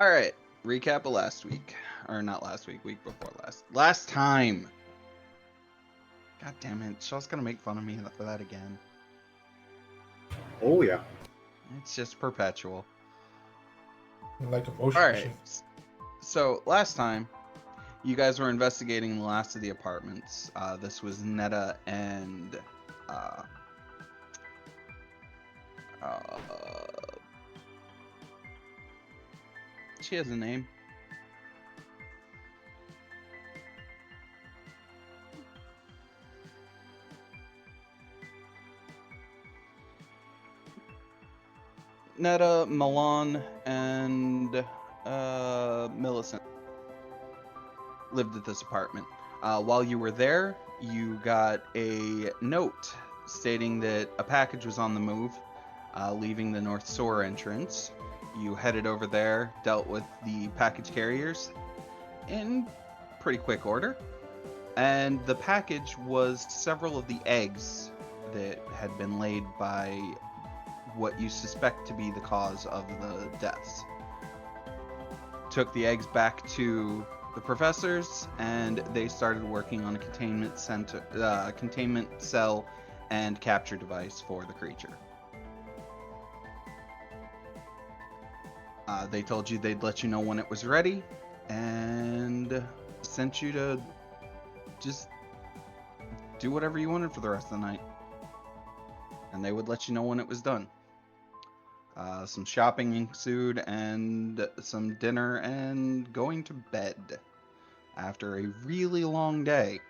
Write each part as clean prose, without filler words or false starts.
All right. Recap of last week, or not last week, week before last. Last time. God damn it! Shaw's gonna make fun of me for that again. Oh yeah. It's just perpetual. Like a motion All right. machine. So last time, you guys were investigating the last of the apartments. This was Netta and she has a name. Netta, Milan, and Millicent lived at this apartment. While you were there, you got a note stating that a package was on the move, leaving the North Shore entrance. You headed over there, dealt with the package carriers in pretty quick order, and the package was several of the eggs that had been laid by what you suspect to be the cause of the deaths. Took the eggs back to the professors, and they started working on a containment cell and capture device for the creature. They told you they'd let you know when it was ready, and sent you to just do whatever you wanted for the rest of the night. And they would let you know when it was done. Some shopping ensued, and some dinner, and going to bed after a really long day.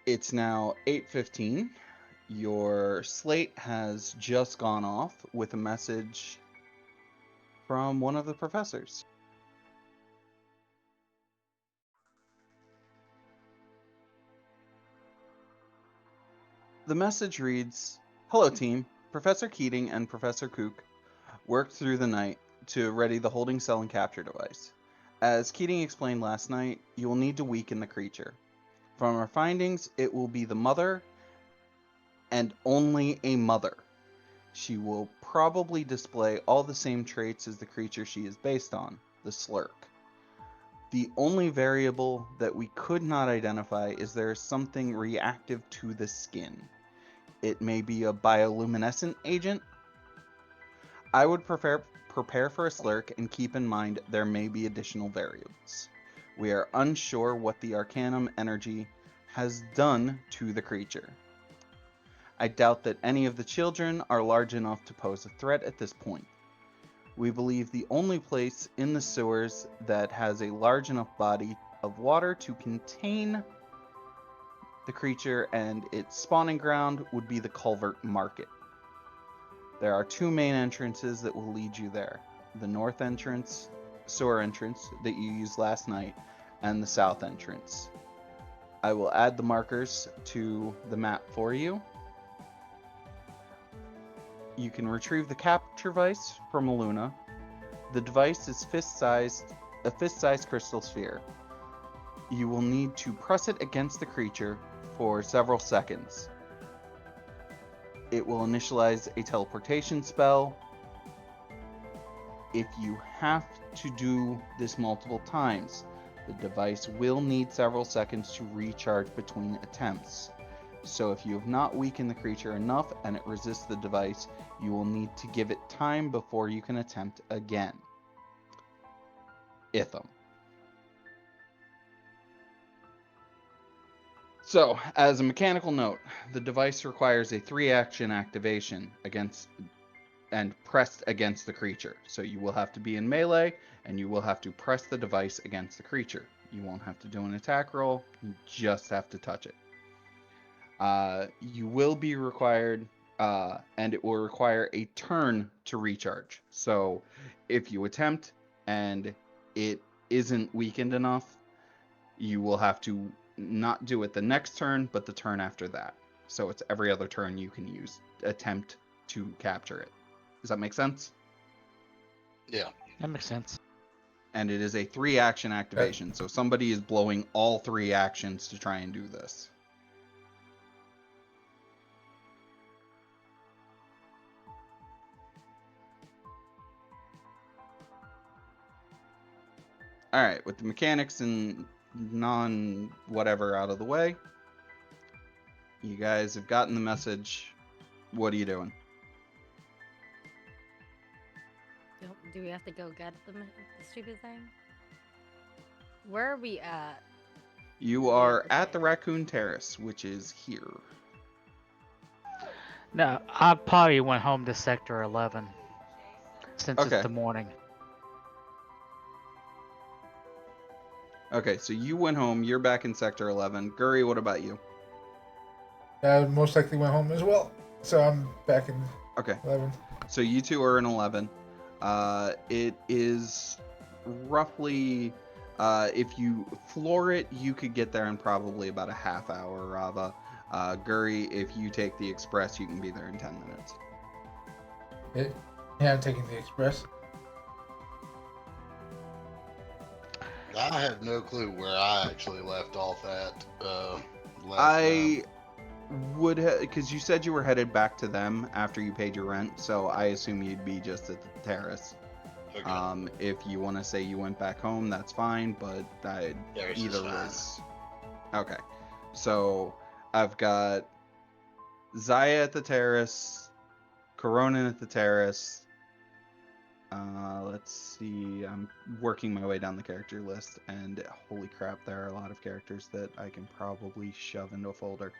It's now 8:15. Your slate has just gone off with a message from one of the professors. The message reads, "Hello team, Professor Keating and Professor Kook worked through the night to ready the holding cell and capture device. As Keating explained last night, you will need to weaken the creature. From our findings, it will be the mother and only a mother. She will probably display all the same traits as the creature she is based on, the slurk. The only variable that we could not identify is there is something reactive to the skin. It may be a bioluminescent agent. I would prepare for a slurk and keep in mind there may be additional variables. We are unsure what the Arcanum energy has done to the creature. I doubt that any of the children are large enough to pose a threat at this point. We believe the only place in the sewers that has a large enough body of water to contain the creature and its spawning ground would be the Culvert Market. There are two main entrances that will lead you there. The north entrance, sewer entrance that you used last night, and the south entrance. I will add the markers to the map for you. You can retrieve the capture device from a Luna. The device is a fist-sized crystal sphere. You will need to press it against the creature for several seconds. It will initialize a teleportation spell. If you have to do this multiple times, the device will need several seconds to recharge between attempts. So if you have not weakened the creature enough and it resists the device, you will need to give it time before you can attempt again. Itham. So, as a mechanical note, the device requires a 3-action activation and pressed against the creature. So you will have to be in melee, and you will have to press the device against the creature. You won't have to do an attack roll, you just have to touch it. You will be required, and it will require a turn to recharge. So if you attempt and it isn't weakened enough, you will have to not do it the next turn, but the turn after that. So it's every other turn you can attempt to capture it. Does that make sense? Yeah. That makes sense. And it is a 3-action activation, so somebody is blowing all 3 actions to try and do this. All right, with the mechanics and non whatever out of the way, you guys have gotten the message. What are you doing? Do we have to go get the stupid thing? Where are we at? You The are other at the thing. Raccoon Terrace, which is here. No, I probably went home to Sector 11 since it's Okay. the morning. Okay, so you went home. You're back in Sector 11. Guri, what about you? I most likely went home as well. So I'm back in Okay, 11. so you two are in 11. It is roughly, if you floor it, you could get there in probably about a half hour, Rava. Guri, if you take the express, you can be there in 10 minutes. Yeah, I'm taking the express. I have no clue where I actually left off at last time. I would because you said you were headed back to them after you paid your rent, so I assume you'd be just at the terrace. Okay. If you want to say you went back home, that's fine, but Terrace is either fine. was okay. So I've got Zaya at the terrace, Coronin at the terrace. Let's see. I'm working my way down the character list, and holy crap, there are a lot of characters that I can probably shove into a folder.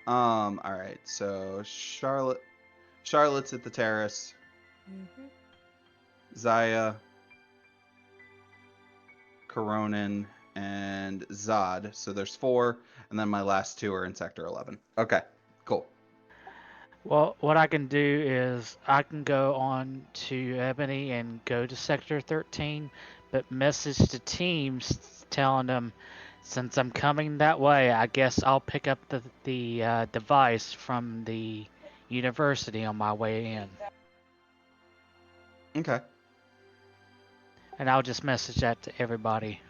All right. So Charlotte's at the terrace. Mm-hmm. Zaya, Coronin, and Zod. So there's 4, and then my last 2 are in Sector 11. Okay, cool. Well, what I can do is I can go on to Ebony and go to Sector 13, but message the teams telling them since I'm coming that way, I guess I'll pick up the device from the university on my way in, Okay. and I'll just message that to everybody.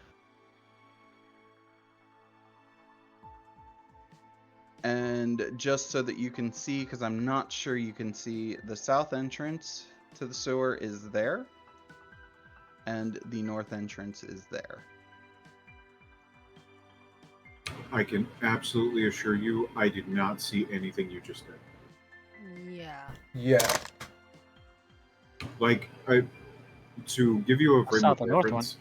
And just so that you can see, because I'm not sure you can see, the south entrance to the sewer is there, and the north entrance is there. I can absolutely assure you, I did not see anything you just did. Yeah. Yeah. Like, to give you a I frame saw of the north one. reference,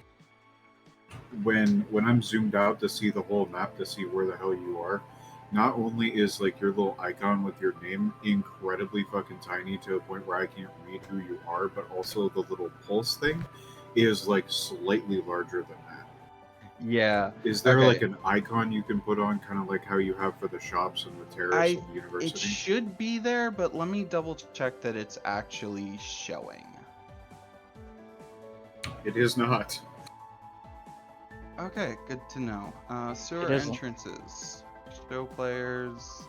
when I'm zoomed out to see the whole map to see where the hell you are, not only is like your little icon with your name incredibly fucking tiny to a point where I can't read who you are, but also the little pulse thing is like slightly larger than that. Yeah. Is there Okay. like an icon you can put on, kind of like how you have for the shops and the terrace and the It university? should be there, but let me double check that it's actually showing. It is not. Okay, good to know. Sewer It isn't. entrances. Show players,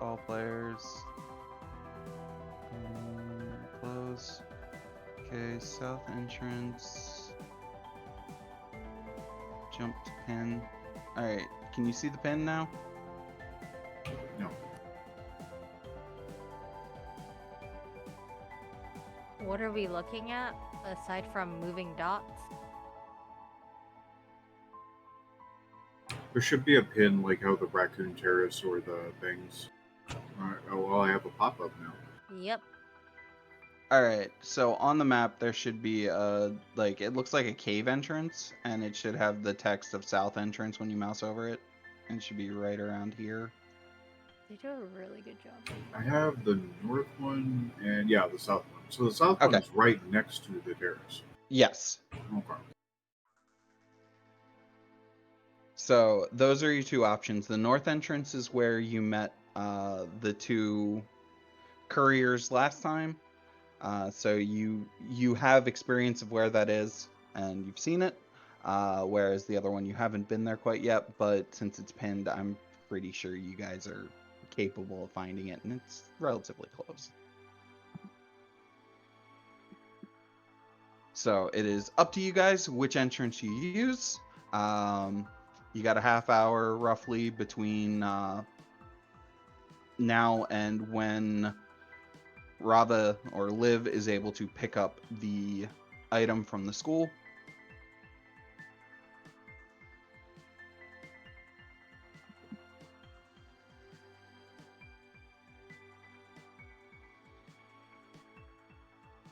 all players. Close. Okay, south entrance. Jump to pin. Alright, can you see the pin now? No. What are we looking at aside from moving dots? There should be a pin like how the Raccoon Terrace or the things. Oh, well, I have a pop up now. Yep. Alright, so on the map there should be a, like, it looks like a cave entrance, and it should have the text of south entrance when you mouse over it. And it should be right around here. They do a really good job. I have the north one and yeah, the south one. So the south one Okay. is right next to the terrace. Yes. Okay. So those are your 2 options. The north entrance is where you met the 2 couriers last time. So you have experience of where that is, and you've seen it. Whereas the other one, you haven't been there quite yet. But since it's pinned, I'm pretty sure you guys are capable of finding it, and it's relatively close. So it is up to you guys which entrance you use. You got a half hour roughly between now and when Rava or Liv is able to pick up the item from the school.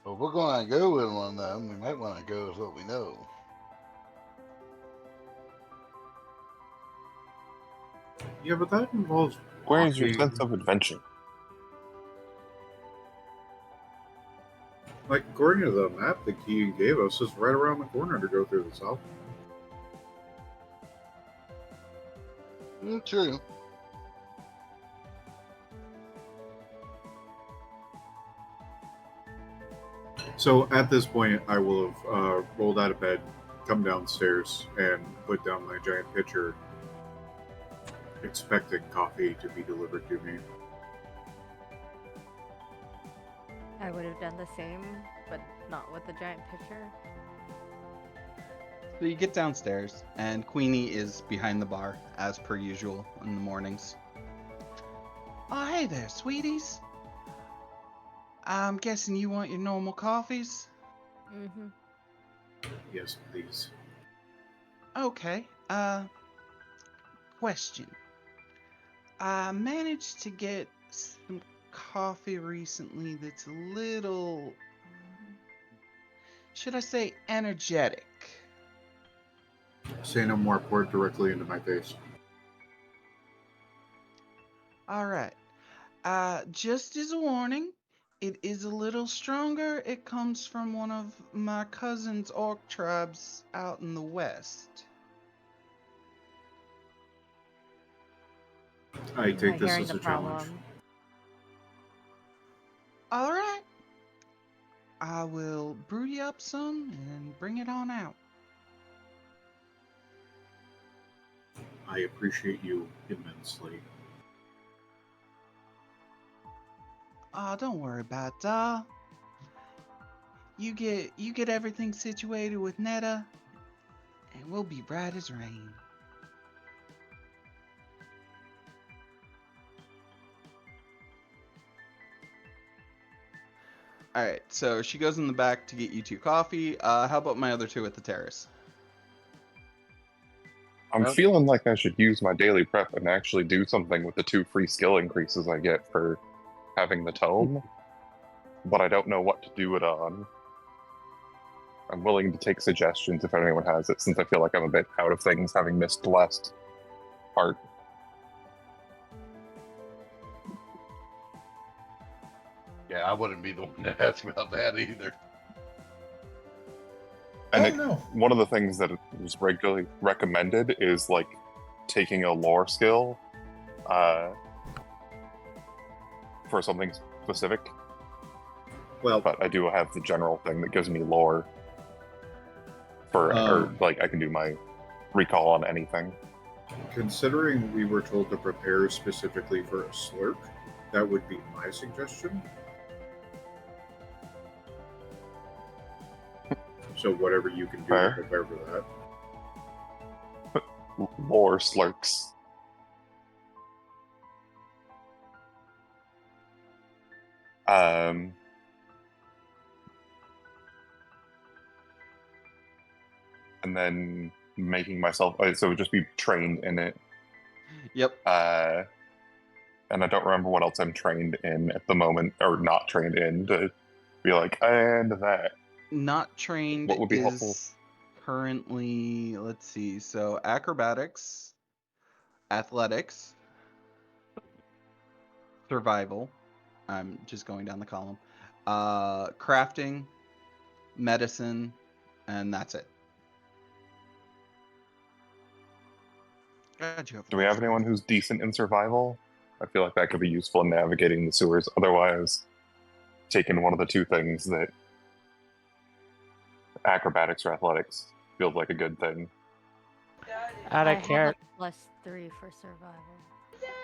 Well, if we're going to go with one of them, we might want to go with what we know. Yeah, but that involves Where is your walking. sense of adventure? Like, according to the map that Keegan gave us, is right around the corner to go through the south. True. So at this point, I will have rolled out of bed, come downstairs, and put down my giant pitcher, expecting coffee to be delivered to me. I would have done the same, but not with the giant pitcher. So you get downstairs, and Queenie is behind the bar, as per usual in the mornings. Oh, hey there, sweeties. I'm guessing you want your normal coffees? Mm-hmm. Yes, please. Okay, question. I managed to get some coffee recently that's a little, should I say, energetic. Say no more, pour it directly into my face. Alright. Just as a warning, it is a little stronger. It comes from one of my cousin's orc tribes out in the west. I take Not this hearing as the a challenge. problem. Alright. I will brew you up some and bring it on out. I appreciate you immensely. Don't worry about it. You get everything situated with Netta, and we'll be bright as rain. Alright, so she goes in the back to get you two coffee. How about my other two at the terrace? I'm Yep. feeling like I should use my daily prep and actually do something with the 2 free skill increases I get for having the tome, but I don't know what to do it on. I'm willing to take suggestions if anyone has it, since I feel like I'm a bit out of things, having missed the last part. Yeah, I wouldn't be the one to ask about that either. I And don't know. one of the things that was regularly recommended is like taking a lore skill for something specific, Well, but I do have the general thing that gives me lore for, or like I can do my recall on anything. considering we were told to prepare specifically for a slurk, that would be my suggestion. So whatever you can do to Fair. prepare for that. Lore slurks. And then making myself, so it would just be trained in it. Yep. And I don't remember what else I'm trained in at the moment, or not trained in, to be like, and that. Not trained What would be is helpful? currently, let's see, so acrobatics, athletics, survival. I'm just going down the column. Crafting, medicine, and that's it. God, you have Do we have anyone who's decent in survival? I feel like that could be useful in navigating the sewers. Otherwise, taking one of the two things that acrobatics or athletics feels like a good thing. Out I of have character, a +3 for survival.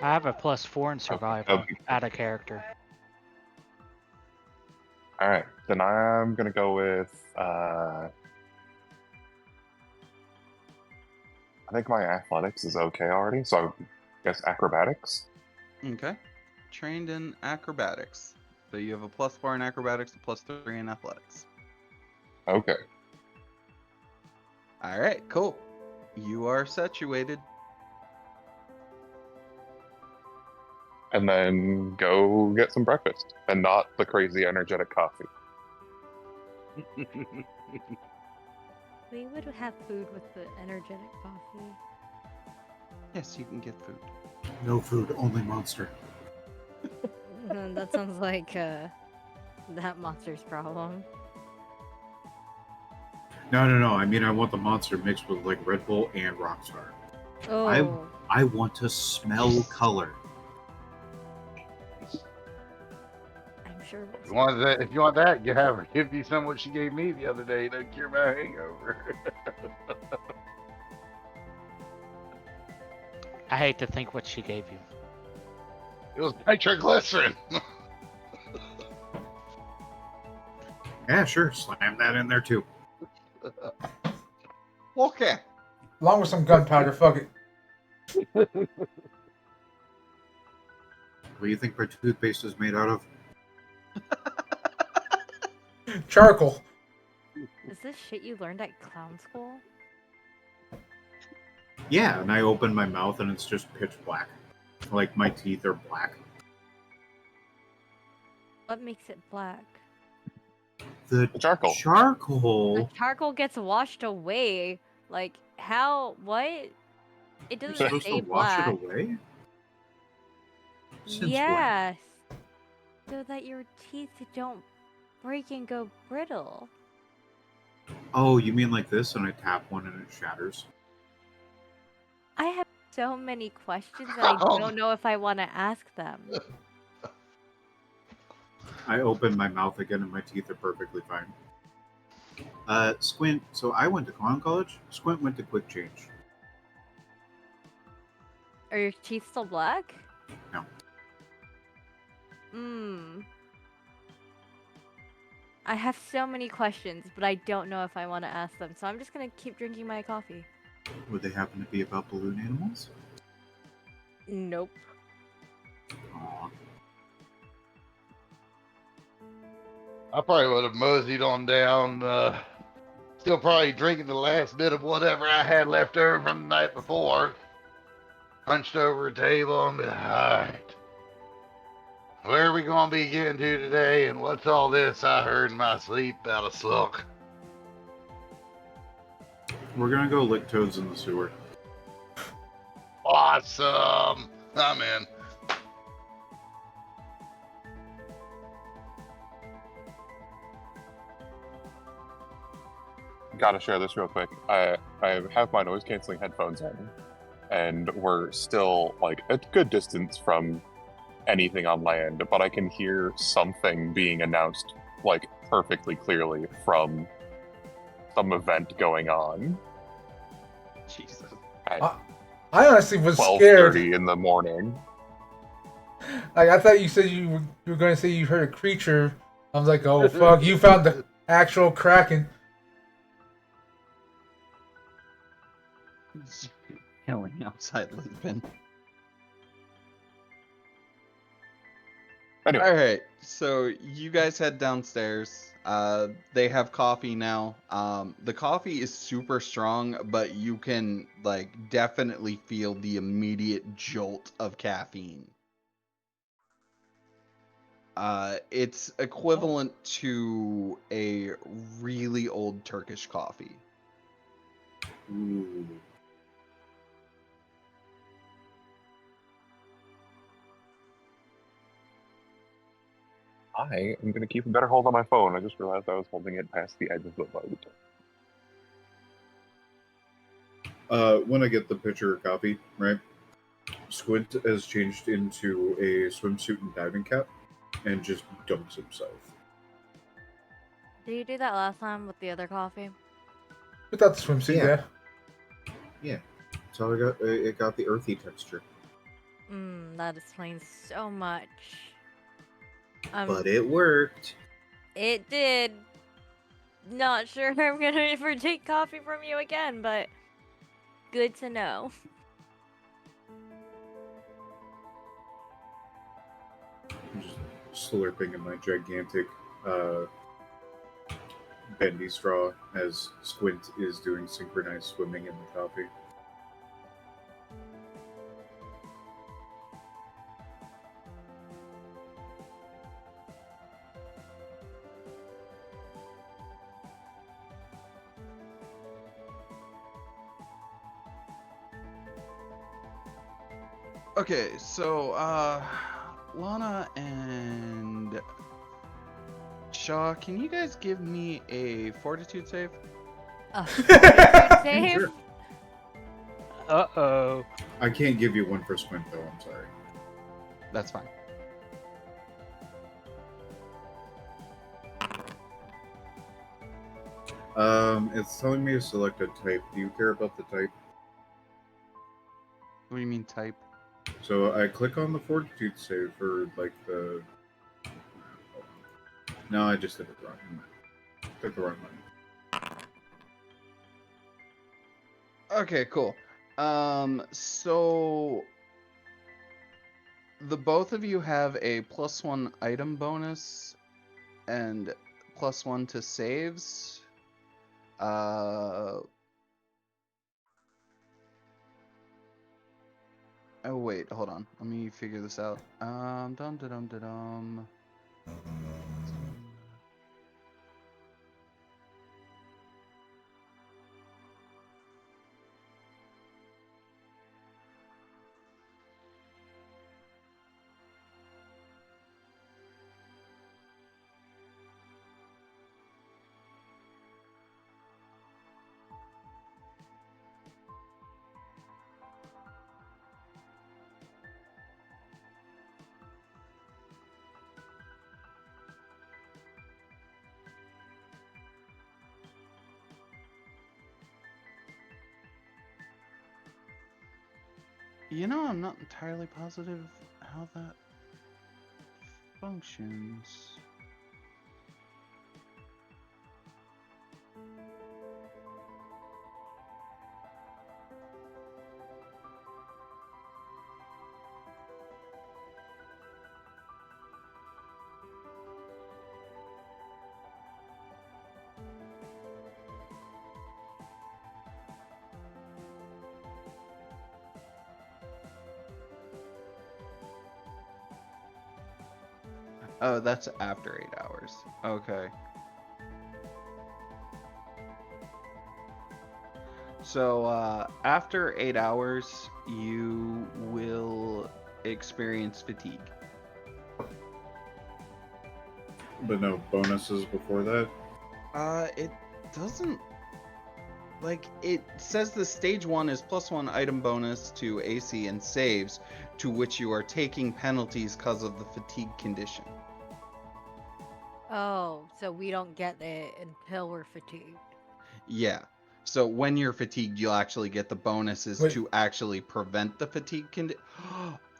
I have a +4 in survival. okay. Out of character. All right, then I'm gonna go with. I think my athletics is okay already, so I guess acrobatics. Okay. Trained in acrobatics. So you have a +4 in acrobatics, a +3 in athletics. Okay. All right, cool. You are situated. And then go get some breakfast, and not the crazy energetic coffee. We would have food with the energetic coffee. Yes, you can get food. No food, only monster. That sounds like that monster's problem. No. I mean, I want the monster mixed with like Red Bull and Rockstar. Oh, I want to smell color. I'm sure. If you want that, you have her give you some what she gave me the other day to cure my hangover. I hate to think what she gave you. It was nitroglycerin. Yeah, sure. Slam that in there too. Okay. Along with some gunpowder, fuck it. What do you think my toothpaste is made out of? Charcoal. Is this shit you learned at clown school? Yeah, and I open my mouth and it's just pitch black. Like my teeth are black. What makes it black? The Charcoal. Charcoal. The charcoal gets washed away. Like, how? What? It You're doesn't supposed stay to wash black. it away? Since when? Yes. So that your teeth don't break and go brittle. Oh, you mean like this and I tap one and it shatters? I have so many questions that I don't know if I want to ask them. I open my mouth again and my teeth are perfectly fine. Squint, so I went to clown college. Squint went to quick change. Are your teeth still black? No. I have so many questions, but I don't know if I want to ask them. So I'm just going to keep drinking my coffee. Would they happen to be about balloon animals? Nope. Aw. I probably would have moseyed on down. Still probably drinking the last bit of whatever I had left over from the night before. Hunched over a table and be like, alright. Where are we going to be getting to today? And what's all this I heard in my sleep about a silk? We're gonna go lick toads in the sewer. Awesome. I'm in. Gotta share this real quick. I have my noise canceling headphones in, and we're still like a good distance from anything on land, but I can hear something being announced like perfectly clearly from some event going on Jesus. at I honestly was scared. 12:30 in the morning. Like, I thought you said you were going to say you heard a creature. I was like, oh fuck, you found the actual kraken. Yelling outside Lisbon. Anyway, All right, so you guys head downstairs. They have coffee now. The coffee is super strong, but you can like definitely feel the immediate jolt of caffeine. It's equivalent to a really old Turkish coffee. Ooh. I am gonna keep a better hold on my phone. I just realized I was holding it past the edge of the boat. When I get the pitcher of coffee, right? Squint has changed into a swimsuit and diving cap and just dumps himself. Did you do that last time with the other coffee? Without the swimsuit, Yeah. yeah. Yeah. So it got the earthy texture. That explains so much. But it worked. It did. Not sure I'm gonna ever take coffee from you again, but good to know. I'm just slurping in my gigantic bendy straw as Squint is doing synchronized swimming in the coffee. Okay, so Lana and Shaw, can you guys give me a fortitude save? A fortitude save? Sure. Uh-oh. I can't give you one for squint though. I'm sorry. That's fine. It's telling me to select a type. Do you care about the type? What do you mean type? So I click on the fortitude save for like the. No, I just did it wrong. Click the wrong one. Okay, cool. So the both of you have a +1 item bonus and +1 to saves. Oh wait, hold on. Let me figure this out. Dum da dum da dum. You know, I'm not entirely positive how that functions. Oh, that's after 8 hours. Okay. So, after 8 hours, you will experience fatigue. But no bonuses before that. It doesn't. Like, it says the stage 1 is +1 item bonus to AC and saves, to which you are taking penalties because of the fatigue condition. Oh, so we don't get it until we're fatigued. Yeah. So when you're fatigued, you'll actually get the bonuses Wait. to actually prevent the fatigue condition.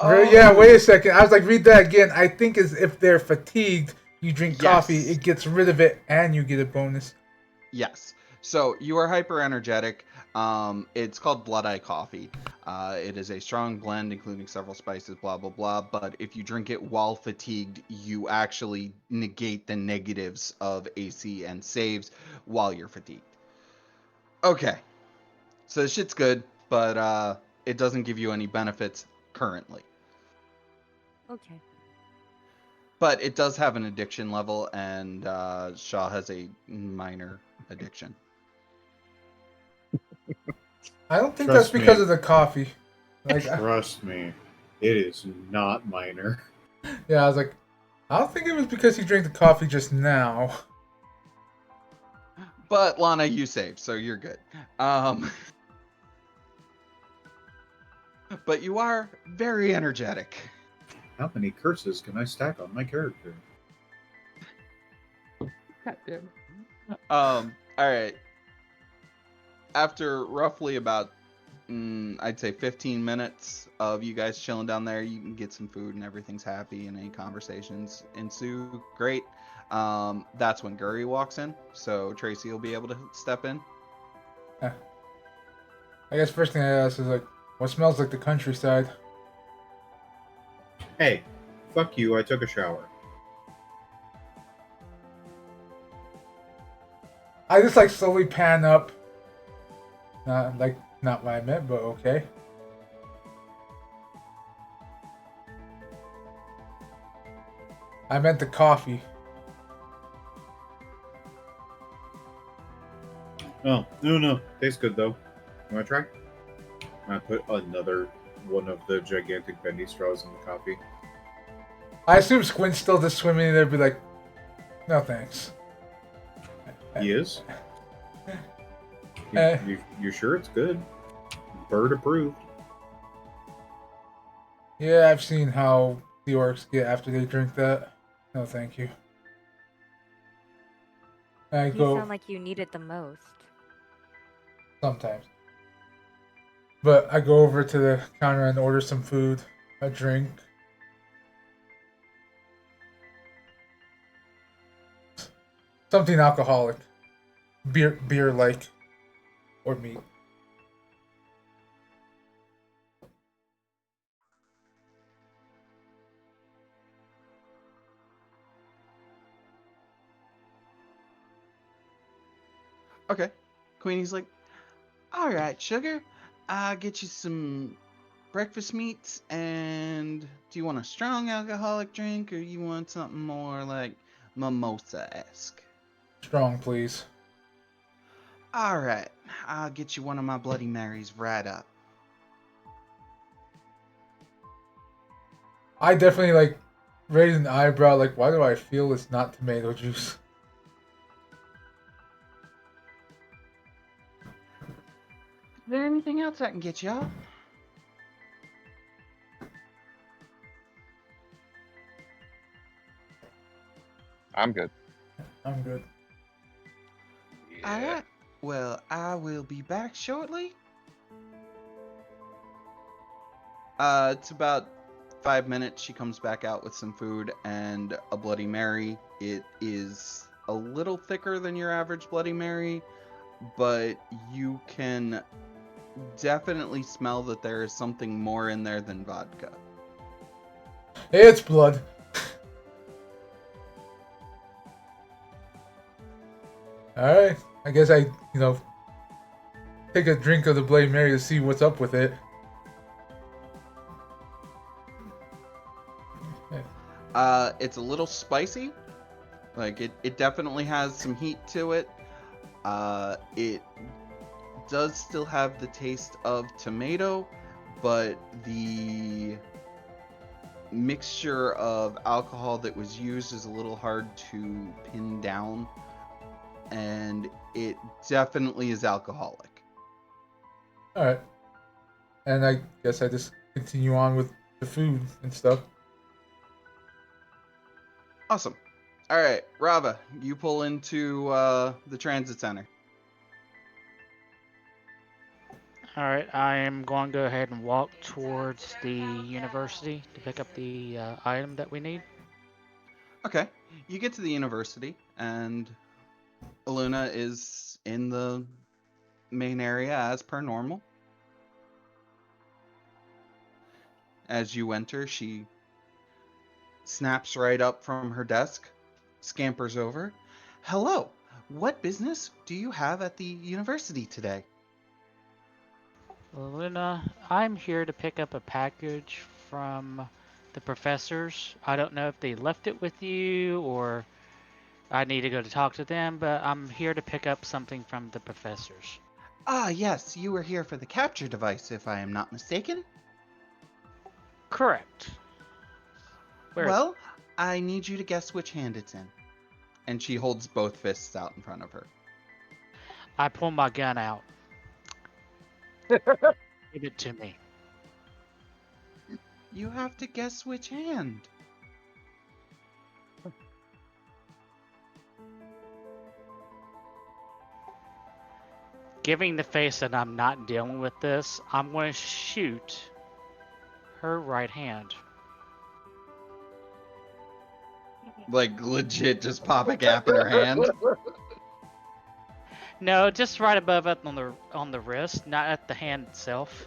Yeah, wait a second. I was like, read that again. I think is if they're fatigued, you drink coffee, Yes. it gets rid of it, and you get a bonus. Yes. So you are hyper energetic. It's called Blood Eye Coffee. It is a strong blend, including several spices, blah, blah, blah. But if you drink it while fatigued, you actually negate the negatives of AC and saves while you're fatigued. Okay. So this shit's good, but it doesn't give you any benefits currently. Okay. But it does have an addiction level, and Shaw has a minor addiction. I don't think Trust that's because me. of the coffee. Like, Trust me, it is not minor. yeah, I was like, I don't think it was because he drank the coffee just now. But Lana, you saved, so you're good. But you are very energetic. How many curses can I stack on my character? All right. After roughly about, I'd say 15 minutes of you guys chilling down there, you can get some food and everything's happy and any conversations ensue. Great. That's when Guri walks in, so Tracy will be able to step in. Yeah. I guess first thing I asked is like, what smells like the countryside? Hey, fuck you, I took a shower. I just like slowly pan up. Not what I meant, but okay. I meant the coffee. Oh, no. Tastes good though. You wanna try? I put another one of the gigantic bendy straws in the coffee. I assume Squint's still just swimming in there, be like, no thanks. He is. Eh. You sure it's good? Bird approved. Yeah, I've seen how the orcs get after they drink that. No, thank you. I You go sound like you need it the most. sometimes. But I go over to the counter and order some food, a drink. Something alcoholic. Beer like. Or meat. Okay. Queenie's like, all right, sugar. I'll get you some breakfast meats. And do you want a strong alcoholic drink or you want something more like mimosa-esque? Strong, please. All right. I'll get you one of my Bloody Marys right up. I definitely like raise an eyebrow, like, why do I feel it's not tomato juice? Is there anything else I can get y'all? I'm good. I'm good. All Yeah. right. Well, I will be back shortly. It's about 5 minutes. She comes back out with some food and a Bloody Mary. It is a little thicker than your average Bloody Mary, but you can definitely smell that there is something more in there than vodka. It's blood. Alright. I guess I, take a drink of the Bloody Mary to see what's up with it. It's a little spicy. Like, it definitely has some heat to it. It does still have the taste of tomato, but the mixture of alcohol that was used is a little hard to pin down, and it definitely is alcoholic. Alright. And I guess I just continue on with the food and stuff. Awesome. All right, Rava, you pull into the transit center. All right, I am going to go ahead and walk towards the university to pick up the item that we need. Okay, you get to the university, and Aluna is in the main area as per normal. As you enter, she snaps right up from her desk, scampers over. Hello, what business do you have at the university today? Luna, I'm here to pick up a package from the professors. I don't know if they left it with you or I need to go to talk to them, but I'm here to pick up something from the professors. Ah, yes, you were here for the capture device, if I am not mistaken. Correct. Where is it? Well, I need you to guess which hand it's in. And she holds both fists out in front of her. I pull my gun out. Give it to me. You have to guess which hand. Giving the face that I'm not dealing with this, I'm going to shoot her right hand. Like, legit just pop a gap in her hand. No, just right above it on the wrist, not at the hand itself.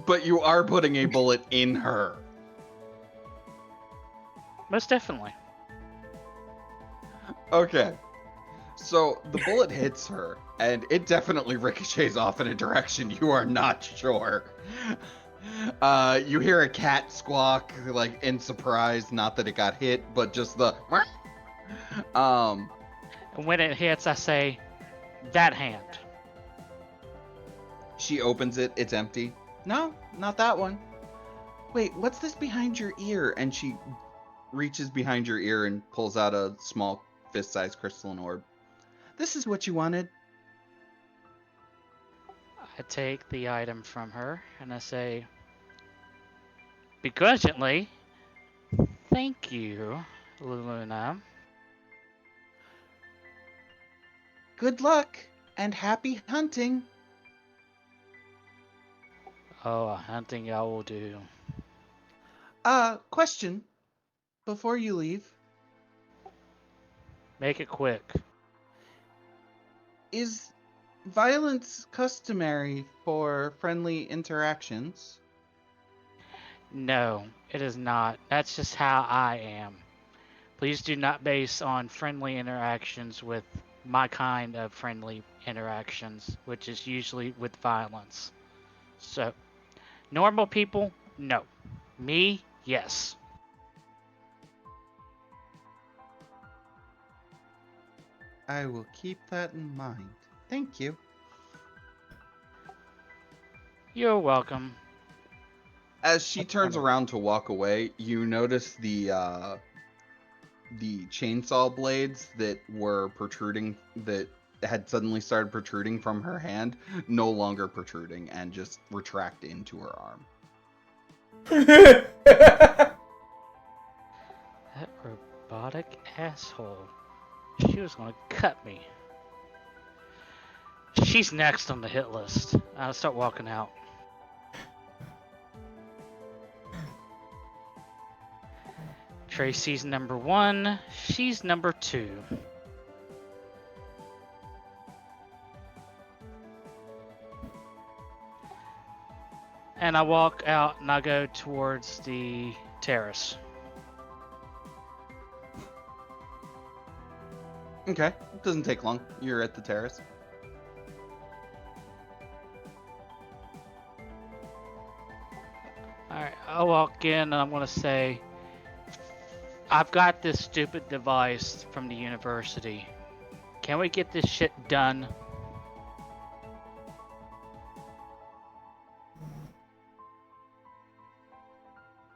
But you are putting a bullet in her. Most definitely. Okay. So the bullet hits her, and it definitely ricochets off in a direction you are not sure. You hear a cat squawk, like in surprise, not that it got hit, but just the. And when it hits, I say, that hand. She opens it. It's empty. No, not that one. Wait, what's this behind your ear? And she reaches behind your ear and pulls out a small fist-sized crystalline orb. This is what you wanted. I take the item from her and I say, begrudgingly, thank you, Luna. Good luck and happy hunting. Oh, a hunting I will do. Question. Before you leave, Make it quick. is violence customary for friendly interactions? No, it is not. That's just how I am. Please do not base on friendly interactions with my kind of friendly interactions, which is usually with violence. So, normal people, no. Me, yes. I will keep that in mind. Thank you. You're welcome. As she turns around to walk away, you notice the chainsaw blades that were protruding, that had suddenly started protruding from her hand, no longer protruding and just retract into her arm. That robotic asshole. She was gonna cut me. She's next on the hit list. I'll start walking out. Tracy's number 1. She's number 2. And I walk out and I go towards the terrace. Okay, it doesn't take long. You're at the terrace. Alright, I'll walk in and I'm gonna say, I've got this stupid device from the university. Can we get this shit done?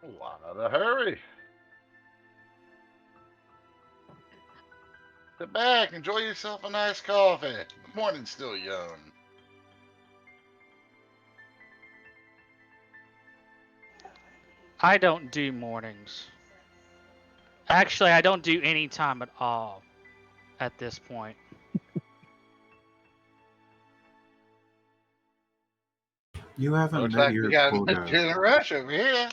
Why not a hurry? Sit back, enjoy yourself a nice coffee. The morning's still young. I don't do mornings. Actually, I don't do any time at all at this point. You haven't Looks met like your we got a quota. in a rush over here.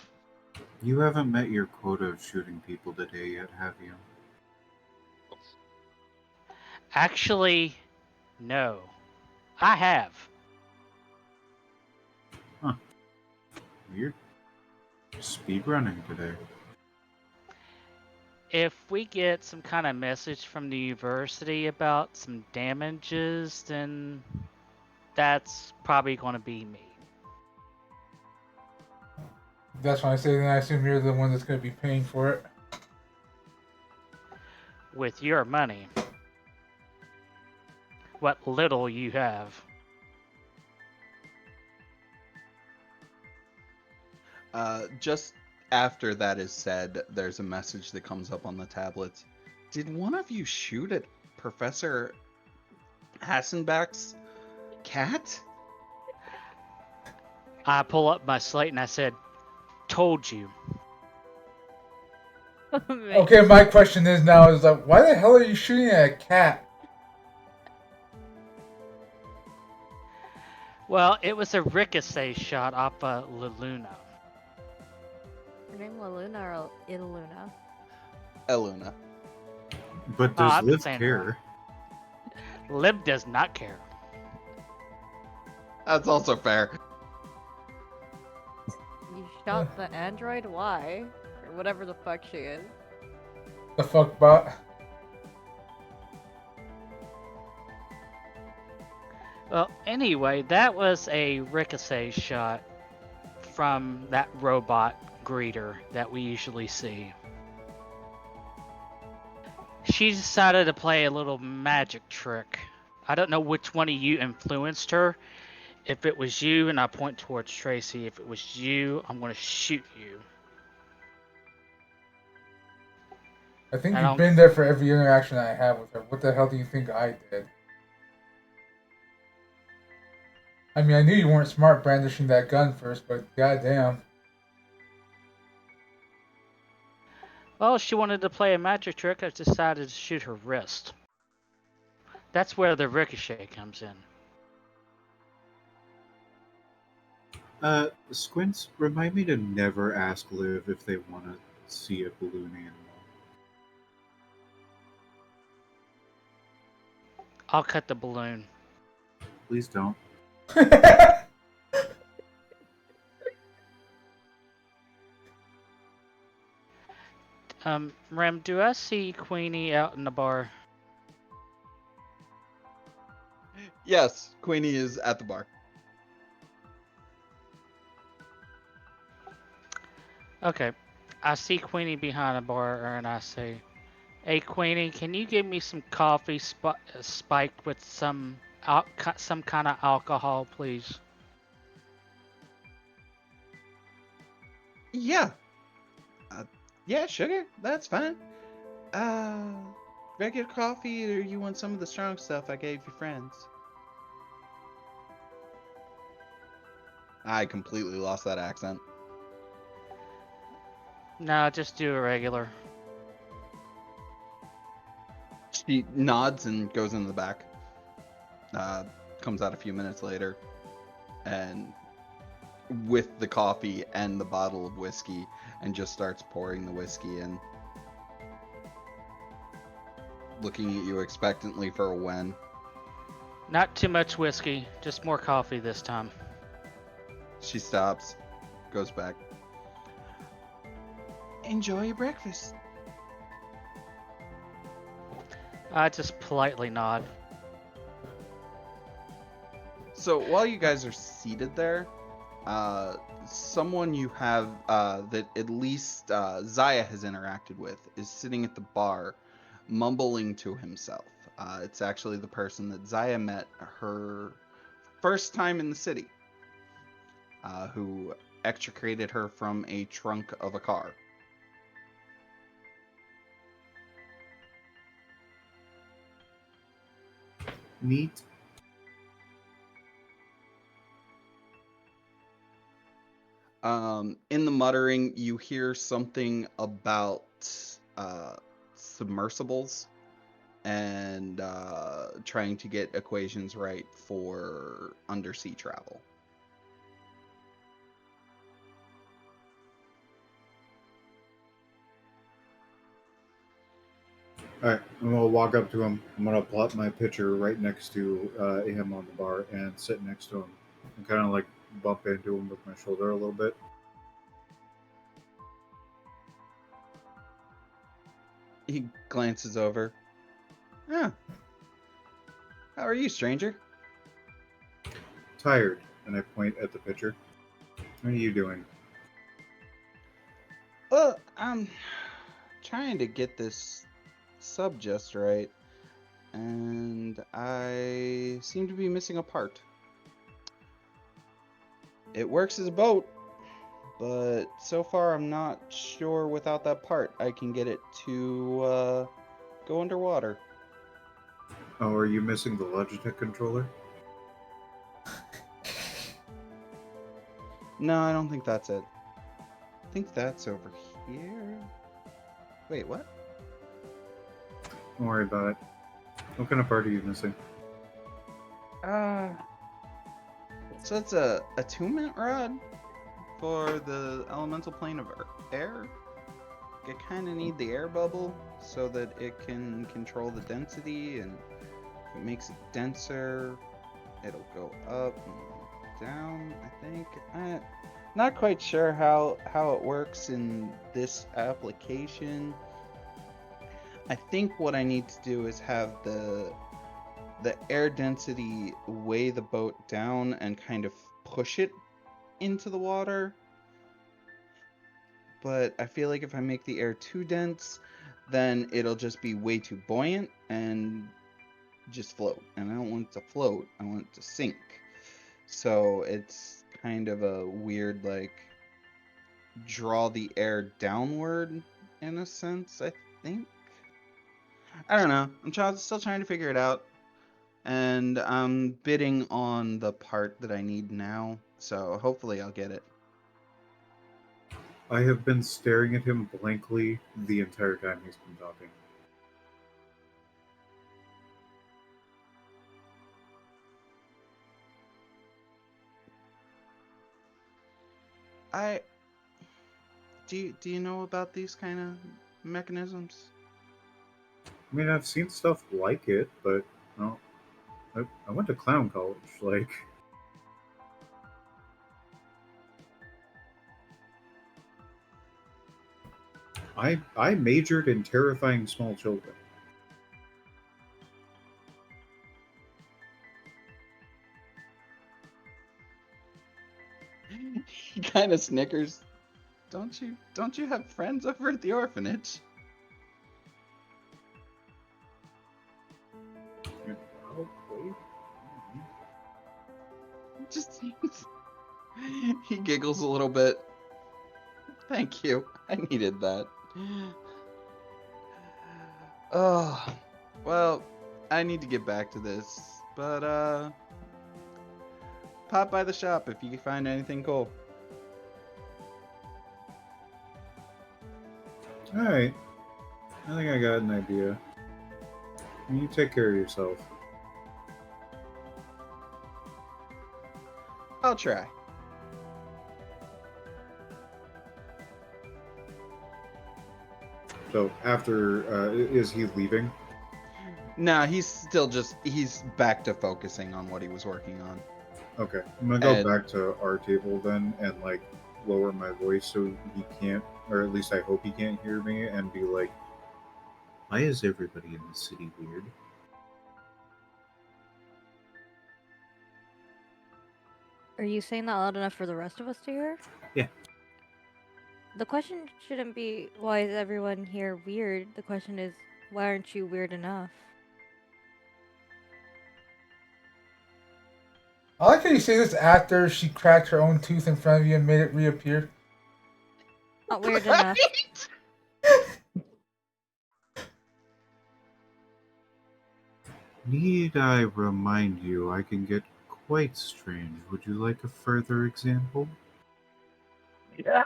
You haven't met your quota of shooting people today yet, have you? Actually, no. I have. You're speedrunning today. If we get some kind of message from the university about some damages, then that's probably going to be me. That's why I say then I assume you're the one that's going to be paying for it. With your money. What little you have. Just after that is said, there's a message that comes up on the tablets. Did one of you shoot at Professor Hassenbach's cat? I pull up my slate and I said, told you. Okay, my question is now is like, why the hell are you shooting at a cat? Well, it was a ricochet shot off La Luna. Her name Laluna or Iluna? Eluna. But Oh, does I've been Liv saying care? Liv does not care. That's also fair. You shot the android? Why? Or whatever the fuck she is. The fuck bot? Well, anyway, that was a ricochet shot from that robot greeter that we usually see. She decided to play a little magic trick. I don't know which one of you influenced her. If it was you, and I point towards Tracy, if it was you, I'm going to shoot you. I think I you've don't. been there for every interaction I have with her. What the hell do you think I did? I mean, I knew you weren't smart brandishing that gun first, but goddamn. Well, she wanted to play a magic trick. I decided to shoot her wrist. That's where the ricochet comes in. Squints, remind me to never ask Liv if they want to see a balloon animal. I'll cut the balloon. Please don't. Rem, do I see Queenie out in the bar? Yes, Queenie is at the bar. Okay. I see Queenie behind the bar, and I say, "Hey, Queenie, can you give me some coffee spiked with some kind of alcohol, please?" Yeah. Yeah, sugar. That's fine. Uh, Regular coffee, or you want some of the strong stuff I gave your friends? I completely lost that accent. No, just do a regular. She nods and goes into the back. Comes out a few minutes later, and with the coffee and the bottle of whiskey, and just starts pouring the whiskey in. Looking at you expectantly for a when. Not too much whiskey, just more coffee this time. She stops, goes back. Enjoy your breakfast. I just politely nod. So while you guys are seated there, someone you have that at least Zaya has interacted with is sitting at the bar, mumbling to himself. It's actually the person that Zaya met her first time in the city, who extricated her from a trunk of a car. Neat. In the muttering, you hear something about submersibles and trying to get equations right for undersea travel. Alright, I'm gonna walk up to him. I'm gonna plot my picture right next to him on the bar and sit next to him and kind of like bump into him with my shoulder a little bit. He glances over. Ah, how are you, stranger? Tired, and I point at the picture. What are you doing? I'm trying to get this sub just right, and I seem to be missing a part. It works as a boat, but so far I'm not sure without that part I can get it to go underwater. Oh, are you missing the Logitech controller? No, I don't think that's it. I think that's over here. Wait, what? Don't worry about it. What kind of part are you missing? So it's a attunement rod for the elemental plane of air. I kind of need the air bubble so that it can control the density, and if it makes it denser, it'll go up and down, I think. Not quite sure how it works in this application. I think what I need to do is have the air density weigh the boat down and kind of push it into the water. But I feel like if I make the air too dense, then it'll just be way too buoyant and just float. And I don't want it to float, I want it to sink. So it's kind of a weird, like, draw the air downward in a sense, I think. I don't know. Still trying to figure it out. And I'm bidding on the part that I need now. So hopefully I'll get it. I have been staring at him blankly the entire time he's been talking. Do you know about these kind of mechanisms? I mean, I've seen stuff like it, but well, I went to clown college. Like, I majored in terrifying small children. He kind of snickers. Don't you have friends over at the orphanage? Probably. Just he giggles a little bit. Thank you. I needed that. Oh, well, I need to get back to this, but pop by the shop if you can find anything cool. All right. I think I got an idea. You take care of yourself. I'll try. So after, is he leaving? Nah, he's back to focusing on what he was working on. Okay, I'm gonna go And- back to our table then and like lower my voice so he can't, or at least I hope he can't hear me, and be like, "Why is everybody in the city weird?" Are you saying that loud enough for the rest of us to hear? Yeah. The question shouldn't be, why is everyone here weird? The question is, why aren't you weird enough? I like how you say this after she cracked her own tooth in front of you and made it reappear. Not weird enough. Need I remind you, I can get quite strange. Would you like a further example? Yeah.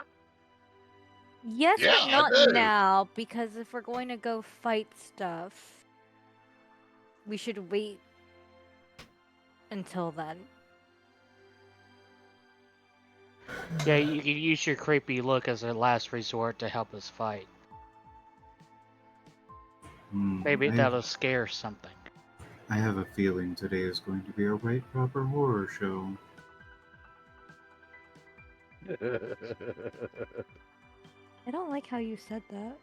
Yes, Yeah, but I not do. now, because if we're going to go fight stuff, we should wait until then. Yeah, you can use your creepy look as a last resort to help us fight. Maybe that'll scare something. I have a feeling today is going to be a right proper horror show. I don't like how you said that.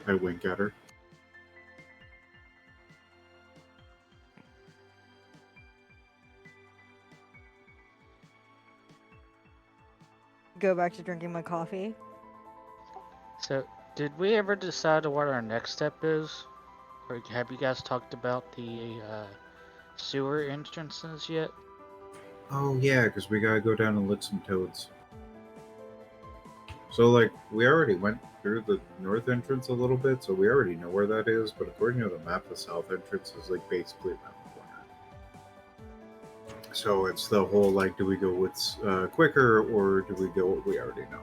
I wink at her. Go back to drinking my coffee. So, did we ever decide what our next step is? Or have you guys talked about the sewer entrances yet? Oh yeah, because we gotta go down and lick some toads. So like, we already went through the north entrance a little bit, so we already know where that is. But according to the map, the south entrance is like basically around the corner. So it's the whole like, do we go what's quicker or do we go what we already know?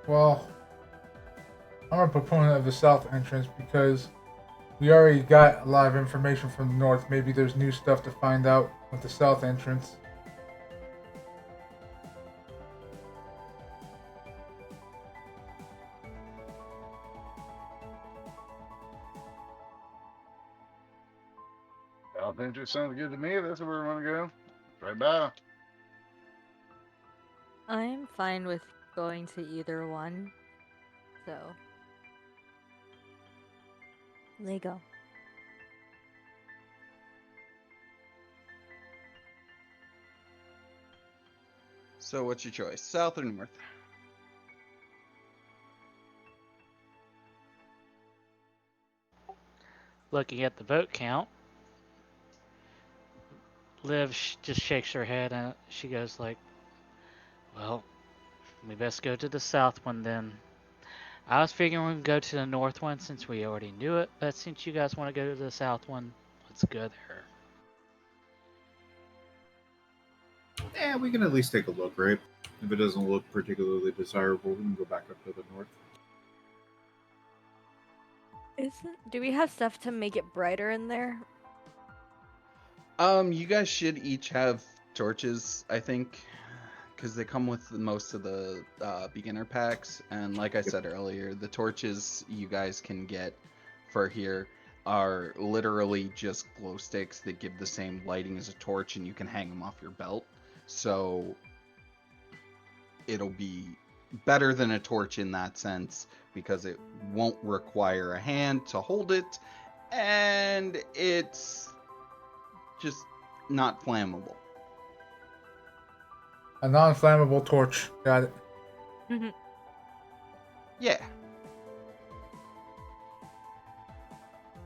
Well, I'm a proponent of the south entrance because we already got a lot of information from the north. Maybe there's new stuff to find out with the south entrance. South entrance sounds good to me. If that's where we're gonna go. Right by. I'm fine with going to either one. So. There you go. So what's your choice, south or north? looking at the vote count, Liv just shakes her head and she goes like, "Well, we best go to the south one then. I was figuring we could go to the north one since we already knew it, but since you guys want to go to the south one, let's go there." Yeah, we can at least take a look, right? If it doesn't look particularly desirable, we can go back up to the north. Do we have stuff to make it brighter in there? You guys should each have torches, I think, because they come with most of the beginner packs. And like I said earlier, the torches you guys can get for here are literally just glow sticks that give the same lighting as a torch, and you can hang them off your belt. So it'll be better than a torch in that sense because it won't require a hand to hold it, and it's just not flammable. A non-flammable torch. Got it. Yeah.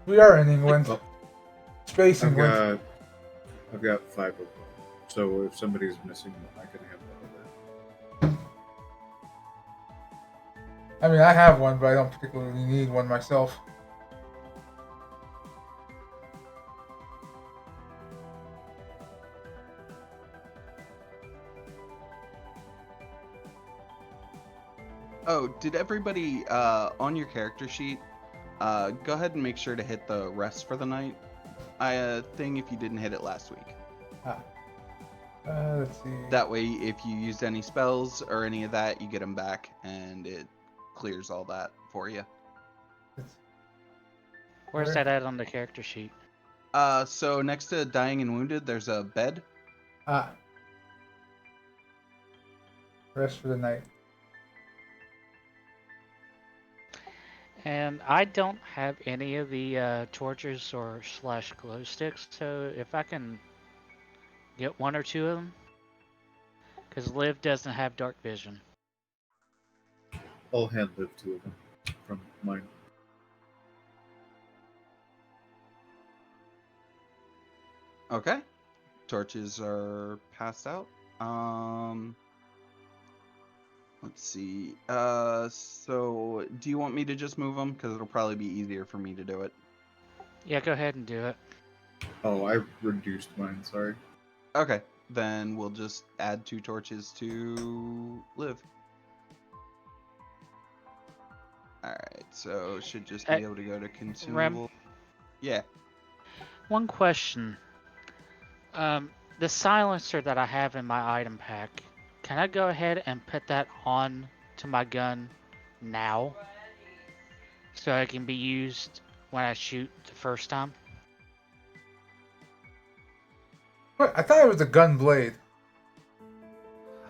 We are in England. Well, Space England. I've got 5 of them. So if somebody's missing one, I can have that over. I mean, I have one, but I don't particularly need one myself. Oh, did everybody on your character sheet go ahead and make sure to hit the rest for the night thing if you didn't hit it last week. Let's see. That way, if you used any spells or any of that, you get them back, and it clears all that for you. Where's that at on the character sheet? So next to dying and wounded, there's a bed. Rest for the night. And I don't have any of the torches or slash glow sticks, so if I can get 1 or 2 of them, because Liv doesn't have dark vision. I'll hand Liv 2 of them from mine. Okay. Torches are passed out. Let's see. So do you want me to just move them? Because it'll probably be easier for me to do it. Yeah, go ahead and do it. Oh, I reduced mine, sorry. Okay. Then we'll just add 2 torches to Liv. Alright, so should just be able to go to consumable. Yeah. One question. The silencer that I have in my item pack, can I go ahead and put that on to my gun now? So it can be used when I shoot the first time? What? I thought it was a gun blade.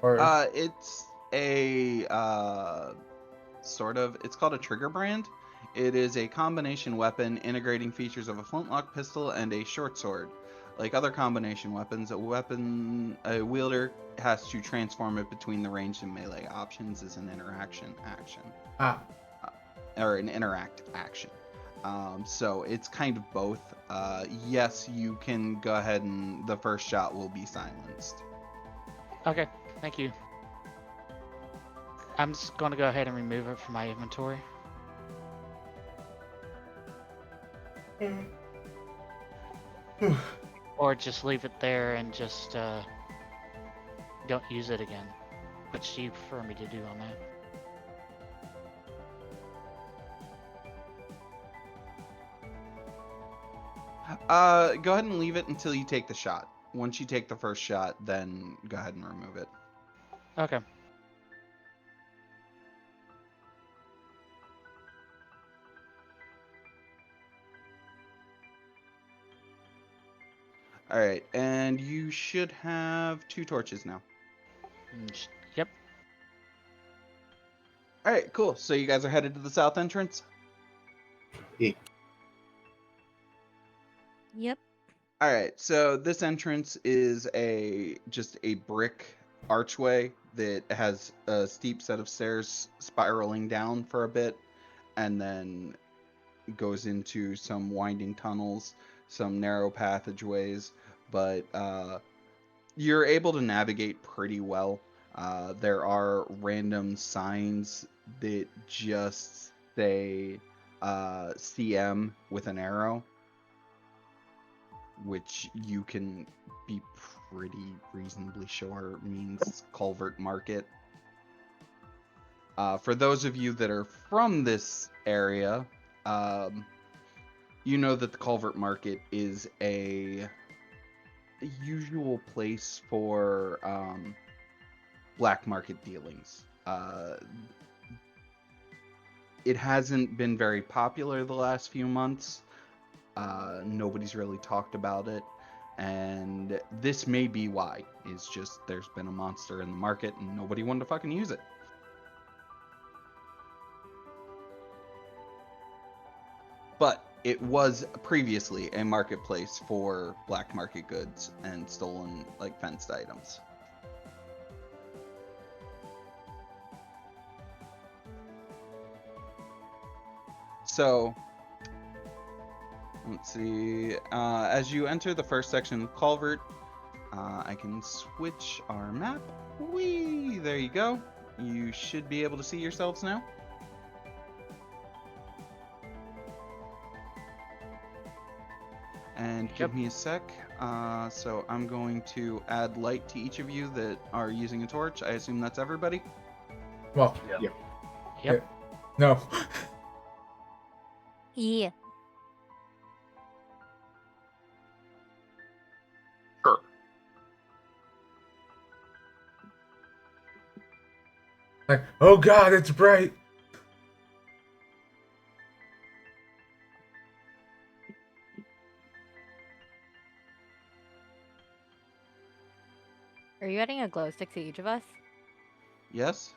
Or It's a sort of. It's called a trigger brand. It is a combination weapon integrating features of a flintlock pistol and a short sword. Like other combination weapons, a wielder has to transform it between the ranged and melee options as an interaction action. Or an interact action. So it's kind of both. Yes, you can go ahead and the first shot will be silenced. Okay, thank you. I'm just going to go ahead and remove it from my inventory. Or just leave it there and just don't use it again. Which do you prefer me to do on that? Go ahead and leave it until you take the shot. Once you take the first shot, then go ahead and remove it. Okay. All right, and you should have 2 torches now. Yep. All right, cool. So you guys are headed to the south entrance? Yep. All right, so this entrance is just a brick archway that has a steep set of stairs spiraling down for a bit, and then goes into some winding tunnels, some narrow passageways, but you're able to navigate pretty well. There are random signs that just say CM with an arrow, which you can be pretty reasonably sure means Culvert Market. For those of you that are from this area, you know that the Culvert Market is a usual place for black market dealings. It hasn't been very popular the last few months. Nobody's really talked about it, and this may be why. It's just there's been a monster in the market and nobody wanted to fucking use it. But it was previously a marketplace for black market goods and stolen, like, fenced items. So, let's see. As you enter the first section of Culvert, I can switch our map. Whee! There you go. You should be able to see yourselves now. And give me a sec. So I'm going to add light to each of you that are using a torch. I assume that's everybody. Well, Yep. no. Yeah. Sure. Like, oh god, it's bright. Are you adding a glow stick to each of us? Yes?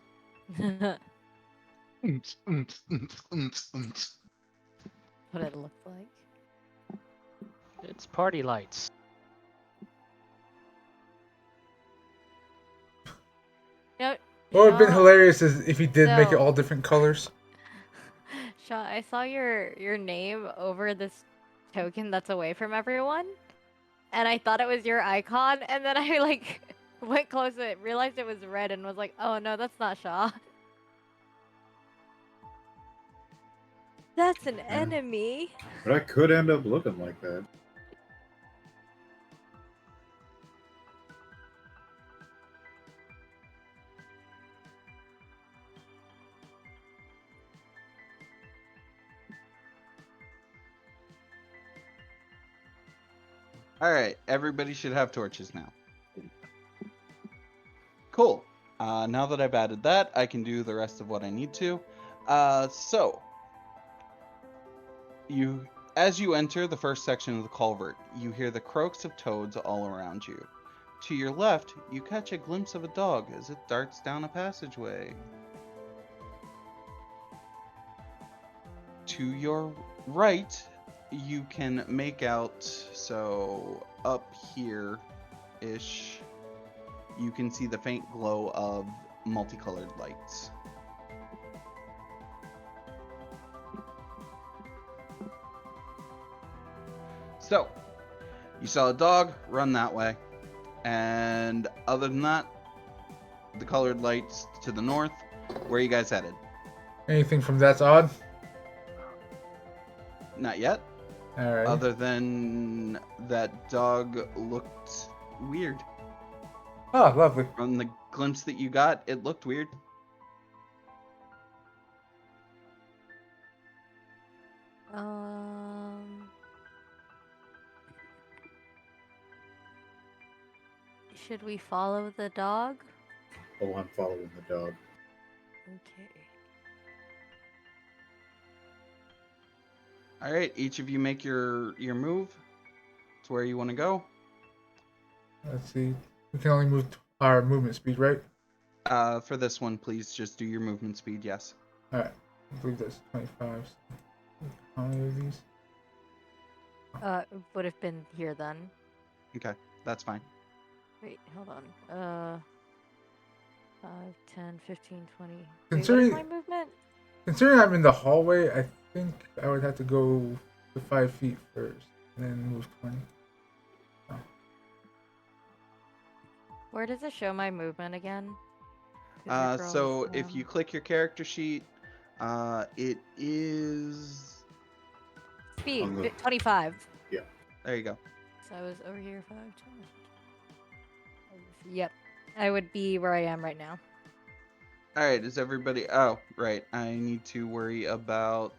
What it looks like. It's party lights. You know, What would have been Shaw- hilarious is if he did make it So- all different colors. Shaw, I saw your name over this token that's away from everyone, and I thought it was your icon, and then I like went close to it, realized it was red, and was like, oh no, that's not Shaw. That's an enemy. But I could end up looking like that. Alright, everybody should have torches now. Cool. Now that I've added that, I can do the rest of what I need to. So, as you enter the first section of the culvert, you hear the croaks of toads all around you. To your left, you catch a glimpse of a dog as it darts down a passageway. To your right, you can make out, so up here-ish, you can see the faint glow of multicolored lights. So, you saw a dog, run that way. And other than that, the colored lights to the north. Where are you guys headed? Anything from that's odd? Not yet. Alright. Other than that dog looked weird. Oh, lovely. From the glimpse that you got, it looked weird. Should we follow the dog? Oh, I'm following the dog. Okay. All right, each of you make your move to where you want to go. Let's see. We can only move our movement speed, right? For this one, please just do your movement speed. Yes. Alright. I believe that's 25. How many of these? Would have been here then. Okay, that's fine. Wait, hold on. 5, 10, 15, 20. Wait, what Considering- is my movement? Considering I'm in the hallway, I think I would have to go to 5 feet first, and then move 20. Where does it show my movement again? 'Cause your girl's, So if you click your character sheet, it is. speed On the- 25. There you go. So I was over here 5, 10. Yep. I would be where I am right now. All right, is everybody? Oh, right. I need to worry about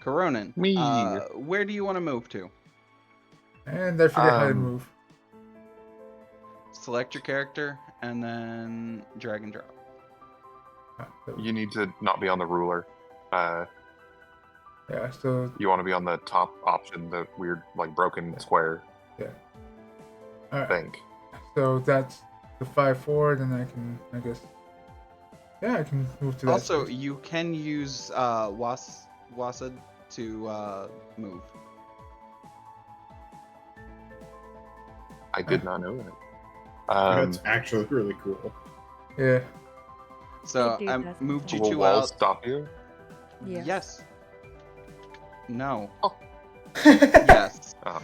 Coronin. Me. Where do you want to move to? And I forget how to Um, move. Select your character and then drag and drop. You need to not be on the ruler. Yeah, so You want to be on the top option, the weird, like, broken square alright. thing. So that's the 5 forward, and I can, I guess. Yeah, I can move to that. Also, space. you can use Wasad to move. I did not know that. That's actually really cool. Yeah. So do I that moved you Will two walls out. stop you? Yes. Yes. No. yeah. Yes. Oh.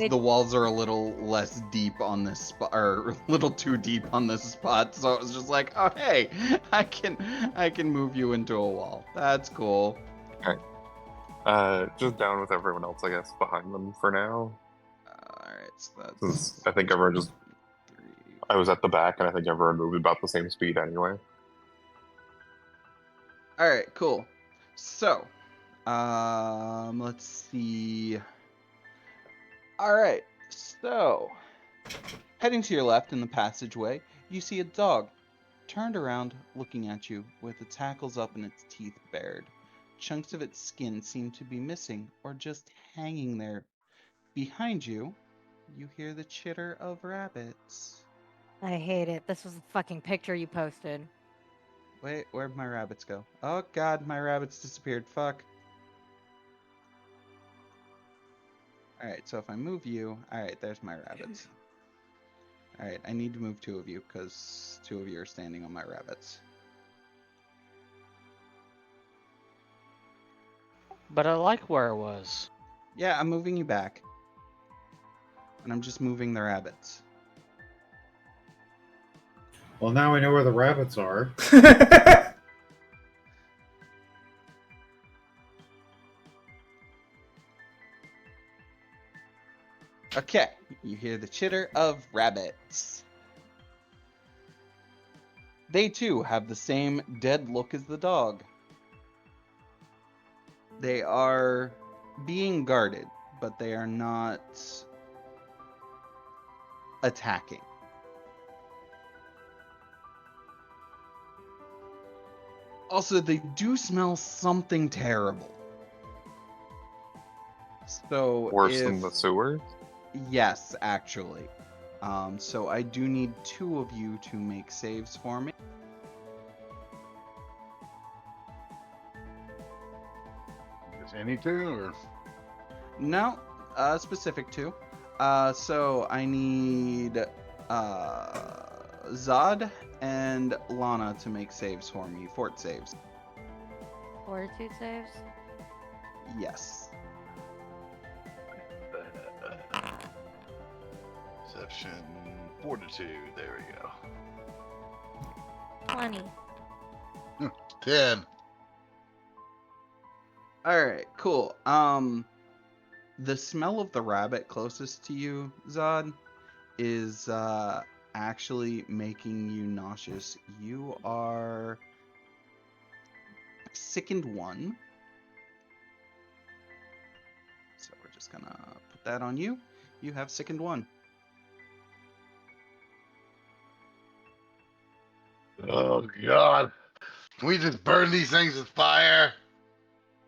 The walls are a little less deep on this spot, or a little too deep on this spot. So it was just like, oh hey, I can move you into a wall. That's cool. Just down with everyone else, I guess, behind them for now. All right. So that's. 'Cause I think everyone just. 3. I was at the back, and I think everyone moved about the same speed anyway. All right. Cool. So, let's see. All right. So, heading to your left in the passageway, you see a dog turned around looking at you with its hackles up and its teeth bared. Chunks of its skin seem to be missing or just hanging there. Behind you, you hear the chitter of rabbits. I hate it. This was a fucking picture you posted. Wait, where'd my rabbits go? Oh god, my rabbits disappeared. Fuck. Alright, so if I move you... Alright, there's my rabbits. Alright, I need to move 2 of you, because 2 of you are standing on my rabbits. But I like where it was. Yeah, I'm moving you back. And I'm just moving the rabbits. Well, now I know where the rabbits are. Okay, you hear the chitter of rabbits. They too have the same dead look as the dog. They are being guarded, but they are not attacking. Also, they do smell something terrible. So Worse than the sewer? Yes, actually. So I do need 2 of you to make saves for me. Just any two, or No, specific 2. So I need Zod and Lana to make saves for me. Fort saves. Fortitude saves? Yes. Perception, fortitude. There we go. 20. 10. All right, cool. The smell of the rabbit closest to you, Zod, is actually making you nauseous. You are sickened 1. So we're just gonna put that on you. You have sickened 1. Oh God! Can we just burn these things with fire?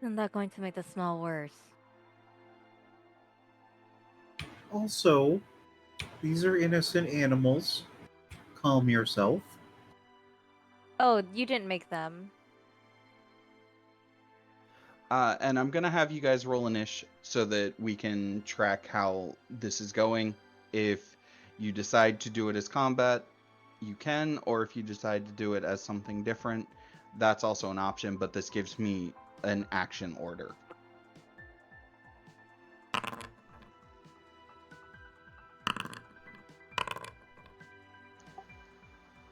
Isn't that going to make the smell worse? Also, these are innocent animals. Calm yourself. Oh, you didn't make them. And I'm gonna have you guys roll an ish so that we can track how this is going. If you decide to do it as combat, you can, or if you decide to do it as something different, that's also an option. But this gives me an action order.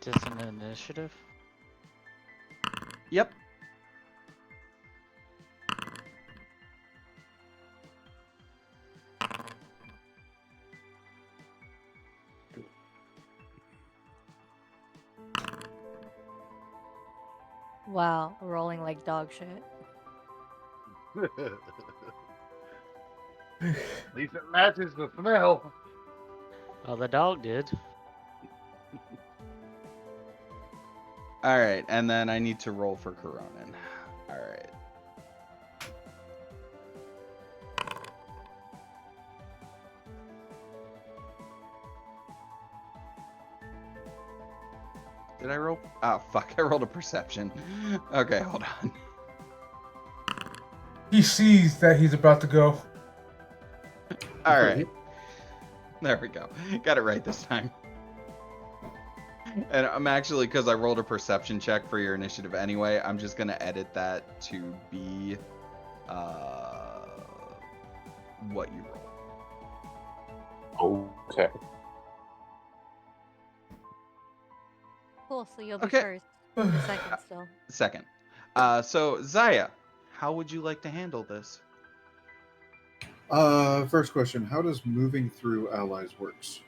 Just an initiative. Yep. Wow, rolling like dog shit. At least it matches the smell. Well, the dog did. All right, and then I need to roll for Coronin. All right. Did I roll? Oh, fuck. I rolled a perception. Okay, hold on. He sees that he's about to go. All right. There we go. Got it right this time. And I'm actually, because I rolled a perception check for your initiative anyway, I'm just going to edit that to be what you roll. Okay. Cool, so you'll be Okay. first. You're second still. Second. So, Zaya, how would you like to handle this? First question: how does moving through allies works?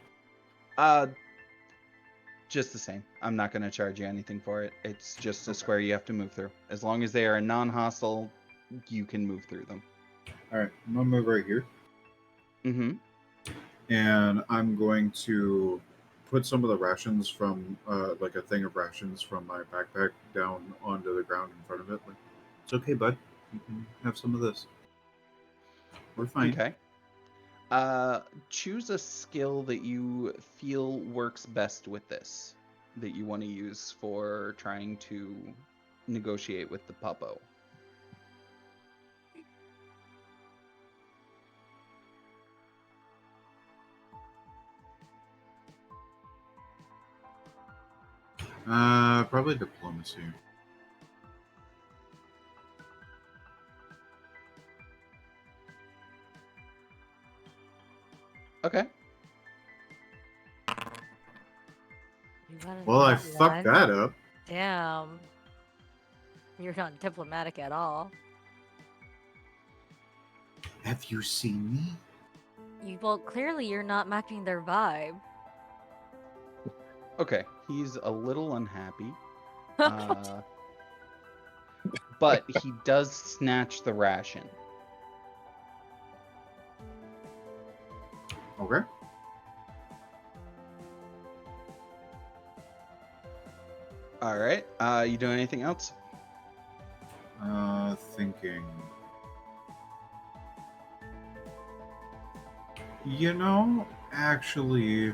Just the same. I'm not going to charge you anything for it. It's just a square you have to move through. As long as they are non-hostile, you can move through them. All right, I'm gonna move right here, Mm-hmm. and I'm going to put some of the rations from, like a thing of rations from my backpack down onto the ground in front of it. Like, it's okay, bud. You can have some of this. We're fine. Okay. Choose a skill that you feel works best with this, that you want to use for trying to negotiate with the puppo. Probably diplomacy. Okay. You got a Well, I nat fucked one? that up. Damn. You're not diplomatic at all. Have you seen me? Well, clearly you're not matching their vibe. Okay. He's a little unhappy. But he does snatch the ration. Okay. All right. You doing anything else? Thinking. You know, actually,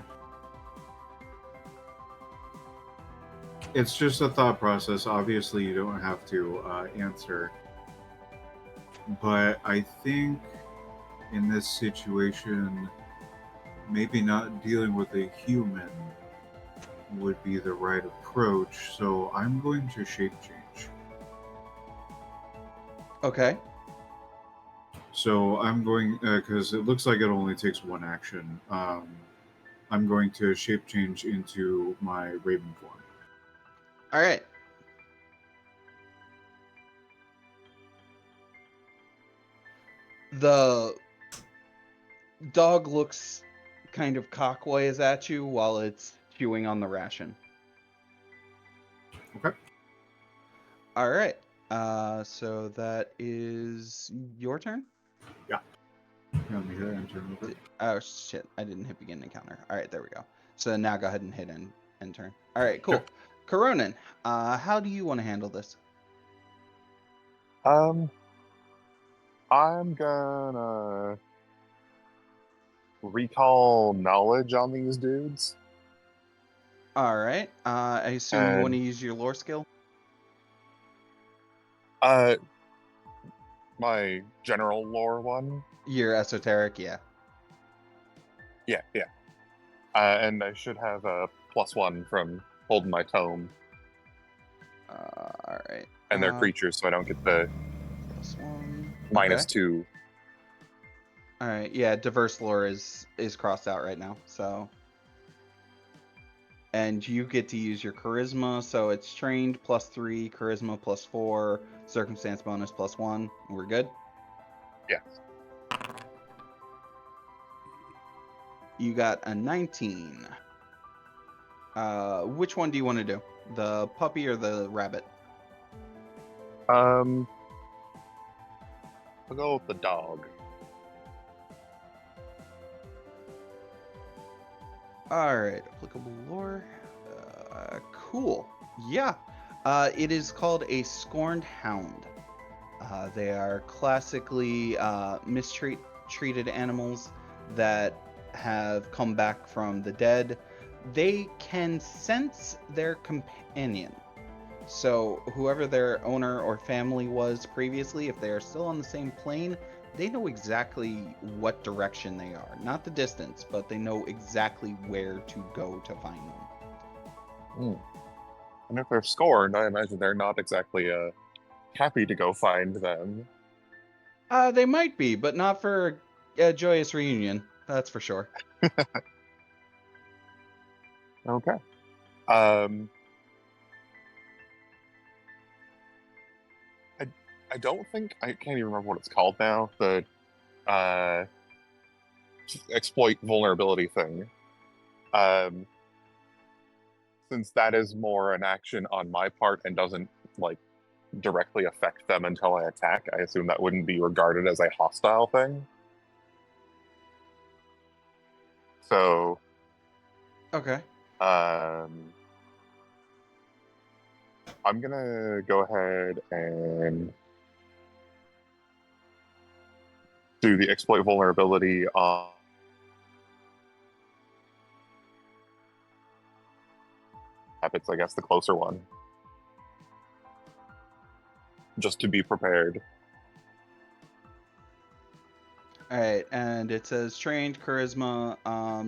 it's just a thought process. Obviously, you don't have to answer. But I think in this situation, maybe not dealing with a human would be the right approach. So I'm going to shape change. Okay. So I'm going, because it looks like it only takes one action. I'm going to shape change into my raven form. All right. The dog looks kind of cockways at you while it's chewing on the ration. Okay. All right. So that is your turn? Yeah. Let me hit enter real quick. Oh, shit. I didn't hit begin encounter. All right, there we go. So now go ahead and hit end turn. All right, cool. Sure. Coronin, how do you want to handle this? I'm gonna recall knowledge on these dudes. All right. I assume you want to And- use your lore skill? My general lore one. Your esoteric, yeah. Yeah. And I should have a +1 from holding my tome, All right. and they're creatures, so I don't get the +1. Minus Okay. 2. All right. Yeah, diverse lore is crossed out right now. So, and you get to use your charisma. So it's trained +3, charisma +4, circumstance bonus +1. We're good. Yes. You got a 19. Which one do you want to do? The puppy or the rabbit? I'll go with the dog. All right, applicable lore. Cool. Yeah. It is called a scorned hound. They are classically mistreated animals that have come back from the dead. They can sense their companion. So, whoever their owner or family was previously, if they are still on the same plane, they know exactly what direction they are. Not the distance, but they know exactly where to go to find them. And if they're scorned, I imagine they're not exactly happy to go find them. They might be, but not for a joyous reunion. That's for sure. Okay. Um, I don't think I can't even remember what it's called now. The uh, exploit vulnerability thing. Since that is more an action on my part and doesn't like directly affect them until I attack, I assume that wouldn't be regarded as a hostile thing. So, Okay. I'm gonna go ahead and do the exploit vulnerability on habits, I guess the closer one. Just to be prepared. All right, and it says trained charisma.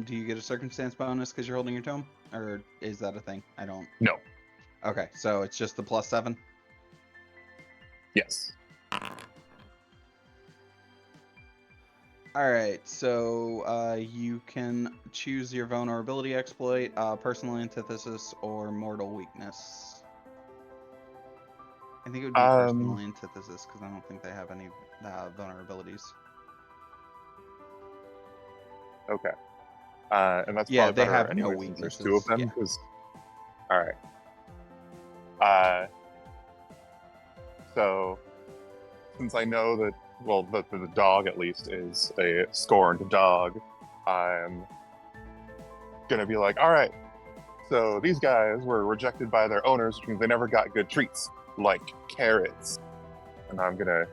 Do you get a circumstance bonus because you're holding your tome, or is that a thing? I don't. No. Okay, so it's just the +7. Yes. All right, so you can choose your vulnerability exploit, personal antithesis, or mortal weakness. I think it would be personal antithesis because I don't think they have any vulnerabilities. Okay. And that's Yeah, probably they better have no anyway since there's two of weaknesses. them. Because, all right. So, since I know that, well, the dog at least is a scorned dog, I'm gonna be like, all right. So these guys were rejected by their owners, which means they never got good treats like carrots, and I'm gonna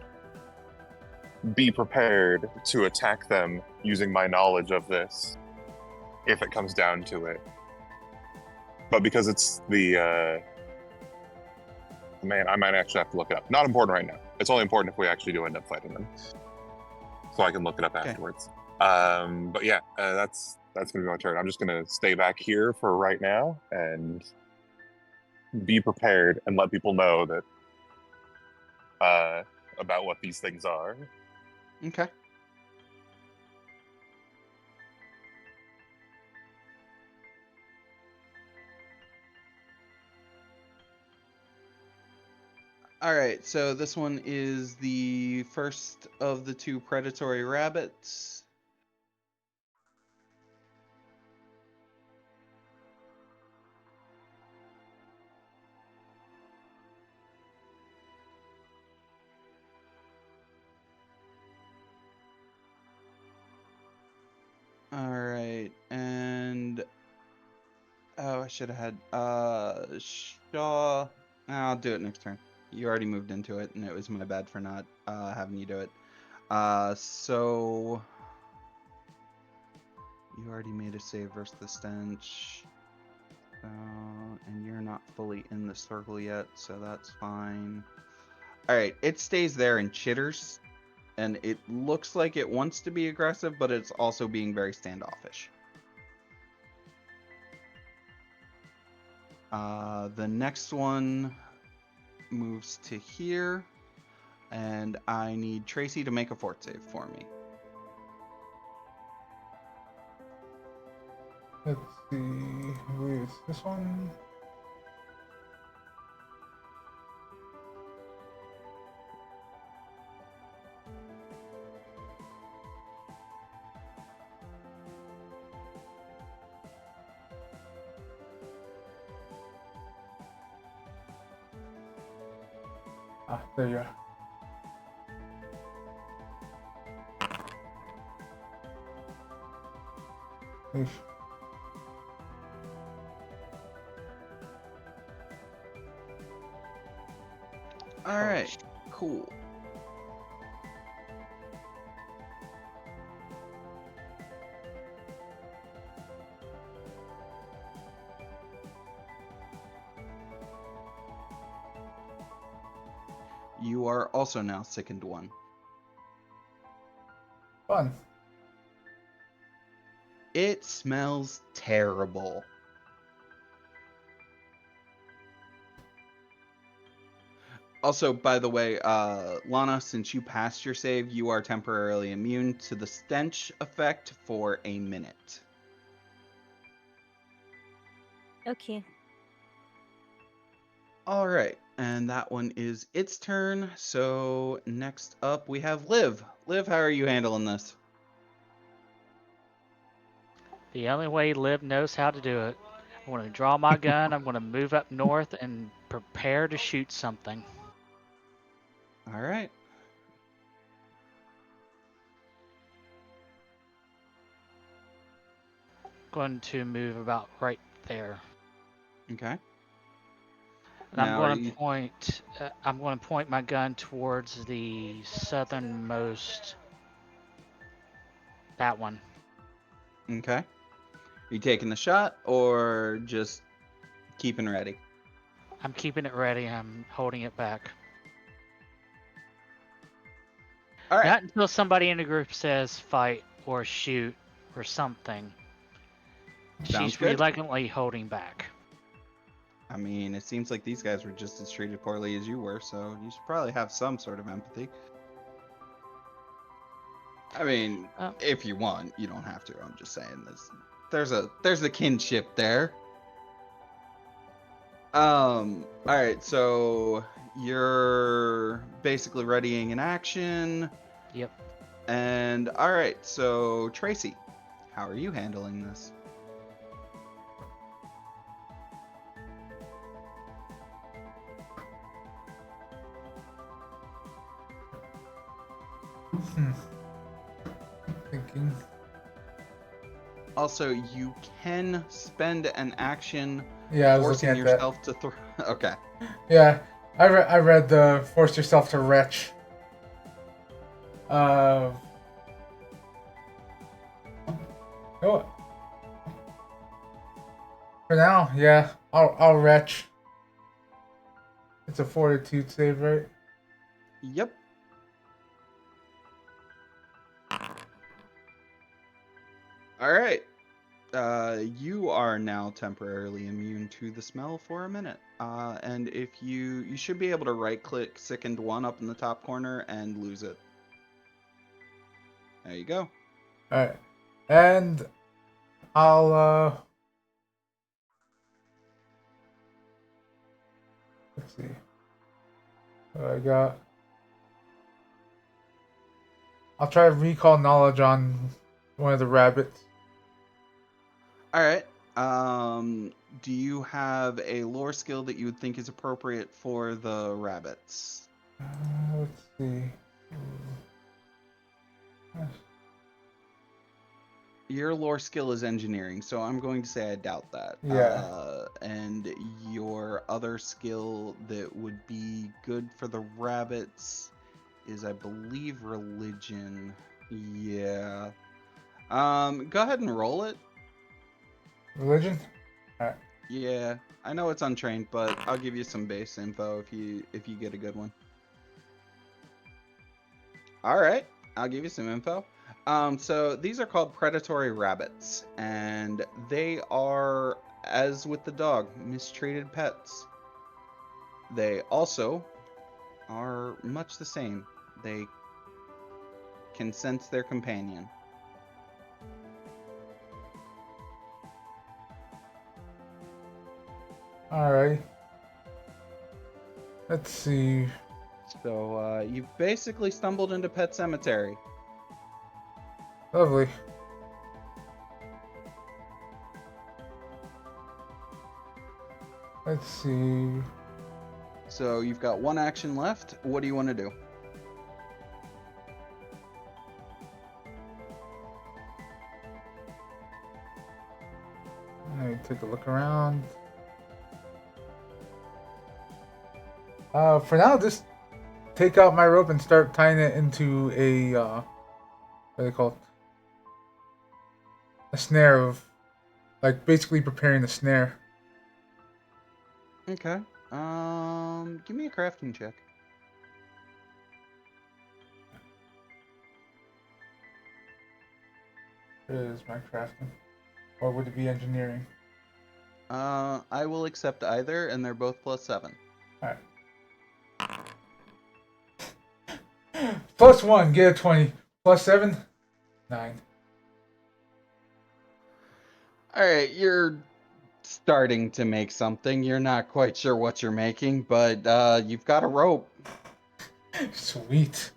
be prepared to attack them using my knowledge of this if it comes down to it. But because it's the man, I might actually have to look it up. Not important right now. It's only important if we actually do end up fighting them, so I can look it up afterwards. But yeah, that's gonna be my turn. I'm just gonna stay back here for right now and be prepared and let people know that about what these things are. Okay. All right, so this one is the first of the two predatory rabbits. All right, and oh, I should have had Shaw. I'll do it next turn. You already moved into it, and it was my bad for not having you do it. So you already made a save versus the stench. And you're not fully in the circle yet, so that's fine. All right, it stays there and chitters, and it looks like it wants to be aggressive, but it's also being very standoffish. The next one moves to here, And I need Tracy to make a fort save for me. Let's see. I believe it's this one. Ah, there you are. Eesh. All right, cool. You are also now sickened one. Fun. It smells terrible. Also, by the way, Lana, since you passed your save, you are temporarily immune to the stench effect for a minute. Okay. All right, and that one is its turn. So next up, we have Liv. Liv, how are you handling this? The only way Liv knows how to do it. I'm going to draw my gun. I'm going to move up north and prepare to shoot something. All right. Going to move about right there. Okay. And I'm Now, are going you to point. I'm going to point my gun towards the southernmost. That one. okay? Are you taking the shot or just keeping ready? I'm keeping it ready. I'm holding it back. All right. Not until somebody in the group says fight or shoot or something. Sounds She's good. reluctantly holding back. I mean, it seems like these guys were just as treated poorly as you were, so you should probably have some sort of empathy. I mean, if you want, you don't have to. I'm just saying there's a kinship there. All right, so you're basically readying an action. Yep. And all right, so Tracy, how are you handling this? Thinking. Also, you can spend an action Yeah, I was forcing looking at yourself to throw. Okay. Yeah, I read the force yourself to retch. Oh, for now, yeah, I'll retch. It's a fortitude save, right? Yep. All right. You are now temporarily immune to the smell for a minute. And if you should be able to right-click sickened one up in the top corner and lose it. There you go. All right, and I'll let's see what I got. I'll try to recall knowledge on one of the rabbits. All right. Do you have a lore skill that you would think is appropriate for the rabbits? Let's see. Your lore skill is engineering, so I'm going to say I doubt that. Yeah. And your other skill that would be good for the rabbits is, I believe, religion. Yeah. Go ahead and roll it. Religion? Alright. Yeah. I know it's untrained, but I'll give you some base info if you get a good one. All right. I'll give you some info. So these are called predatory rabbits, and they are, as with the dog, mistreated pets. They also are much the same. They can sense their companion. Alright. Let's see. So you've basically stumbled into Pet Cemetery. Lovely. Let's see. So you've got one action left. What do you want to do? Let me take a look around. For now, just take out my rope and start tying it into a what do they call it? A snare of, like, basically preparing the snare. Okay. Give me a crafting check. Is my crafting, or would it be engineering? I will accept either, and they're both +7. All right. +1, get a 20. +7, 9. All right, you're starting to make something. You're not quite sure what you're making, but you've got a rope. Sweet.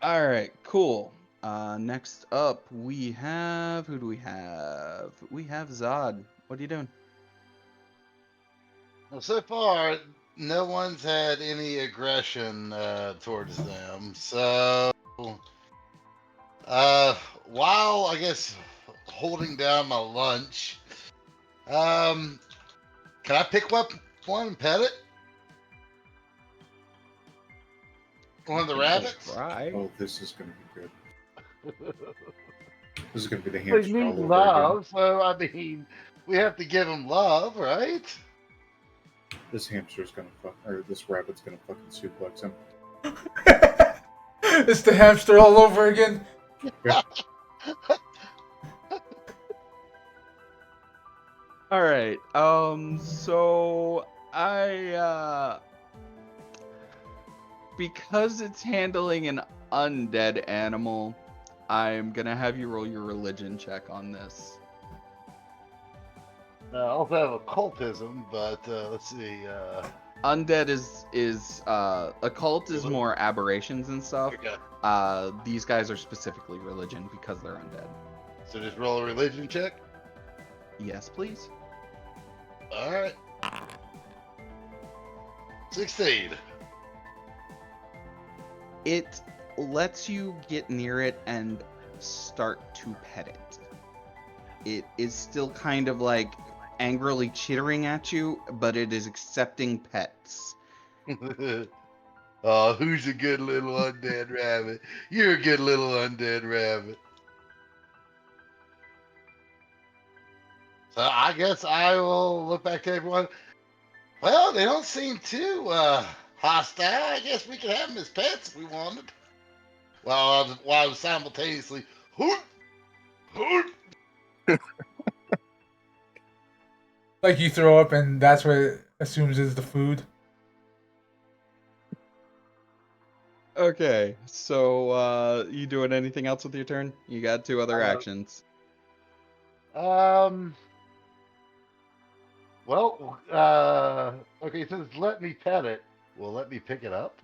All right, cool. Next up, we have... Who do we have? We have Zod. What are you doing? Well, so far, no one's had any aggression towards them. So, while I guess holding down my lunch, can I pick up one and pet it? One of the rabbits? Right. Oh, this is going to be good. This is going to be the They hamster need all over again. love, so I mean, we have to give them love, right? This hamster's going to fuck, or this rabbit's going to fucking suplex him. It's the hamster all over again. Yeah. All right. So I because it's handling an undead animal, I'm gonna have you roll your religion check on this. I also have occultism, but let's see. Undead is occult is more aberrations and stuff. Okay. These guys are specifically religion because they're undead. So just roll a religion check. Yes, please. All right. Succeed. It lets you get near it and start to pet it. It is still kind of like angrily chittering at you, but it is accepting pets. Oh, who's a good little undead rabbit? You're a good little undead rabbit. So I guess I will look back to everyone. Well, they don't seem too hostile. I guess we could have them as pets if we wanted. While I was simultaneously hoot, hoot. Like you throw up, and that's what it assumes is the food. Okay, so you doing anything else with your turn? You got 2 other actions. Well, okay, so it's let me pet it. Well, let me pick it up.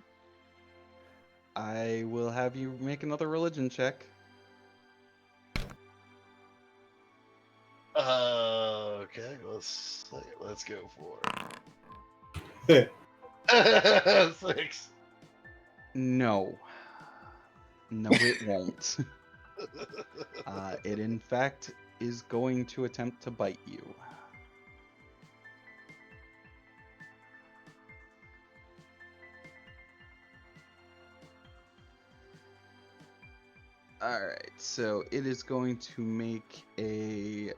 I will have you make another religion check. Okay, let's go for it. 6. No. No, it won't. It in fact is going to attempt to bite you. Alright, so it is going to make a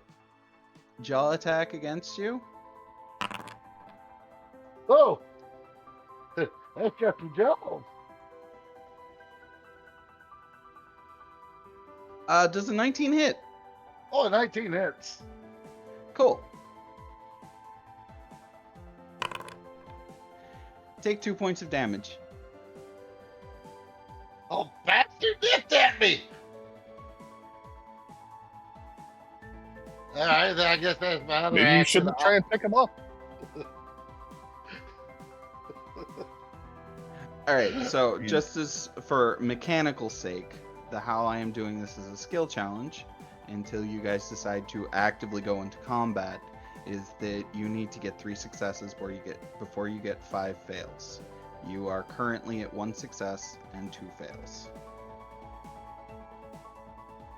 jaw attack against you. Oh, that's got some jaws. Does a 19 hit? Oh, 19 hits. Cool. take 2 points of damage. Oh, bastard nipped at me! Alright, then I guess that's my other Maybe you action. shouldn't try and pick him up. All right, so Yeah. just as for mechanical sake, the how I am doing this as a skill challenge until you guys decide to actively go into combat is that you need to get 3 successes before you get 5 fails. You are currently at 1 success and 2 fails.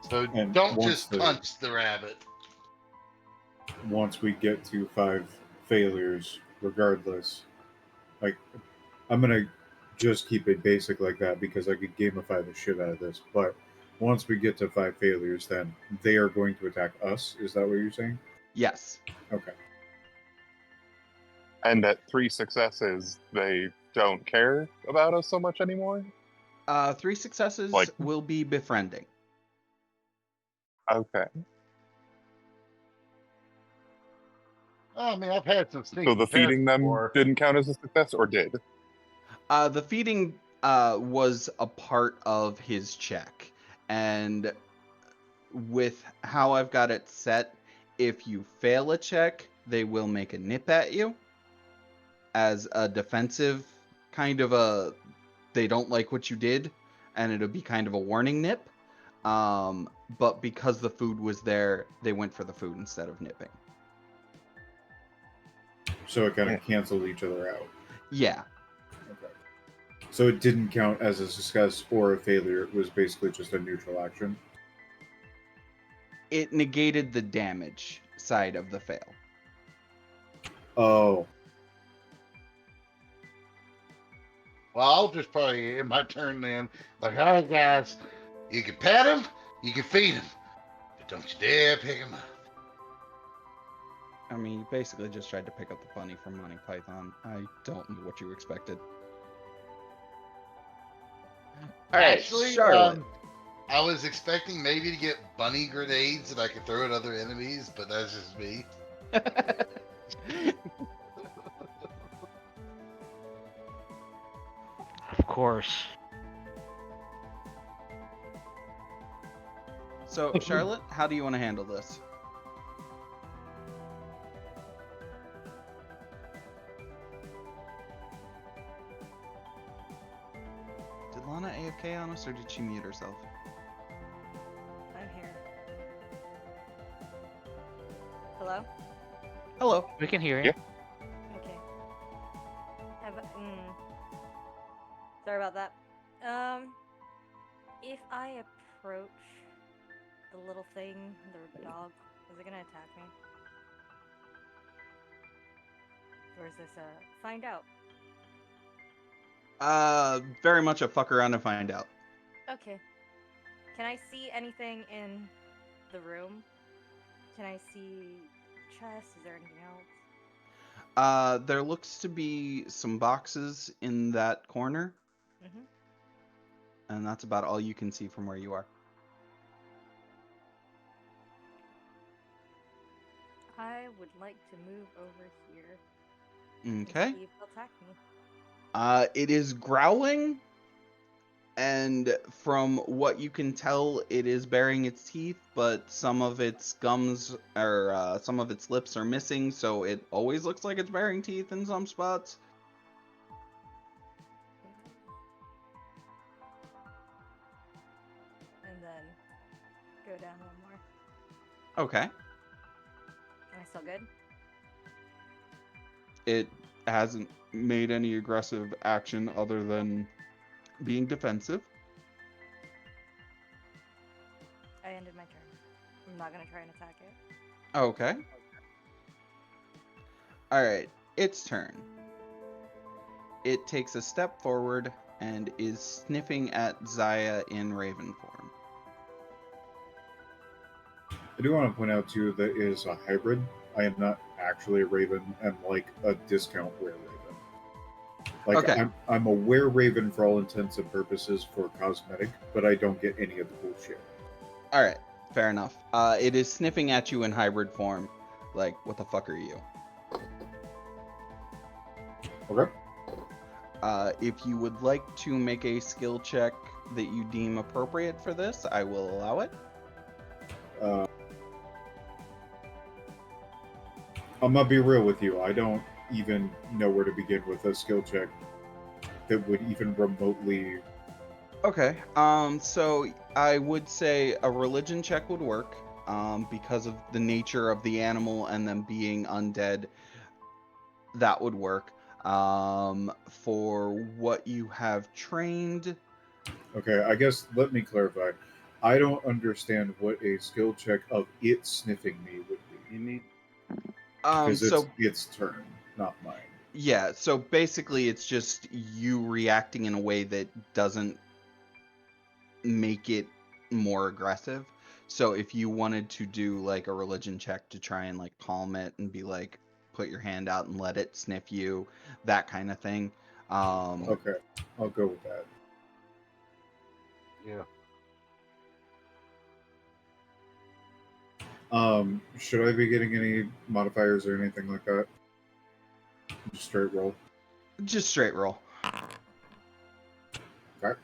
So And don't once just the- punch the rabbit. Once we get to 5 failures, regardless, like I'm gonna just keep it basic like that because I could gamify the shit out of this. But once we get to 5 failures, then they are going to attack us. Is that what you're saying? Yes. Okay. And at 3 successes, they don't care about us so much anymore. 3 successes Like- will be befriending. Okay. Oh, I mean, I've had some sneaky So the feeding them before. didn't count as a success, or did? The feeding was a part of his check, and with how I've got it set, if you fail a check, they will make a nip at you as a defensive kind of a they don't like what you did, and it'll be kind of a warning nip. But because the food was there, they went for the food instead of nipping. So it kind of canceled each other out. Yeah. Okay. So it didn't count as a success or a failure. It was basically just a neutral action. It negated the damage side of the fail. Oh, Well, I'll just probably in my turn then. Like, all right, guys, you can pet him, you can feed him, but don't you dare pick him up. I mean, you basically just tried to pick up the bunny from Monty Python. I don't know what you expected. All right, Actually, Charlotte. I was expecting maybe to get bunny grenades that I could throw at other enemies, but that's just me. Of course. So, Charlotte, how do you want to handle this? Did Lana AFK on us, or did she mute herself? I'm here. Hello? Hello. We can hear you. Yeah. Okay. Sorry about that. If I approach the little thing, the dog, is it gonna attack me? Or is this a find out? Very much a fuck around and find out. Okay. Can I see anything in the room? Can I see chest? Is there anything else? There looks to be some boxes in that corner, Mm-hmm. and that's about all you can see from where you are. I would like to move over here and Okay. see if they'll attack me. It is growling, and from what you can tell, it is baring its teeth, but some of its gums or some of its lips are missing, so it always looks like it's baring teeth in some spots. And then go down one more. Okay. Am I still good? It hasn't made any aggressive action other than being defensive. I ended my turn. I'm not gonna try and attack it. Okay. Alright, its turn. It takes a step forward and is sniffing at Zaya in Raven form. I do want to point out too that it is a hybrid. I am not actually a raven. I'm like a discount were raven. Like Okay. I'm a were raven for all intents and purposes for cosmetic, but I don't get any of the cool shit. Alright, fair enough. It is sniffing at you in hybrid form. Like, what the fuck are you? Okay. If you would like to make a skill check that you deem appropriate for this, I will allow it. Uh, I'm gonna be real with you. I don't even know where to begin with a skill check that would even remotely. Okay. So I would say a religion check would work, because of the nature of the animal and them being undead. That would work. For what you have trained, Okay, I guess let me clarify. I don't understand what a skill check of it sniffing me would be you need. because it's So its turn, not mine. yeah. So basically, it's just you reacting in a way that doesn't make it more aggressive. So if you wanted to do like a religion check to try and like calm it and be like, put your hand out and let it sniff you, that kind of thing. Okay, I'll go with that. Yeah. Should I be getting any modifiers or anything like that? Just straight roll. Just straight roll. Okay.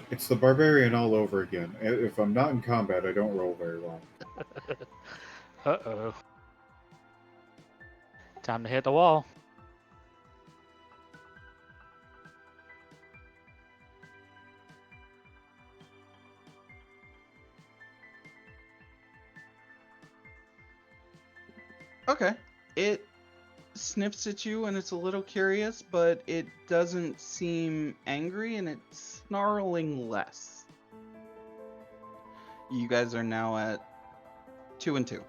It's the barbarian all over again. If I'm not in combat, I don't roll very well. Uh-oh. Time to hit the wall. Okay. It sniffs at you and it's a little curious, but it doesn't seem angry and it's snarling less. You guys are now at 2 and 2.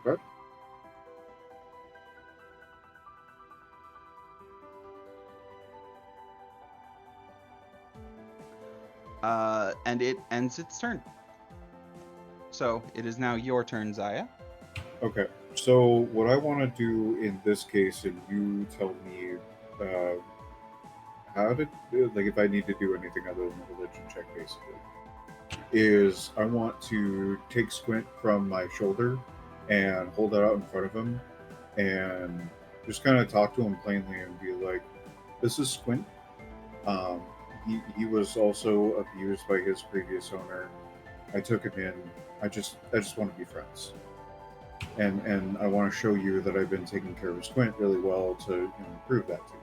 Okay. And it ends its turn. So it is now your turn, Zaya. Okay. So what I want to do in this case, and you tell me how to do, like if I need to do anything other than a religion check, basically, is I want to take Squint from my shoulder and hold it out in front of him, and just kind of talk to him plainly and be like, "This is Squint. Um, he was also abused by his previous owner. I took him in. I just want to be friends." And I want to show you that I've been taking care of Squint really well to prove that to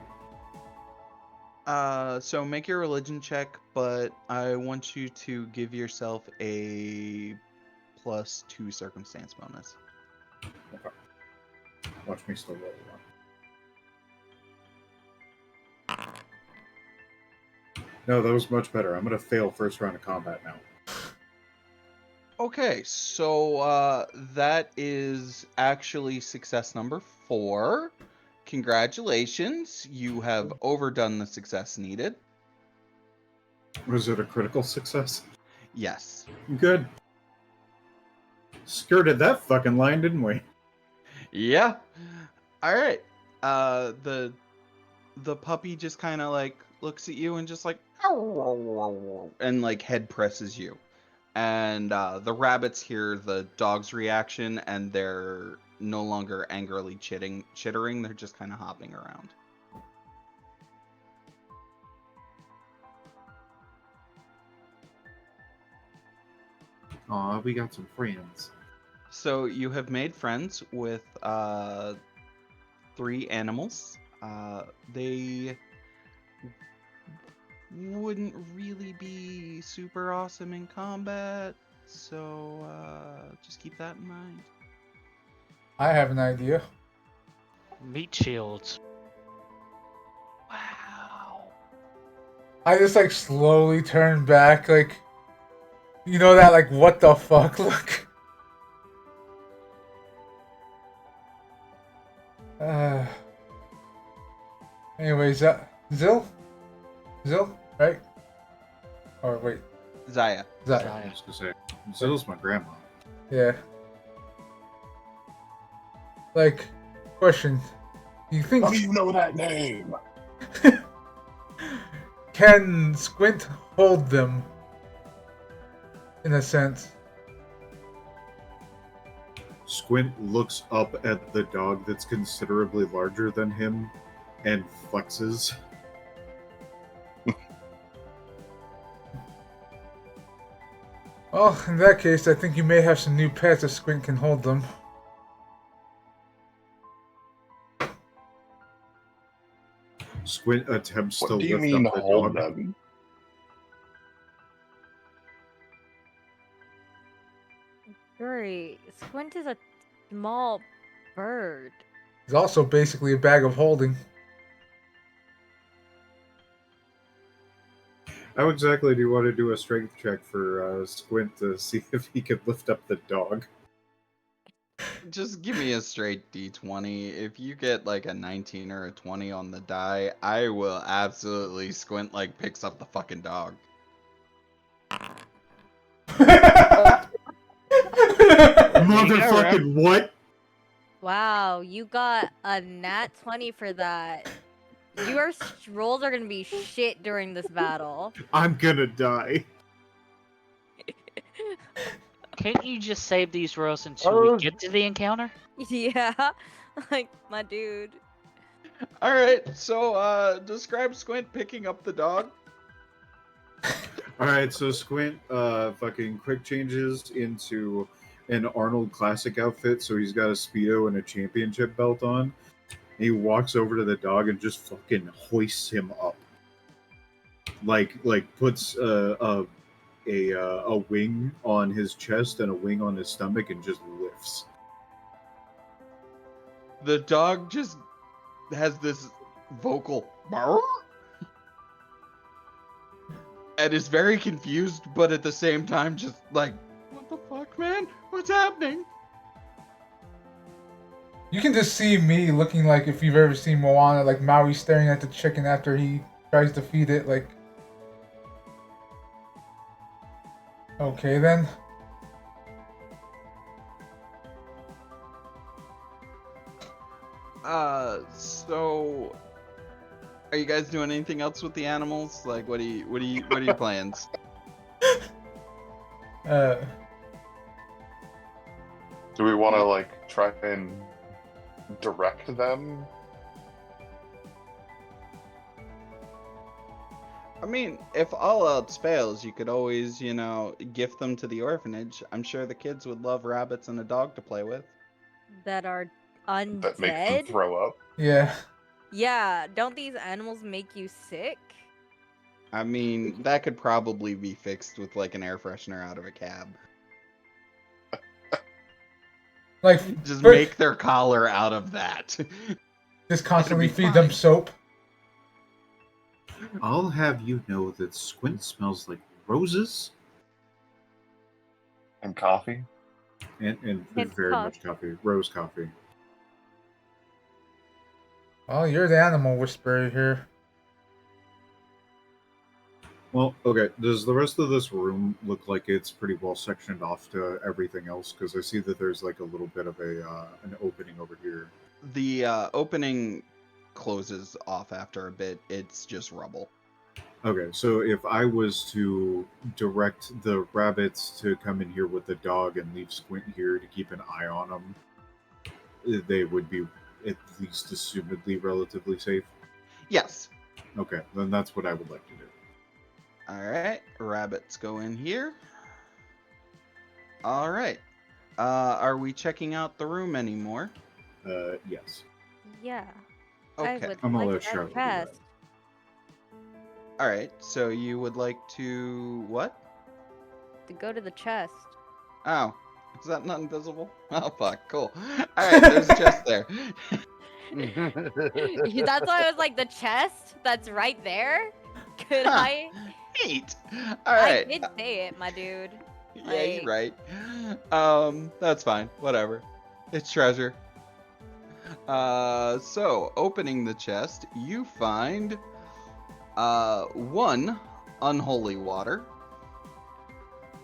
you. So make your religion check, but I want you to give yourself a +2 circumstance bonus. Okay. Watch me still roll one. No, that was much better. I'm gonna fail first round of combat now. Okay, so that is actually success number 4. Congratulations, you have overdone the success needed. Was it a critical success? Yes. Good. Skirted that fucking line, didn't we? Yeah. All right. The puppy just kind of like looks at you and just like and like head presses you. And the rabbits hear the dog's reaction and they're no longer angrily chittering. They're just kind of hopping around. Aw, we got some friends. So you have made friends with 3 animals. They wouldn't really be super awesome in combat, so just keep that in mind. I have an idea. Meat shields. Wow. I just like slowly turn back, like, you know that like what the fuck look. Anyways, Zil, right? Or wait, Zaya. Zaya. I was gonna say, Zill's my grandma. Yeah. Like, question. Do you think How do you know that name? can Squint hold them? In a sense. Squint looks up at the dog that's considerably larger than him and flexes. Well, in that case, I think you may have some new pets if Squint can hold them. Squint attempts What to do you lift mean up the hold dog. them? Yuri, Squint is a small bird. He's also basically a bag of holding. How exactly do you want to do a strength check for Squint to see if he can lift up the dog? Just give me a straight d20. If you get like a 19 or a 20 on the die, I will absolutely Squint like picks up the fucking dog. Motherfucking what? Wow, you got a nat 20 for that. Your rolls are gonna be shit during this battle. I'm gonna die. Can't you just save these rolls until we get to the encounter? Yeah, like my dude. All right, so describe Squint picking up the dog. Alright, so Squint fucking quick changes into an Arnold Classic outfit, so he's got a Speedo and a championship belt on. He walks over to the dog and just fucking hoists him up. Like puts a wing on his chest and a wing on his stomach and just lifts. The dog just has this vocal "Bark," and is very confused, but at the same time just like, what the fuck, man? What's happening? You can just see me looking like if you've ever seen Moana, like Maui staring at the chicken after he tries to feed it, like... Okay then. So are you guys doing anything else with the animals? Like, what are your plans? Do we want to like try and direct them? I mean, if all else fails, you could always, gift them to the orphanage. I'm sure the kids would love rabbits and a dog to play with. That are That make them undead. throw up? Yeah. Yeah, don't these animals make you sick? I mean, that could probably be fixed with like an air freshener out of a cab. Like, Just make their collar out of that. just constantly It'd be feed them fine. soap. I'll have you know that Squint smells like roses And coffee? and It's very much coffee. Rose coffee. Oh, you're the animal whisperer here. Well, okay. Does the rest of this room look like it's pretty well sectioned off to everything else? Because I see that there's like a little bit of an opening over here. The opening closes off after a bit. It's just rubble. Okay, so if I was to direct the rabbits to come in here with the dog and leave Squint here to keep an eye on them, they would be at least assumedly relatively safe. Yes. Okay, then that's what I would like to do. All right. Rabbits go in here. All right. Are we checking out the room anymore? Yes. Yeah. Okay. I would I'm gonna like let that Charlotte do that. chest. All right. So you would like to what? To go to the chest. Oh, is that not invisible? Oh fuck. Cool. All right. There's a chest there. That's why I was like, the chest that's right there? Could Huh. I? Neat. All right. I did say it, my dude. Yeah, you're right. That's fine. Whatever. It's treasure. So opening the chest, you find one unholy water,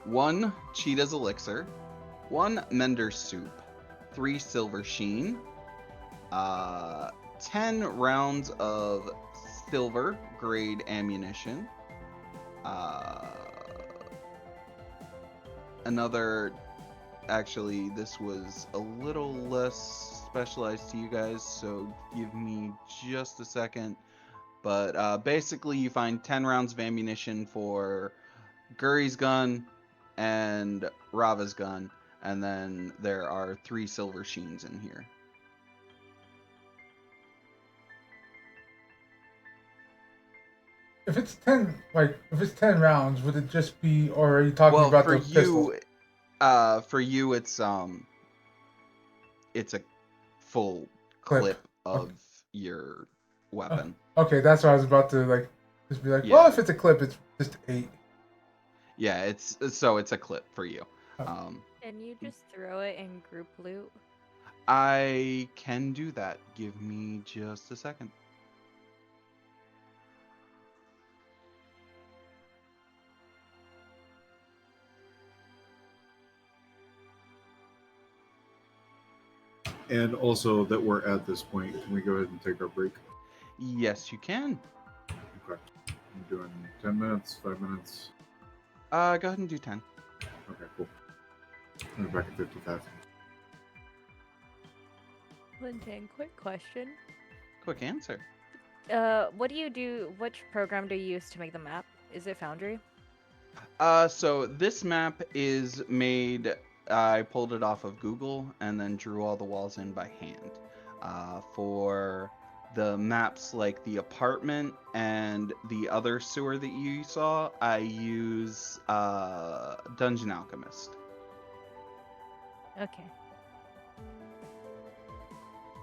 one cheetah's elixir, one mender's soup, 3 silver sheen, 10 rounds of silver grade ammunition, another actually, this was a little less specialized to you guys, so give me just a second. But basically, you find 10 rounds of ammunition for Guri's gun and Rava's gun, and then there are 3 silver sheens in here. If it's 10, if it's 10 rounds, would it just be, or are you talking Well, about for the pistol? you, it's a full Clip. clip of your Oh, weapon. okay, that's what I was about to just be like. Yeah. Well, if it's a clip, it's just 8. Yeah, it's a clip for you. Oh. Can you just throw it in group loot? I can do that. Give me just a second. And also that we're at this point, can we go ahead and take our break? Yes, you can. Okay. I'm doing 10 minutes, 5 minutes. Go ahead and do 10. Okay, cool. We're back at 55. Linton, quick question. Quick answer. What do you do? Which program do you use to make the map? Is it Foundry? So this map is made. I pulled it off of Google and then drew all the walls in by hand. For the maps like the apartment and the other sewer that you saw, I use Dungeon Alchemist, Okay.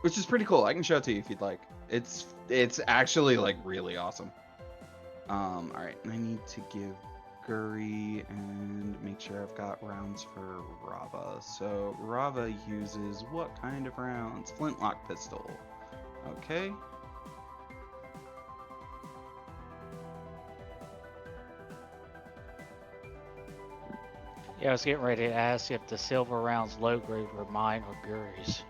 which is pretty cool. I can show it to you if you'd like. It's actually like really awesome. All right, and I need to give Guri and make sure I've got rounds for Rava. So Rava uses what kind of rounds? Flintlock pistol. Okay. Yeah, I was getting ready to ask if the silver rounds low grade were mine or Guri's.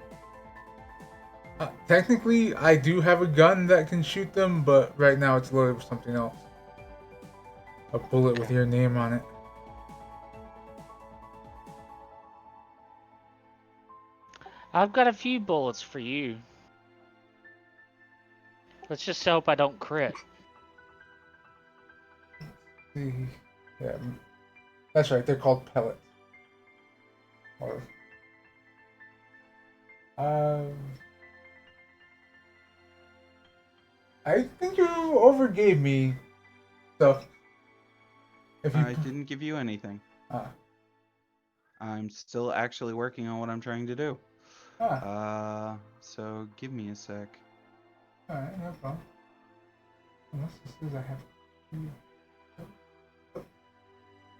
Technically, I do have a gun that can shoot them, but right now it's loaded with something else. A bullet with your name on it. I've got a few bullets for you. Let's just hope I don't crit. Yeah, that's right. They're called pellets. Or, I think you overgave me stuff. If you, I didn't give you anything. ah, I'm still actually working on what I'm trying to do. So give me a sec. all right, no problem. Unless this says I have. You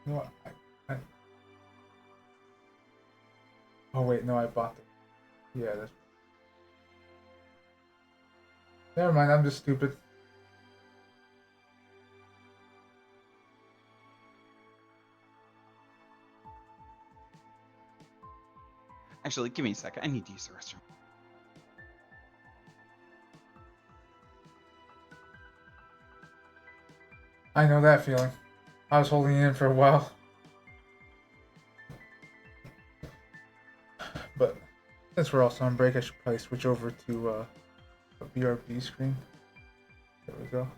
know what? Oh wait, no, I bought them. Yeah, that's. Never mind. I'm just stupid. Actually, give me a sec. I need to use the restroom. I know that feeling. I was holding it in for a while. But since we're also on break, I should probably switch over to a BRB screen. There we go.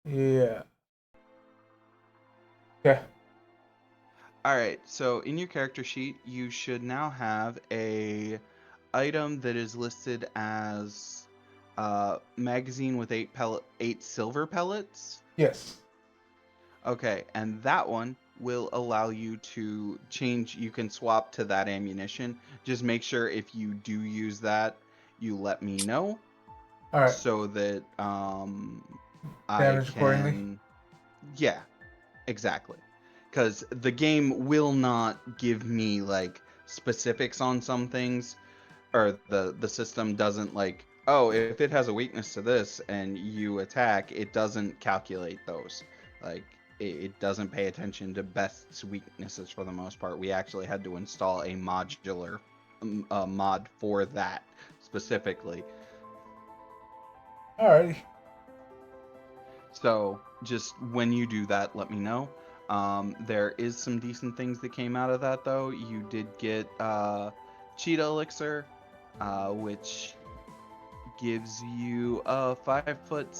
Yeah. Okay. All right. So in your character sheet, you should now have a item that is listed as magazine with 8 silver pellets. Yes. Okay, and that one will allow you to change. You can swap to that ammunition. Just make sure if you do use that, you let me know All right. so that I Damage accordingly. can. Yeah, exactly. Because the game will not give me like specifics on some things, or the system doesn't like, oh, if it has a weakness to this and you attack, it doesn't calculate those. Like it doesn't pay attention to best weaknesses for the most part. We actually had to install a modular mod for that specifically. Alrighty. So just when you do that, let me know. There is some decent things that came out of that though. You did get cheetah elixir, which gives you a 5-foot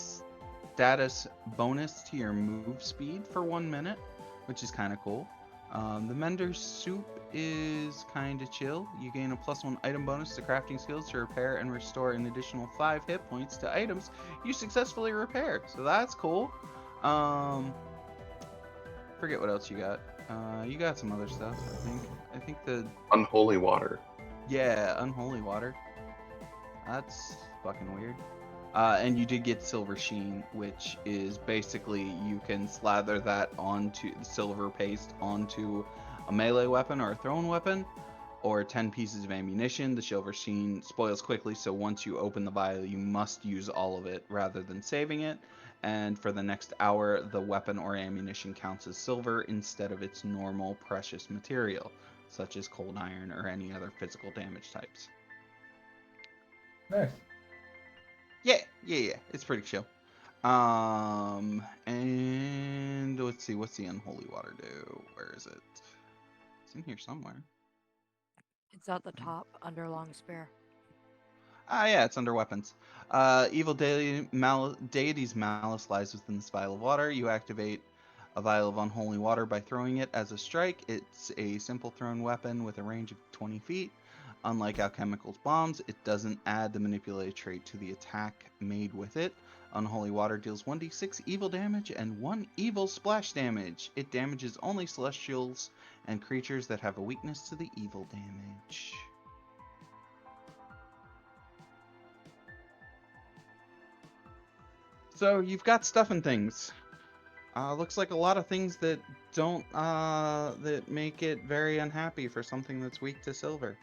status bonus to your move speed for 1 minute, which is kind of cool. The Mender's Soup is kind of chill. You gain a +1 item bonus to crafting skills to repair and restore an additional 5 hit points to items you successfully repaired. So that's cool. Forget what else you got. You got some other stuff, I think. I think the Unholy water. unholy water. That's fucking weird. And you did get Silver Sheen, which is basically you can slather that onto the silver paste onto a melee weapon or a thrown weapon, or 10 pieces of ammunition. The Silver Sheen spoils quickly, so once you open the vial, you must use all of it rather than saving it. And for the next hour, the weapon or ammunition counts as silver instead of its normal precious material, such as cold iron or any other physical damage types. Nice. Yeah. It's pretty chill. And let's see, what's the unholy water do? Where is it? It's in here somewhere. It's at the top under long spear. Yeah, it's under weapons. Evil deity's malice lies within this vial of water. You activate a vial of unholy water by throwing it as a strike. It's a simple thrown weapon with a range of 20 feet. Unlike alchemical's bombs, it doesn't add the manipulate trait to the attack made with it. Unholy water deals 1d6 evil damage and 1 evil splash damage. It damages only celestials and creatures that have a weakness to the evil damage. So you've got stuff and things. Looks like a lot of things that don't that make it very unhappy for something that's weak to silver.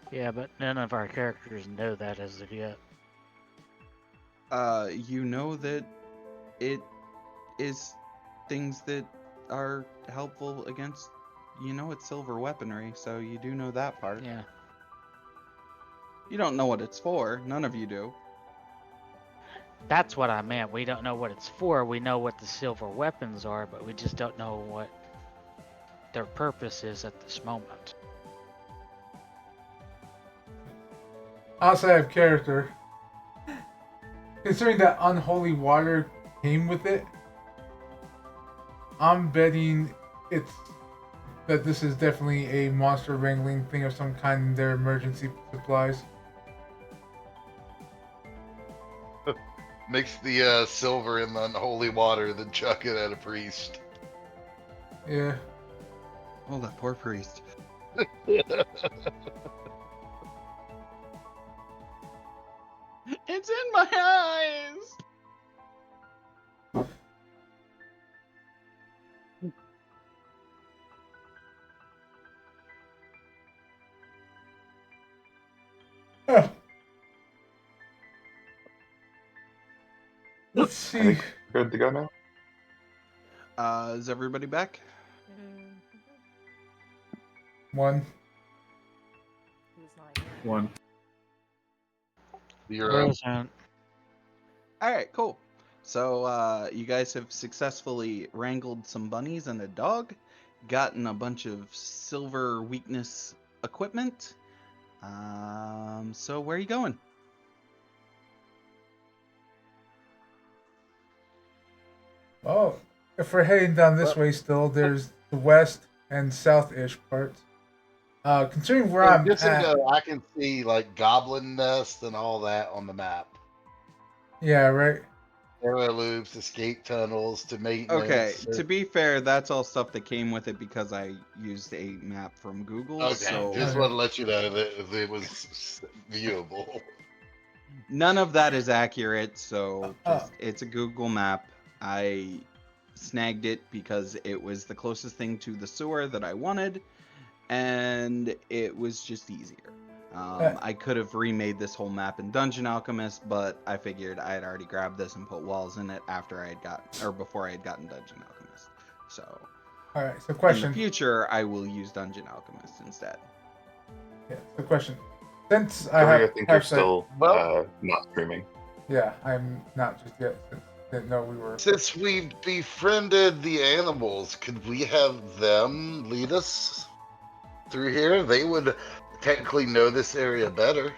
Yeah, but none of our characters know that as of yet. You know that it is things that are helpful against, it's silver weaponry, so you do know that part. Yeah. You don't know what it's for. None of you do. That's what I meant. We don't know what it's for. We know what the silver weapons are, but we just don't know what their purpose is at this moment. Outside of character, considering that unholy water came with it, I'm betting that this is definitely a monster wrangling thing of some kind in their emergency supplies. Mix the silver in the unholy water, then chuck it at a priest. Yeah. Oh, that poor priest. It's in my eyes. Huh. Let's I see. think we're good to go now. Is everybody back? One. Who's not here? One. You're up. Present. All right, cool. So you guys have successfully wrangled some bunnies and a dog, gotten a bunch of silver weakness equipment, So where are you going? Well, if we're heading down this Well, way still, there's the west and south-ish parts. Considering where so I'm just so you at, know, I can see like goblin nests and all that on the map. yeah, right. Arrow loops, escape tunnels to Okay, maintenance. to be fair, that's all stuff that came with it because I used a map from Google, Okay, just so want Okay. to let you know that it was viewable. none of that is accurate. So Oh, just it's a Google map. I snagged it because it was the closest thing to the sewer that I wanted, and it was just easier. uh, I could have remade this whole map in Dungeon Alchemist, but I figured I had already grabbed this and put walls in it after I had gotten, or before I had gotten Dungeon Alchemist. So all right. So, in the question. future, I will use Dungeon Alchemist instead. Yeah. So, question. Since I Joey, I have think you're have said, still Well, not streaming. yeah, I'm not just yet. Since didn't know we were. since we befriended the animals, could we have them lead us through here? They would technically know this area better.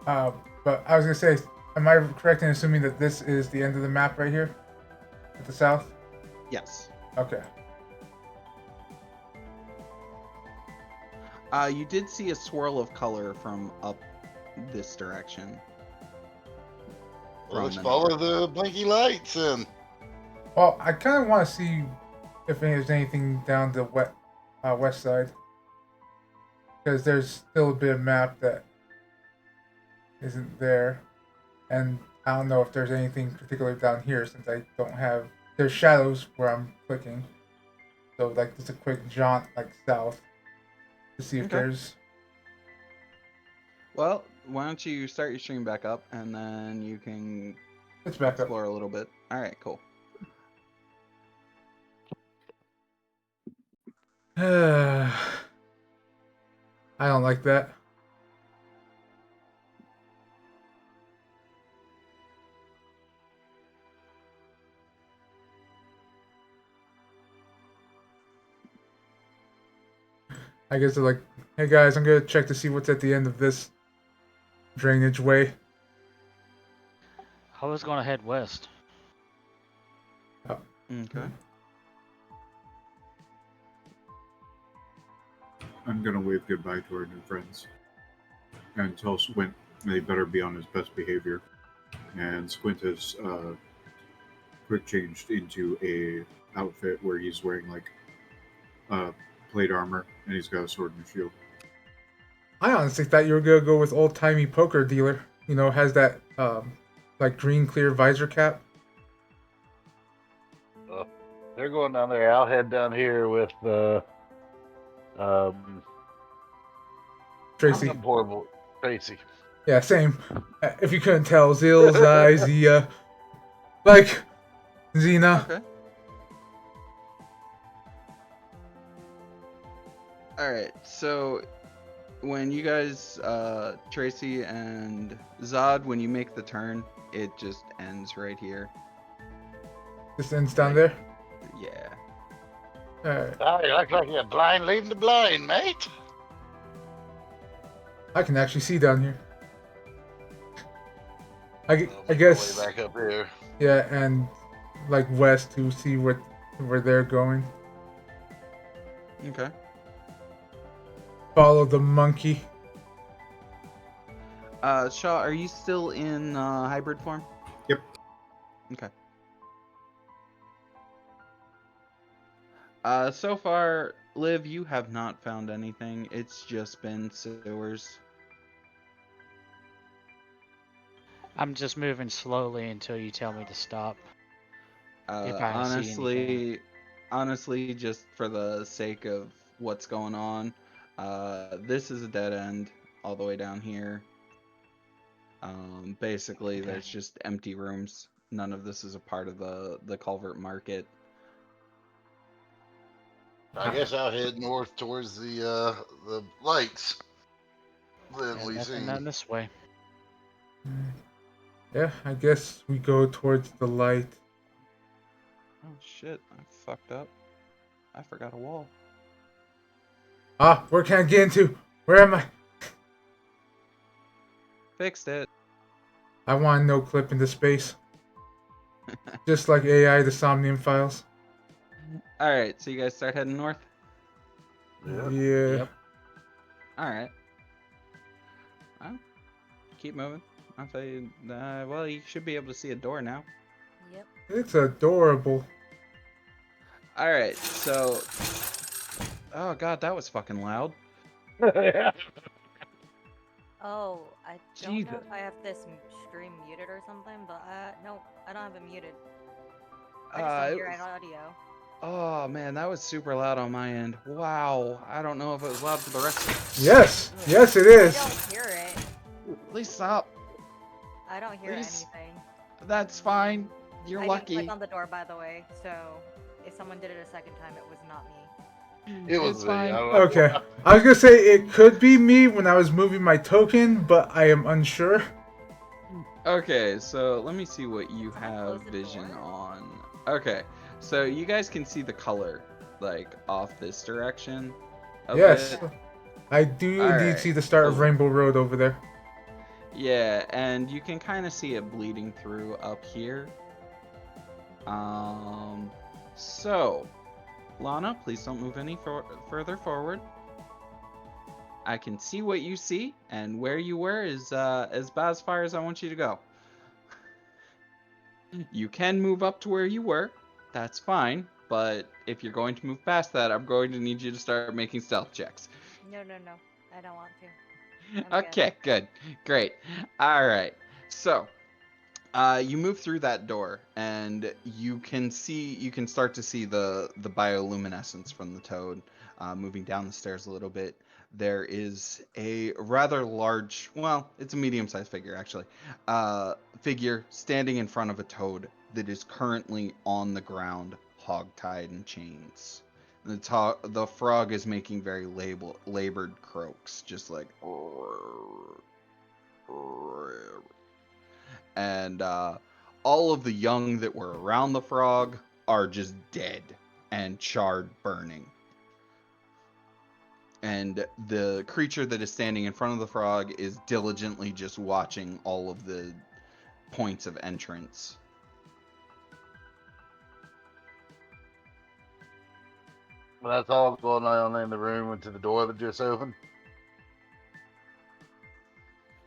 But I was gonna say, am I correct in assuming that this is the end of the map right here, at the south? Yes. Okay. You did see a swirl of color from up this direction. Well, let's the follow north. the blinky lights and Well, I kind of want to see if there's anything down the west side, because there's still a bit of map that isn't there, and I don't know if there's anything particular down here since I don't have. There's shadows where I'm clicking, so like just a quick jaunt like south to see if Okay. there's. Well, why don't you start your stream back up and then you can It's back up. explore a little bit. All right, cool. I don't like that. I guess they're like, hey guys, I'm gonna check to see what's at the end of this drainage way. I was gonna head west. Okay. I'm gonna wave goodbye to our new friends and tell Squint they better be on his best behavior. And Squint has quick changed into a outfit where he's wearing like plate armor and he's got a sword and a shield. I honestly thought you were gonna go with old timey poker dealer. You know, has that like green clear visor cap. they're going down there. I'll head down here with Tracy. horrible Tracy. Yeah, same. If you couldn't tell, Zil, Zai, Zia, like Xena. Okay. All right. So when you guys, Tracy and Zod, when you make the turn, it just ends right here. This ends down there. Yeah. Alright. Oh, you look like you're blind leading the blind, mate. I can actually see down here. I I'll make my guess. way back up here. Yeah, and like west to see where they're going. Okay. Follow the monkey. Shaw, are you still in hybrid form? Yep. Okay. So far, Liv, you have not found anything. It's just been sewers. I'm just moving slowly until you tell me to stop. If I see anything. Honestly, just for the sake of what's going on, this is a dead end all the way down here. Basically, Okay. there's just empty rooms. None of this is a part of the culvert market. I guess I'll head north towards the lights. Then Yeah, we nothing see. done this way. Yeah, I guess we go towards the light. Oh shit, I fucked up. I forgot a wall. Ah, where can I get into? Where am I? Fixed it. I want no clip into space. Just like AI, the Somnium files. All right, so you guys start heading north. Yep. Yeah. Yep. All right. Well, keep moving. I'll tell you. Well, you should be able to see a door now. Yep. It's adorable. All right, so. Oh god, that was fucking loud. Oh, I don't know Jesus. if I have this stream muted or something, but no, I don't have it muted. I just Uh, don't it hear was- any audio. Oh man, that was super loud on my end. Wow, I don't know if it was loud for the rest of Yes. Yes, it I is. don't hear it. Please stop. I don't hear Please. anything. That's fine. You're I lucky. didn't click on the door, by the way, so if someone did it a second time, it was not me. It was It's me. fine. Okay. I was gonna say it could be me when I was moving my token, but I am unsure. Okay, so let me see what you Someone have close the vision door? on. Okay, so you guys can see the color, like, off this direction a Yes. bit. I do indeed Alright, see the start of cool. Rainbow Road over there. Yeah, and you can kind of see it bleeding through up here. So, Lana, please don't move any further forward. I can see what you see, and where you were is as bad as far as I want you to go. You can move up to where you were. That's fine. But if you're going to move past that, I'm going to need you to start making stealth checks. No, I don't want to. I'm Okay, good. Great. All right. So, you move through that door, and you can start to see the bioluminescence from the toad moving down the stairs a little bit. There is a rather large, well, it's a medium-sized figure actually, figure standing in front of a toad that is currently on the ground, hog-tied in chains. The frog is making very labored croaks, just like. And all of the young that were around the frog are just dead and charred, burning. And the creature that is standing in front of the frog is diligently just watching all of the points of entrance. Well, that's all going on in the room and to the door that just opened.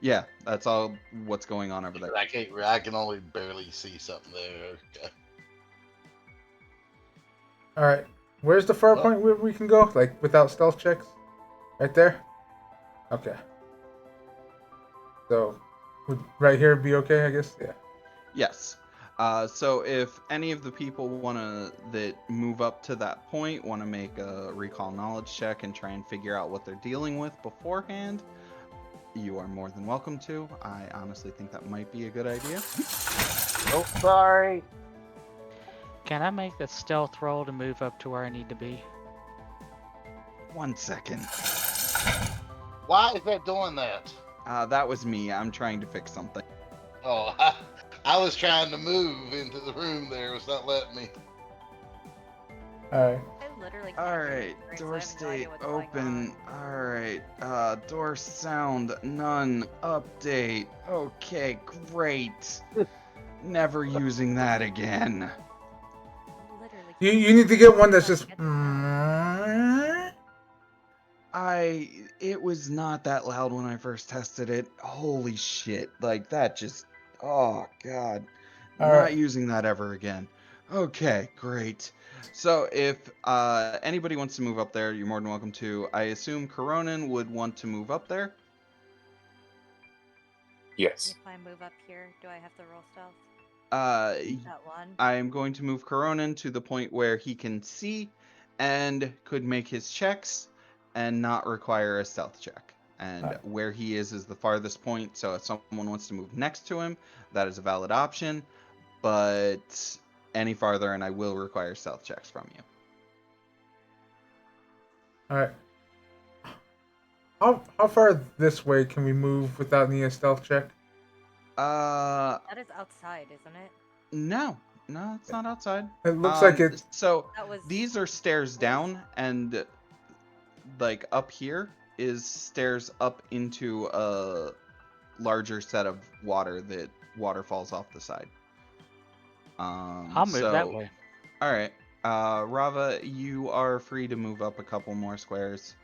Yeah, that's all what's going on over there. I can only barely see something there. Okay. Alright. Where's the far Well- point where we can go? Like, without stealth checks? Right there? Okay. So, would right here be okay, I guess? Yeah. Yes. So if any of the people that move up to that point want to make a recall knowledge check and try and figure out what they're dealing with beforehand, you are more than welcome to. I honestly think that might be a good idea. Oh, sorry. Can I make the stealth roll to move up to where I need to be? 1 second. Why is that doing that? That was me. I'm trying to fix something. Oh, I was trying to move into the room there. It's not letting me. Alright. I literally can't All hear right, the screams, door I have no idea state what's going open. on. All right, door sound none. Update. Okay, great. Never using that again. Literally You can't need to get one that's hear just. it. It was not that loud when I first tested it. Holy shit. Like that just oh god. All Not right. using that ever again. Okay, great. So if anybody wants to move up there, you're more than welcome to. I assume Coronin would want to move up there. Yes. If I move up here, do I have to roll stealth? Uh That one? I am going to move Coronin to the point where he can see and could make his checks and not require a stealth check. And Alright. where he is the farthest point, so if someone wants to move next to him, that is a valid option. But any farther, and I will require stealth checks from you. Alright. How far this way can we move without needing a stealth check? That is outside, isn't it? No, it's not outside. It looks like it. So That was these are stairs down, and like up here stares up into a larger set of water that waterfalls off the side. I'll move that way. All right, Rava, you are free to move up a couple more squares.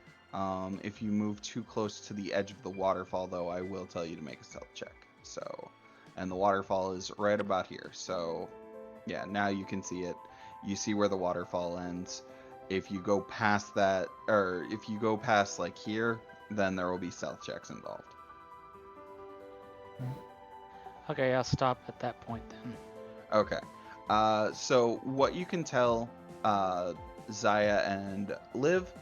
If you move too close to the edge of the waterfall, though, I will tell you to make a stealth check. So, and the waterfall is right about here. So, yeah, now you can see it. You see where the waterfall ends. If you go past that, or if you go past like here, then there will be stealth checks involved. Okay, I'll stop at that point then. Okay. So what you can tell, Zaya and Liv,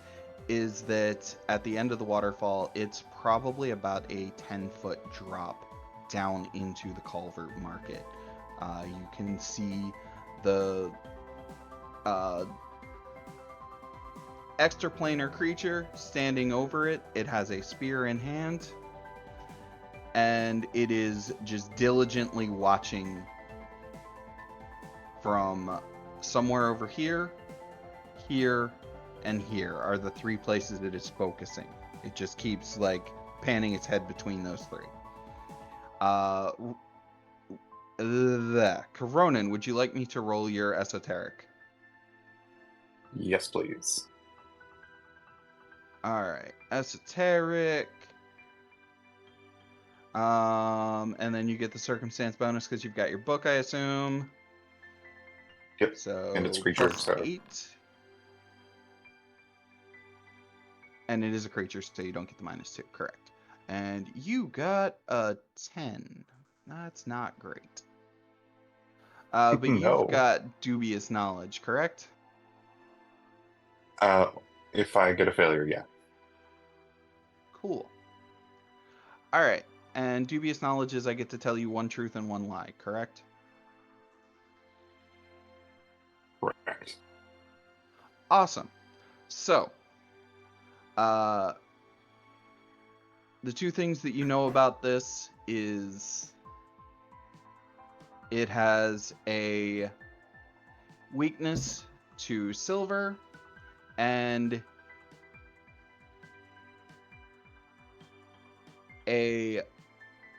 is that at the end of the waterfall, it's probably about a 10-foot drop down into the culvert market. You can see the extraplanar creature standing over it. It has a spear in hand, and it is just diligently watching from somewhere over here, here, and here are the three places it is focusing. It just keeps like panning its head between those three. Coronin, would you like me to roll your esoteric? Yes, please. All right, esoteric. And then you get the circumstance bonus because you've got your book, I assume. Yep. So And it's creature, plus so 8. And it is a creature, so you don't get the -2. Correct. And you got a 10. That's not great. But No. you've got dubious knowledge, correct? If I get a failure, yeah. Cool. All right. And dubious knowledge is I get to tell you one truth and one lie, correct? Correct. Awesome. So, the two things that you know about this is it has a weakness to silver and a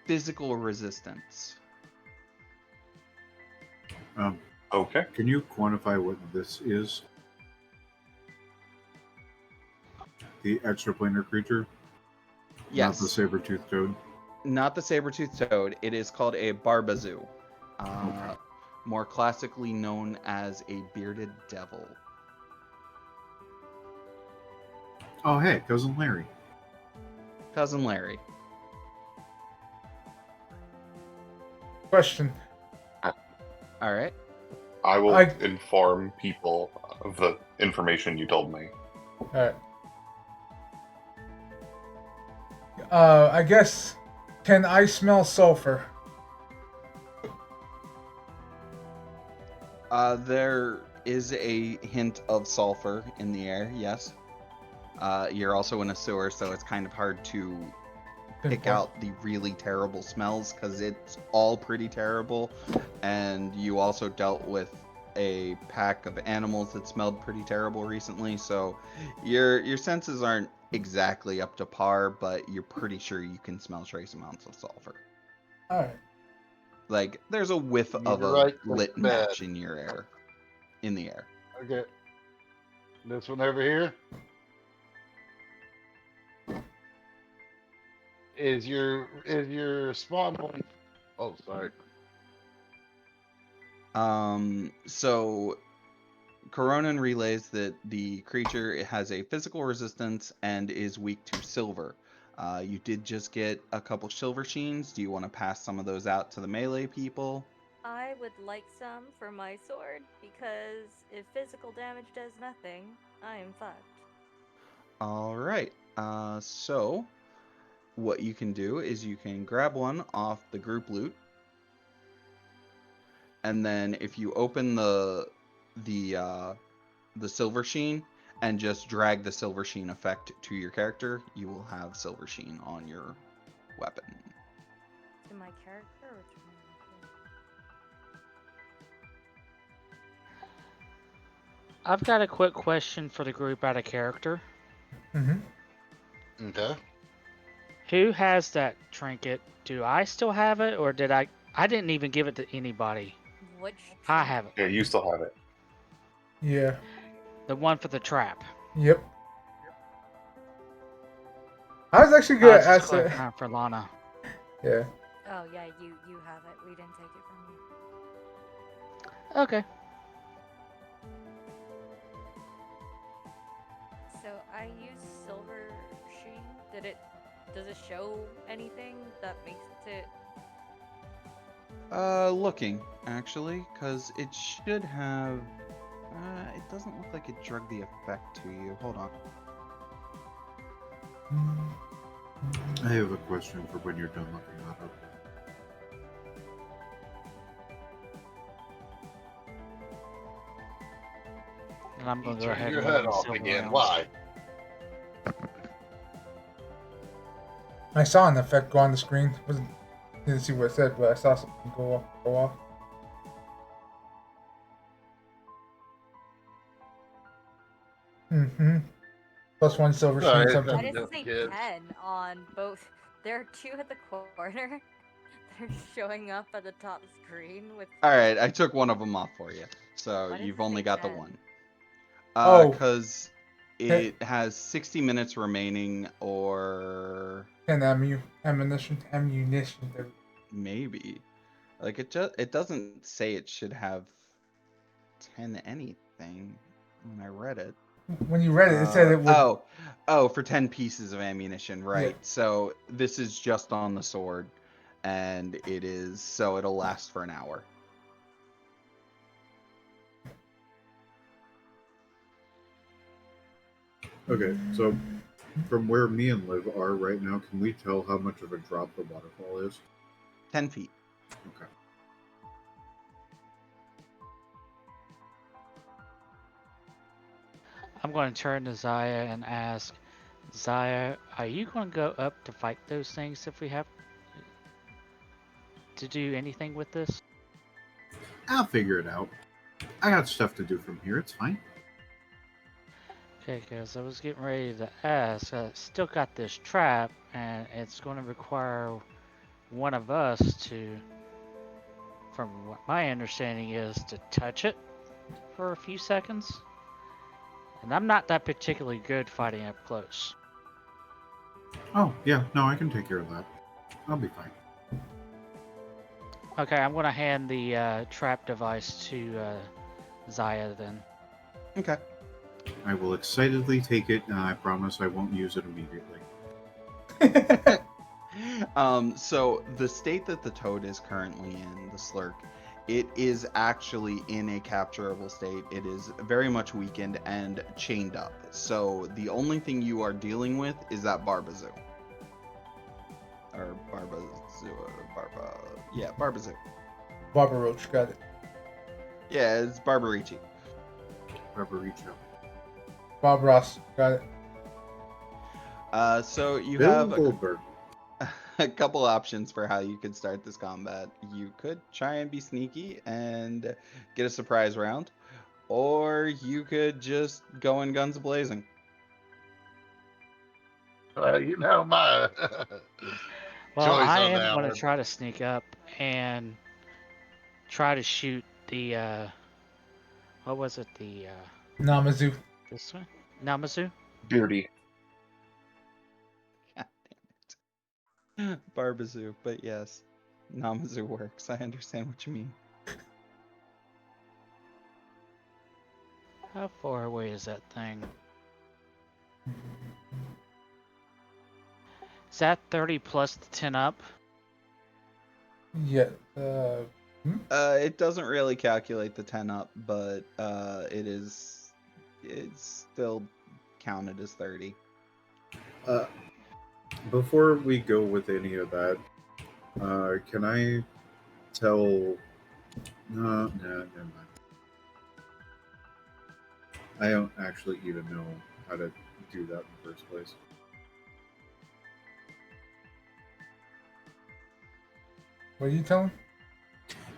physical resistance. Okay. Can you quantify what this is? The extraplanar creature? Yes. Not the saber-toothed toad? Not the saber-toothed toad. It is called a barbazoo. Okay. More classically known as a bearded devil. Oh, hey, Cousin Larry. Cousin Larry. Question. All right. I will I- inform people of the information you told me. Alright. I guess, can I smell sulfur? There is a hint of sulfur in the air, yes. You're also in a sewer, so it's kind of hard to pick out the really terrible smells because it's all pretty terrible. And you also dealt with a pack of animals that smelled pretty terrible recently, so your senses aren't exactly up to par, but you're pretty sure you can smell trace amounts of sulfur. Alright. Like there's a whiff You're of a right, lit that's bad. match in your air, in the air. Okay. This one over here. Is your spawn point? Oh, sorry. So Coronin relays that the creature has a physical resistance and is weak to silver. You did just get a couple silver sheens. Do you want to pass some of those out to the melee people? I would like some for my sword because if physical damage does nothing, I am fucked. All right. So what you can do is you can grab one off the group loot, and then if you open the silver sheen and just drag the silver sheen effect to your character, you will have silver sheen on your weapon. To my character or to my I've got a quick question for the group out of character. Mm-hmm. Okay. Who has that trinket? Do I still have it, or did I? I didn't even give it to anybody. Which I trinket? have it. Yeah, you still have it. Yeah. The one for the trap. Yep. I was actually I good was at just asset. clarifying for Lana. Yeah. Oh yeah, you have it. We didn't take it from you. Okay. So I use Silver Sheen. Does it show anything that makes it? Looking actually, because it should have. It doesn't look like it drug the effect to you. Hold on. I have a question for when you're done looking that up. And I'm You gonna go turn ahead your and look head the off silver again. rounds. Why? I saw an effect go on the screen. Didn't see what it said, but I saw something go off. Mm-hmm. +1 silver Sorry, sheen it's something. Why something does it else, say kids. 10 on both? There are two at the corner that are showing up at the top screen with. All right, I took one of them off for you, so Why does you've it only say got the 10? one. Oh. Because Ten- it has 60 minutes remaining, or 10 ammunition. There. maybe like it doesn't say it should have 10 anything when I read it. When you read it, it said it would. Oh, for 10 pieces of ammunition, right? Yeah. So this is just on the sword, and so it'll last for an hour. Okay, so from where me and Liv are right now, can we tell how much of a drop the waterfall is? 10 feet. Okay. I'm going to turn to Zaya and ask, Zaya, are you going to go up to fight those things if we have to do anything with this? I'll figure it out. I got stuff to do from here. It's fine. Okay, because I was getting ready to ask. I still got this trap, and it's going to require one of us to, from what my understanding is, to touch it for a few seconds. And I'm not that particularly good fighting up close. Oh, yeah. No, I can take care of that. I'll be fine. Okay, I'm going to hand the trap device to Zaya then. Okay. I will excitedly take it, and I promise I won't use it immediately. So the state that the toad is currently in, the slurk, it is actually in a capturable state. It is very much weakened and chained up. So the only thing you are dealing with is that Barbazoo. Or Barbazoo. Barbara Roach got it. Yeah, it's Barbarici. Barbaricho. Bob Ross got it. So you Bill have Goldberg. a couple options for how you could start this combat. You could try and be sneaky and get a surprise round, or you could just go in guns blazing. Well, you know my Well, choice I on am that going to one. try to sneak up and try to shoot the, what was it, Namazu. this one? Namazu? Beardy. God damn it. Barbazoo, but yes, Namazu works. I understand what you mean. How far away is that thing? Is that 30 plus the 10 up? Yeah. It doesn't really calculate the 10 up, but it's still counted as 30. Before we go with any of that, can I tell? No, never mind. I don't actually even know how to do that in the first place. What are you telling?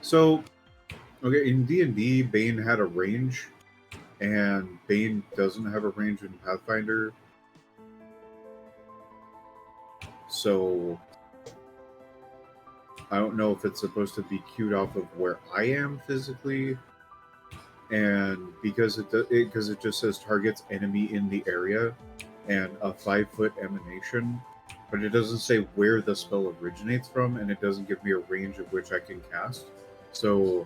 So, okay, in D&D, Bane had a range, and Bane doesn't have a range in Pathfinder. So I don't know if it's supposed to be queued off of where I am physically, and because it just says targets enemy in the area and a 5-foot emanation, but it doesn't say where the spell originates from, and it doesn't give me a range at which I can cast. So,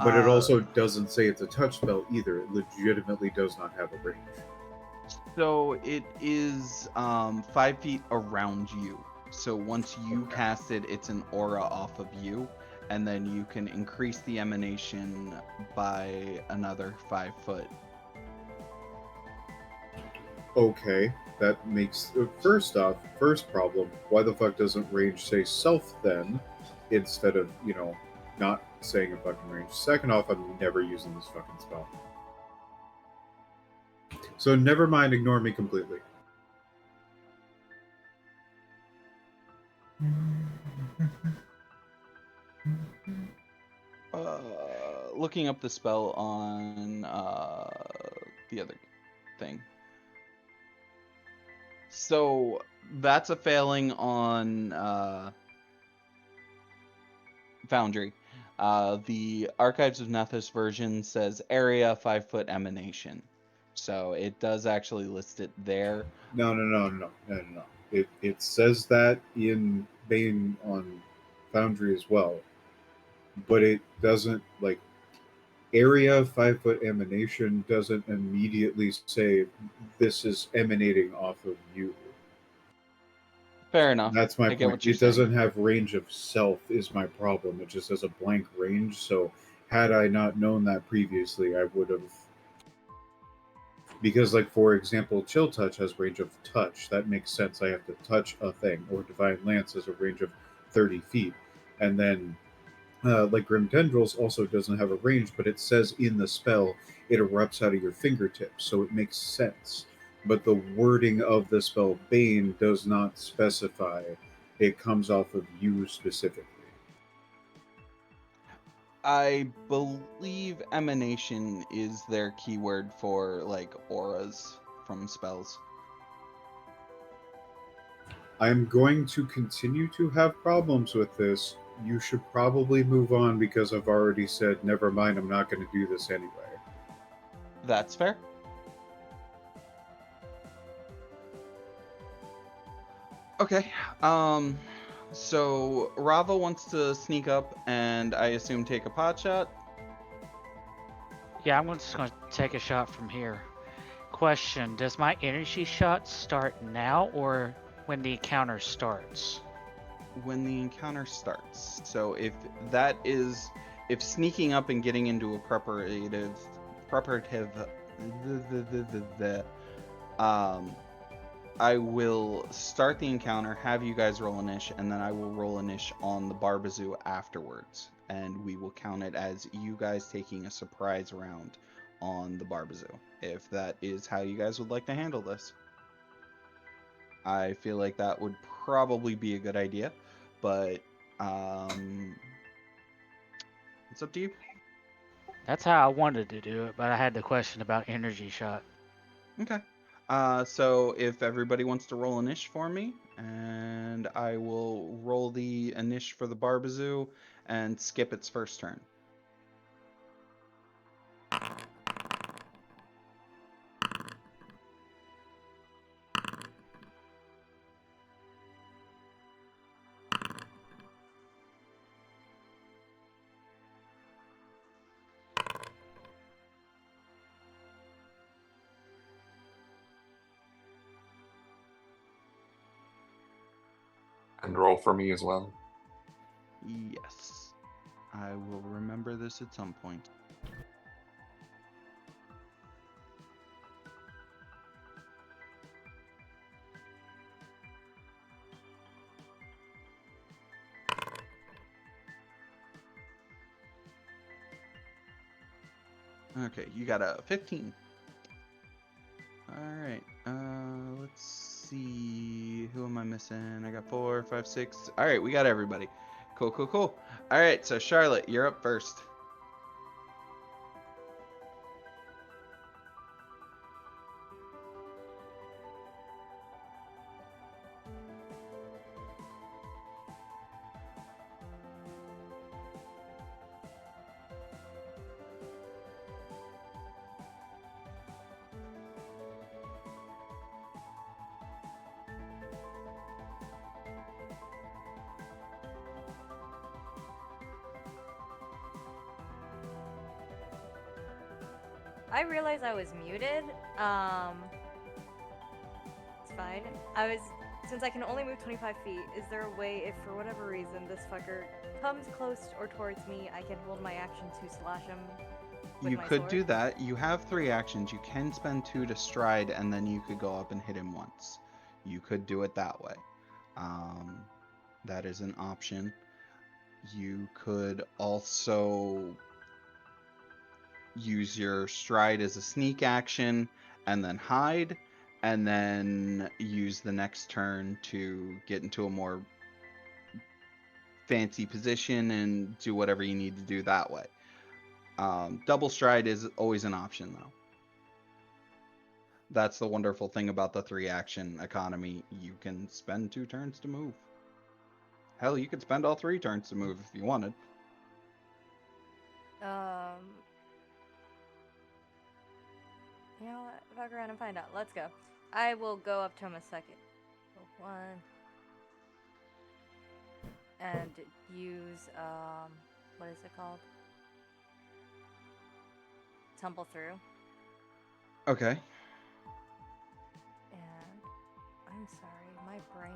but it also doesn't say it's a touch spell either. It legitimately does not have a range. So it is 5 feet around you. So once you Okay. cast it, it's an aura off of you, and then you can increase the emanation by another 5 foot. Okay, that makes first off, first problem. Why the fuck doesn't range say self then, instead of not saying a fucking range? Second off, I'm never using this fucking spell. So never mind, ignore me completely. Looking up the spell on the other thing. So that's a failing on Foundry. The Archives of Nethys version says area 5-foot emanation. So it does actually list it there. No. It says that in Bane on Foundry as well, but it doesn't area 5-foot emanation doesn't immediately say this is emanating off of you. Fair enough. That's my I get point. what you're It saying. doesn't have range of self is my problem. It just has a blank range. So had I not known that previously, I would have. Because, for example, Chill Touch has range of touch. That makes sense. I have to touch a thing. Or Divine Lance has a range of 30 feet. And then, Grim Tendrils also doesn't have a range, but it says in the spell it erupts out of your fingertips. So it makes sense. But the wording of the spell Bane does not specify it comes off of you specifically. I believe emanation is their keyword for auras from spells. I'm going to continue to have problems with this. You should probably move on because I've already said, never mind, I'm not going to do this anyway. That's fair. Okay. So Rava wants to sneak up and I assume take a pot shot. Yeah, I'm just going to take a shot from here. Question: does my energy shot start now or when the encounter starts? When the encounter starts. So if sneaking up and getting into a preparative I will start the encounter, have you guys roll Inish, and then I will roll Inish on the Barbazoo afterwards. And we will count it as you guys taking a surprise round on the Barbazoo, if that is how you guys would like to handle this. I feel like that would probably be a good idea, but it's up to you. That's how I wanted to do it, but I had the question about energy shot. Okay. So if everybody wants to roll Inish for me, and I will roll the Inish for the Barbazoo and skip its first turn. And roll for me as well. Yes. I will remember this at some point. Okay, you got a 15. Alright, let's see. Who am I missing? I got 4, 5, 6. Alright, we got everybody. Cool. Alright, so Charlotte, you're up first. I realized I was muted. It's fine. Since I can only move 25 feet, is there a way if for whatever reason this fucker comes close or towards me, I can hold my action to slash him with You my could sword? do that. You have 3 actions. You can spend 2 to stride, and then you could go up and hit him once. You could do it that way. That is an option. You could also use your stride as a sneak action and then hide, and then use the next turn to get into a more fancy position and do whatever you need to do that way. Double stride is always an option, though. That's the wonderful thing about the 3 action economy. You can spend 2 turns to move. Hell, you could spend all 3 turns to move if you wanted. You know what? Fuck around and find out. Let's go. I will go up to him a second. One. And use, what is it called? Tumble through. Okay. And I'm sorry, my brain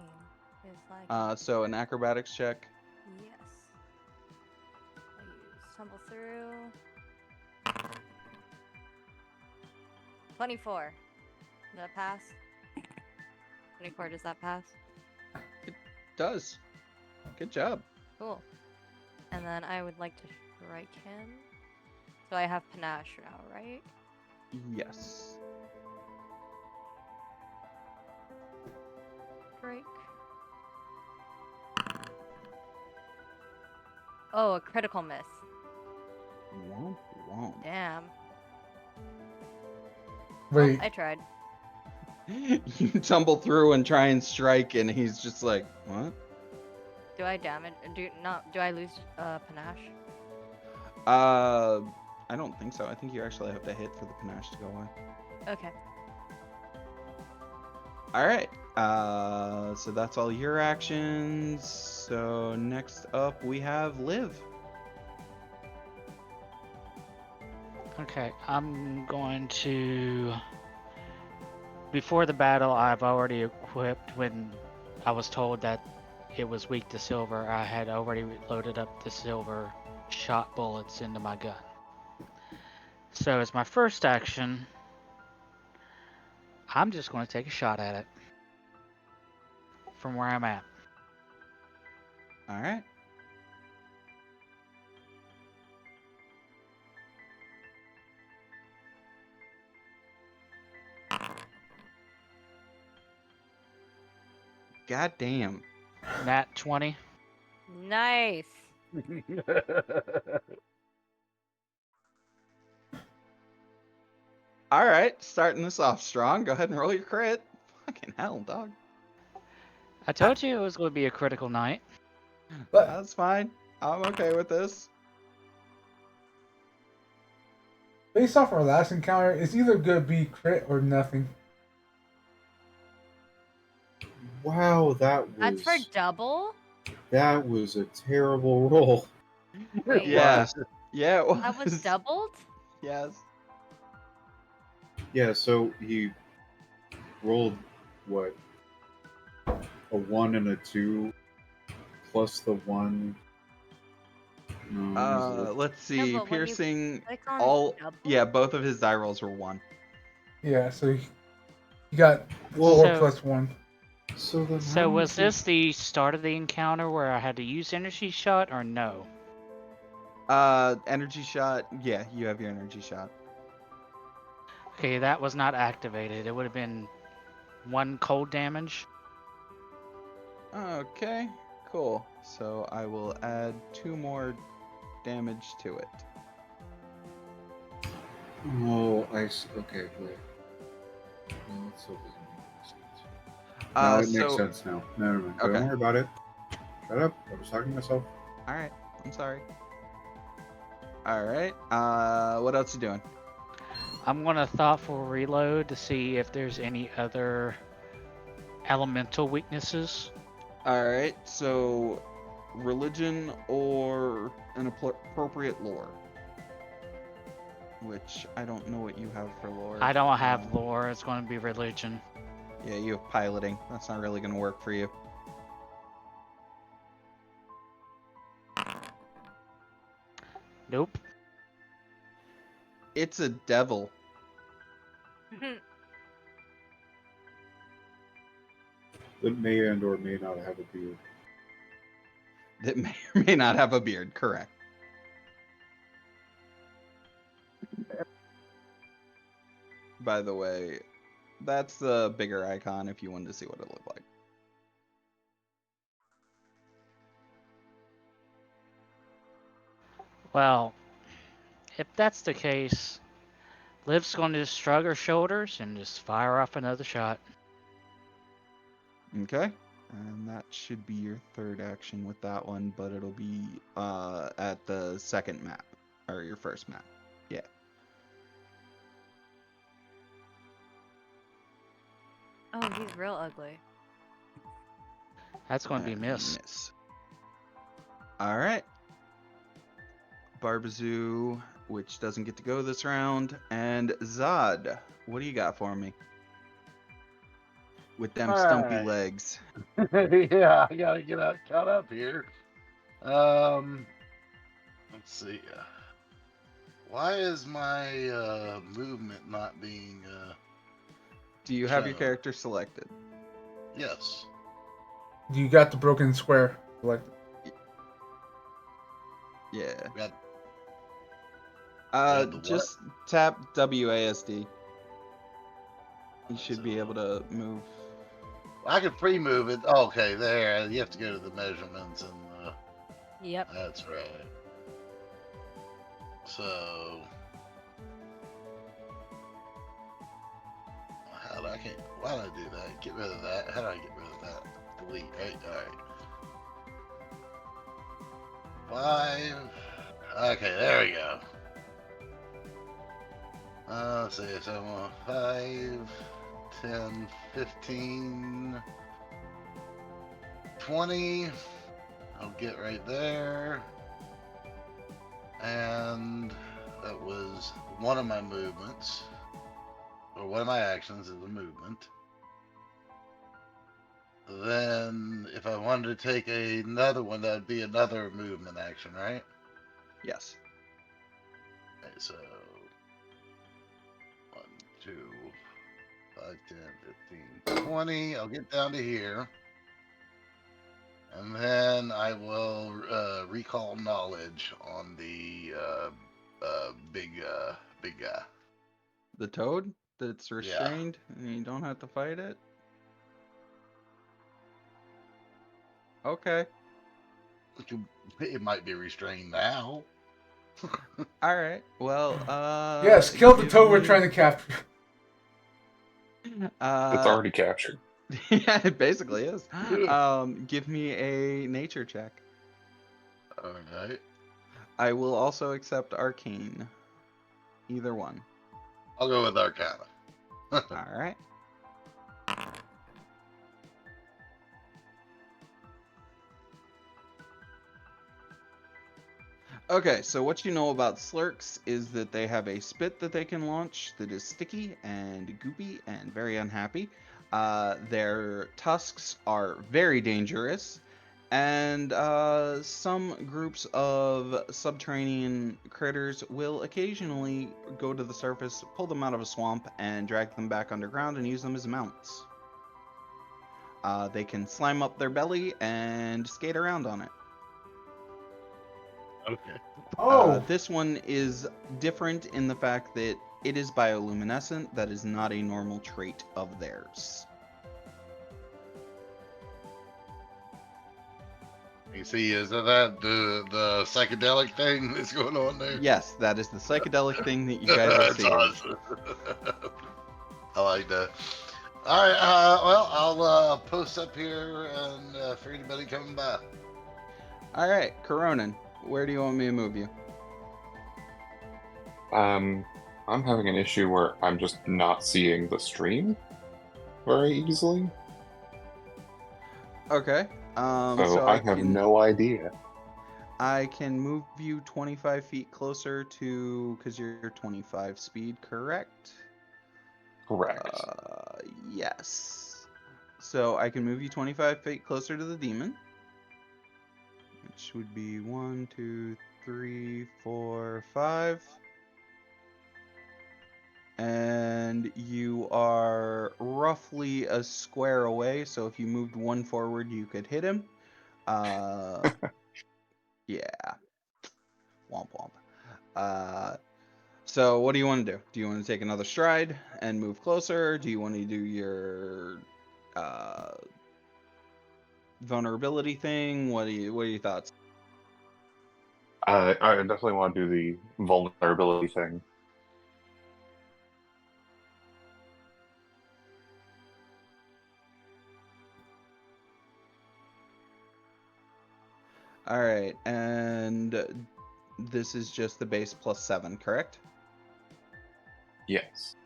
is like. So an acrobatics check. Yes. I use tumble through. 24. Does that pass? 24, does that pass? Does. Good job. Cool. And then I would like to strike him. So I have panache now, right? Yes. Strike. Oh, a critical miss. Womp womp. Damn. Wait, Well, I tried. You tumble through and try and strike, and he's just like, what? Do I damage? Do I lose panache? I don't think so. I think you actually have to hit for the panache to go away. Okay. All right. So that's all your actions. So next up we have Liv. Okay, I'm going to. Before the battle, I've already equipped. When I was told that it was weak to silver, I had already loaded up the silver shot bullets into my gun. So as my first action, I'm just going to take a shot at it from where I'm at. All right. God damn. Nat 20. Nice. All right, starting this off strong. Go ahead and roll your crit. Fucking hell, dog. I told you it was going to be a critical night. but That's fine. I'm okay with this. based off our last encounter, it's either gonna be crit or nothing. Wow, That's for double? that was a terrible roll. Wait, Yeah. Yeah, it was. that was doubled? Yes. Yeah, so he rolled what? A 1 and a 2 plus the 1. No, Let's see. but when you Piercing click on all. double? Yeah, both of his die rolls were 1. Yeah, so you got Well, 4 so- plus 1. so then So how was is he- this the start of the encounter where I had to use energy shot or no? Energy shot. Yeah, you have your energy shot. Okay, that was not activated. It would have been 1 cold damage. Okay, cool. So I will add 2 more damage to it. Oh, okay, wait. No, it still doesn't make sense. No, it makes So sense now. Never mind. Okay. Don't worry about it. Shut up. I was talking to myself. all right, I'm sorry. All right. What else you doing? I'm going to thoughtful reload to see if there's any other elemental weaknesses. All right. So, religion or an appropriate lore. which I don't know what you have for lore. I don't have lore. It's going to be religion. Yeah, you have piloting. That's not really going to work for you. Nope. It's a devil. That may and or may not have a beard. That may or may not have a beard, correct. By the way, that's the bigger icon if you wanted to see what it looked like. Well, if that's the case, Liv's going to just shrug her shoulders and just fire off another shot. Okay. And that should be your third action with that one, but it'll be at the second map, or your first map. Yeah. Oh, he's real ugly. That's going to be a And miss. All right. Barbazoo, which doesn't get to go this round, and Zod, what do you got for me? With them stumpy Alright. legs. Yeah, I gotta get caught up here. Let's see. Why is my movement not being? Do you have your shown? character selected? Yes. You got the broken square selected. Yeah. Got the Just tap WASD. You should be able to move. I can pre-move it. Oh, okay, there. You have to go to the measurements and. Yep. That's right. So. Why did I do that? Get rid of that. How do I get rid of that? Delete. Right. All right. 5. Okay, there we go. Let's see. So 5, 10, 15, 20. I'll get right there. And that was one of my movements. Or one of my actions is a movement. Then, if I wanted to take another one, that'd be another movement action, right? Yes. Okay, so 1, 2, 5, 10, 15, 20. I'll get down to here. And then I will recall knowledge on the big guy. The toad that's restrained and you don't have to fight it? Okay. It might be restrained now. All right. Well, Yes, kill the give toad we're me- trying to capture. It's already captured. Yeah, it basically is. Give me a nature check. All right. I will also accept arcane. Either one. I'll go with Arcana. All right. Okay, so what you know about slurks is that they have a spit that they can launch that is sticky and goopy and very unhappy. Their tusks are very dangerous, and some groups of subterranean critters will occasionally go to the surface, pull them out of a swamp, and drag them back underground and use them as mounts. They can slime up their belly and skate around on it. Okay. This one is different in the fact that it is bioluminescent. That is not a normal trait of theirs. You see, is that the psychedelic thing that's going on there? Yes, that is the psychedelic thing that you guys are That's seeing. awesome. I like that. All right. Well, I'll post up here and for anybody coming by. All right, Coronin, where do you want me to move you? I'm having an issue where I'm just not seeing the stream very easily. Okay. So I have no idea. I can move you 25 feet closer to, because you're 25 speed, correct? Correct. Yes. So I can move you 25 feet closer to the demon, which would be 1, 2, 3, 4, 5. And you are roughly a square away, so if you moved one forward, you could hit him. Yeah. Womp womp. So what do you want to do? Do you want to take another stride and move closer? Do you want to do your vulnerability thing? What are your thoughts? I definitely want to do the vulnerability thing. All right, and this is just the base plus 7, correct? Yes.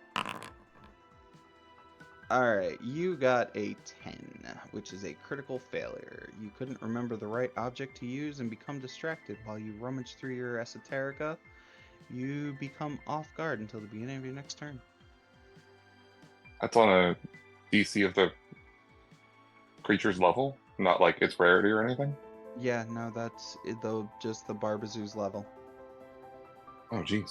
All right, you got a 10, which is a critical failure. You couldn't remember the right object to use and become distracted while you rummage through your esoterica. You become off guard until the beginning of your next turn. That's on a DC of the creature's level, not like its rarity or anything. Yeah, no, that's though just the Barbazoo's level. Oh, jeez.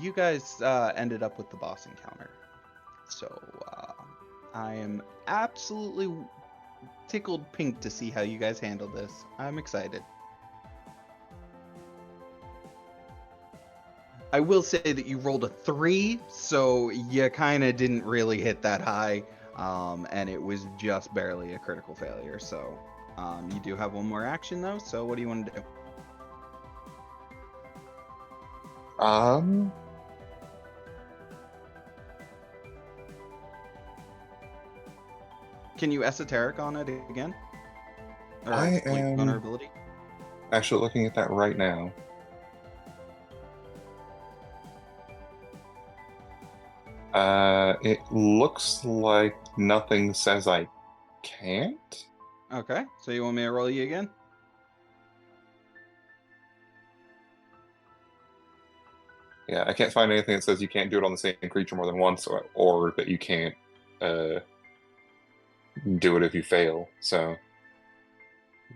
You guys ended up with the boss encounter, so I am absolutely tickled pink to see how you guys handle this. I'm excited. I will say that you rolled a 3, so you kind of didn't really hit that high, and it was just barely a critical failure. So you do have one more action though. So what do you want to do? Can you esoteric on it again? Or I like am vulnerability? actually looking at that right now. It looks like nothing says I can't. Okay, so you want me to roll you again? Yeah, I can't find anything that says you can't do it on the same creature more than once, or that you can't do it if you fail. So,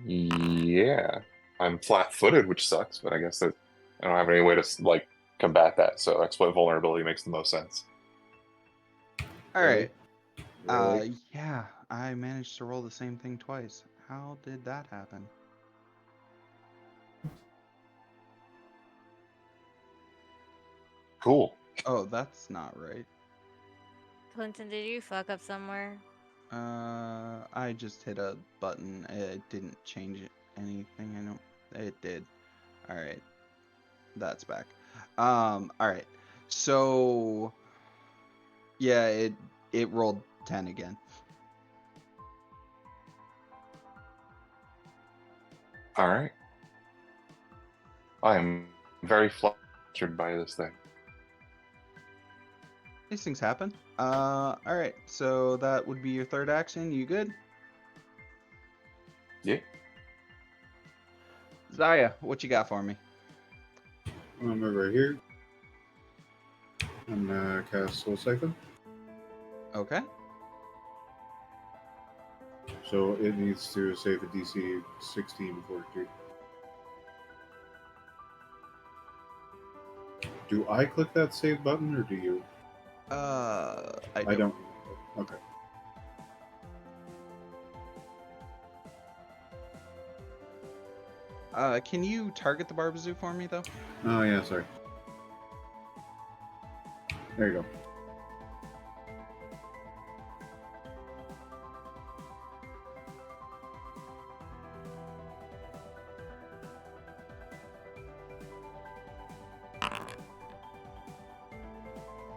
yeah, I'm flat-footed, which sucks. But I guess that I don't have any way to like combat that. So exploit vulnerability makes the most sense. All Really? right. Really? Yeah, I managed to roll the same thing twice. How did that happen? Cool. Oh, that's not right. Clinton, did you fuck up somewhere? I just hit a button. It didn't change anything. I don't. It did. All right, that's back. All right. So yeah, it rolled 10 again. All right. I am very flattered by this thing. These things happen. All right. So that would be your third action. You good? Yeah. Zaya, what you got for me? I'm over here. I'm gonna cast Soul Siphon. Okay. So it needs to save a DC 16 fortitude. Do I click that save button or do you? I I do. don't. Okay. Can you target the Barbazoo for me though? Oh yeah, sorry. There you go.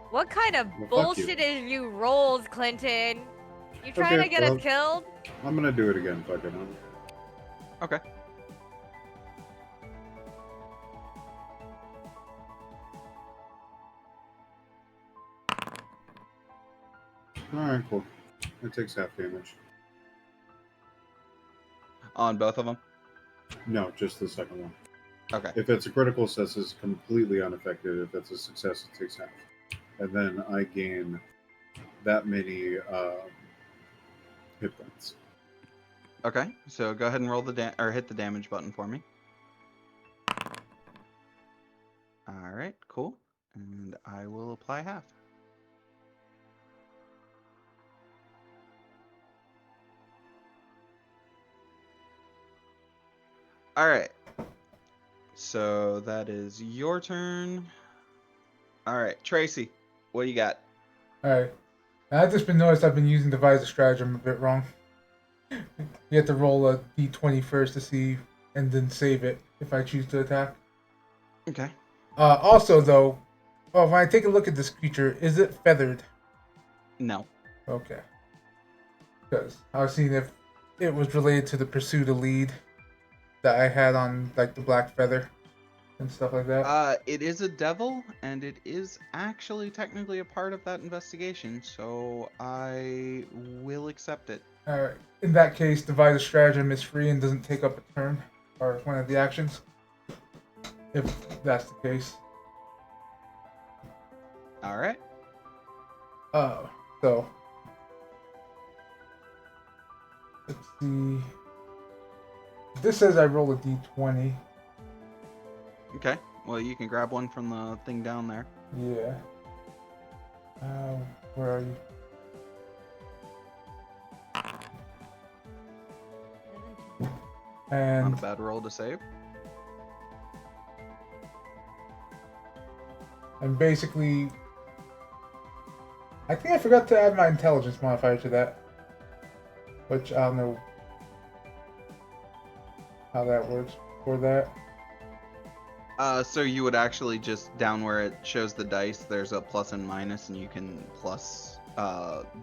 What kind of Well, fuck bullshit you. is you rolls, Clinton? You trying Okay, to get well, us killed? I'm gonna do it again. Fuck it. Okay. Alright, cool. It takes half damage. On both of them. No, just the second one. Okay. If it's a critical success, it's completely unaffected. If it's a success, it takes half. And then I gain that many hit points. Okay. So go ahead and roll or hit the damage button for me. All right. Cool. And I will apply half. All right. So that is your turn. All right, Tracy, what do you got? Alright. I've just been noticed I've been using devise a stratagem a bit wrong. You have to roll a d20 first to see, and then save it if I choose to attack. Okay. Also, though, when I take a look at this creature, is it feathered? No. Okay. Because I was seeing if it was related to the pursuit of lead that I had on like the black feather and stuff like that. It is a devil, and it is actually technically a part of that investigation, so I will accept it. Alright. In that case, devise a stratagem is free and doesn't take up a turn or one of the actions. If that's the case. All right. So let's see. This says I roll a d20. Okay. Well, you can grab one from the thing down there. Yeah. Where are you? Not And a bad roll to save. basically, I think I forgot to add my intelligence modifier to that, which I don't know how that works for that. So you would actually just down where it shows the dice, there's a plus and minus, and you can plus,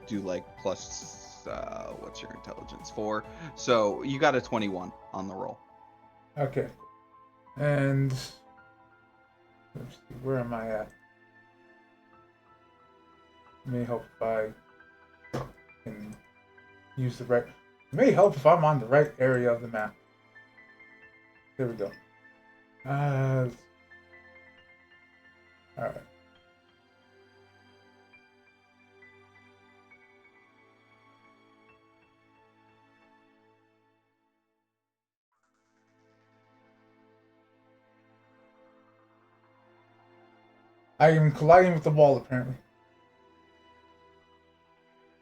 do like plus, what's your intelligence? 4. So you got a 21 on the roll. Okay. And let's see, where am I at? It may help if I can use the right. It may help if I'm on the right area of the map. There we go. Alright. I am colliding with the wall, apparently.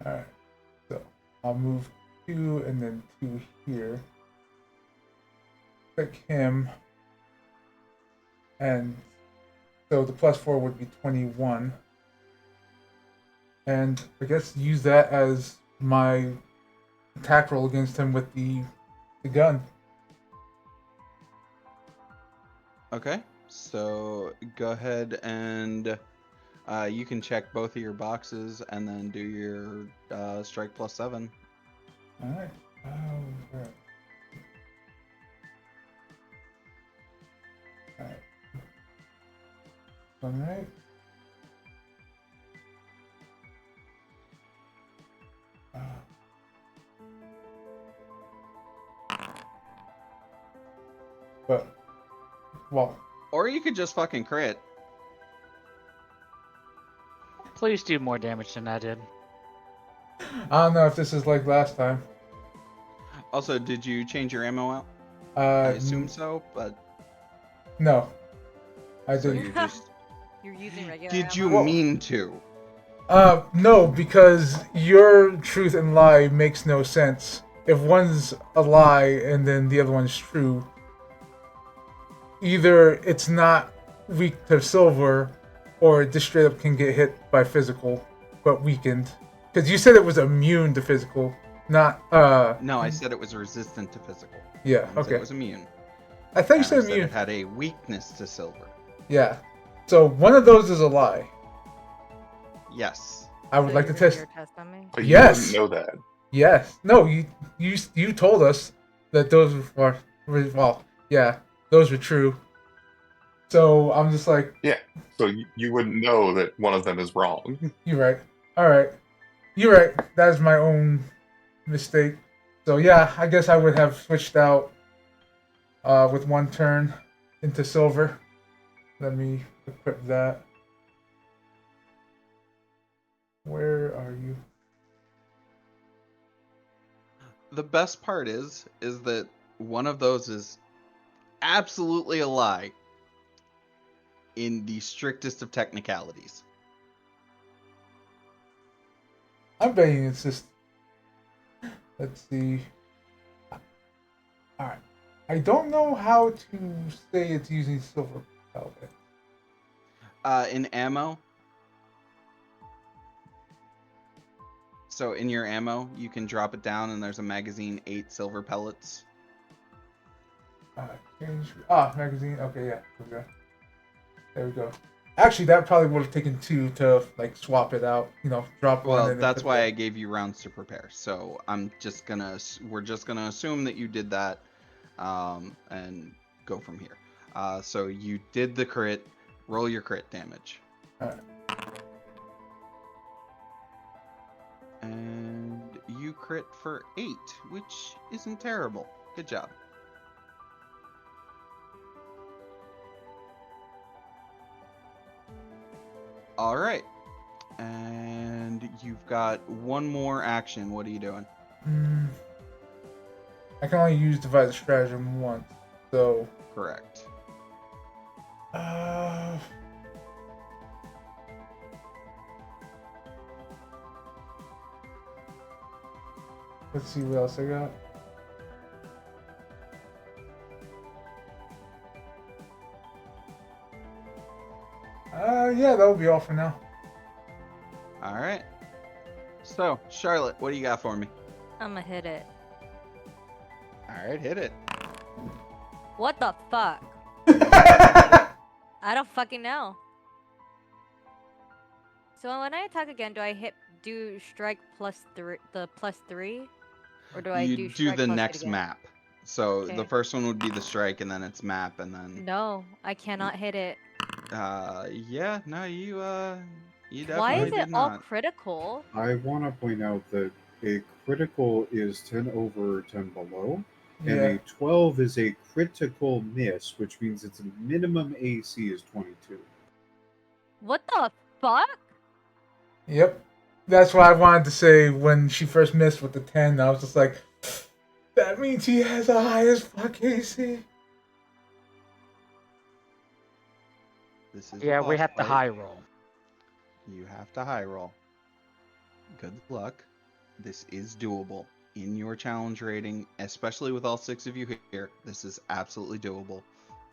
Alright. So, I'll move 2 and then 2 here. Pick him. And so the +4 would be 21. And I guess use that as my attack roll against him with the gun. Okay. So go ahead and you can check both of your boxes and then do your strike +7. Alright. Alright. Alright. Alright. But, well, Or you could just fucking crit. Please do more damage than I did. I don't know if this is like last time. Also, did you change your ammo out? I assume so, but No. I so didn't. you're just. You're using regular Did you ammo? mean to? No, because your truth and lie makes no sense. If one's a lie and then the other one's true, either it's not weak to silver, or it just straight up can get hit by physical, but weakened. Because you said it was immune to physical, not No, I said it was resistant to physical. Yeah, I didn't say okay. It was immune. I think you And I said said immune. it had a weakness to silver. Yeah. So one of those is a lie. Yes. I would So like to you're gonna test. do your test on me? But Yes. you wouldn't know that. Yes. No, you told us that those were well, yeah, those were true. So I'm just like, Yeah. So you wouldn't know that one of them is wrong. you're right. All right, you're right. That's my own mistake. So yeah, I guess I would have switched out with 1 turn into silver. Let me equip that. Where are you? The best part is that one of those is absolutely a lie in the strictest of technicalities. I'm betting it's just. Let's see. Alright. I don't know how to say it's using silver pellet. In ammo. So in your ammo, you can drop it down, and there's a magazine, 8 silver pellets. Change. Magazine. Okay, yeah. Okay. There we go. Actually, that probably would have taken 2 to like swap it out. Drop one Well, and then that's put why the... I gave you rounds to prepare. So we're just gonna assume that you did that, and go from here. So you did the crit. Roll your crit damage. Alright. And you crit for 8, which isn't terrible. Good job. All right. And you've got one more action. What are you doing? I can only use devise a stratagem once, so. Correct. Let's see what else I got. Yeah, that would be all for now. All right. So, Charlotte, what do you got for me? I'ma hit it. All right, hit it. What the fuck? I don't fucking know. So when I attack again, do strike +3, the +3? Or do I do You do strike the plus 8 next again? map. So Okay. the first one would be the strike, and then it's map, and then. No, I cannot hit it. Yeah, no, you definitely Why is it did all not. critical? I want to point out that a critical is 10 over 10 below, and Yeah. a 12 is a critical miss, which means its minimum AC is 22. What the fuck? Yep. That's why I wanted to say when she first missed with the 10, I was just like, that means he has the highest fuck AC. This is Yeah, the we boss have to fight. high roll. You have to high roll. Good luck. This is doable. In your challenge rating, especially with all 6 of you here, this is absolutely doable.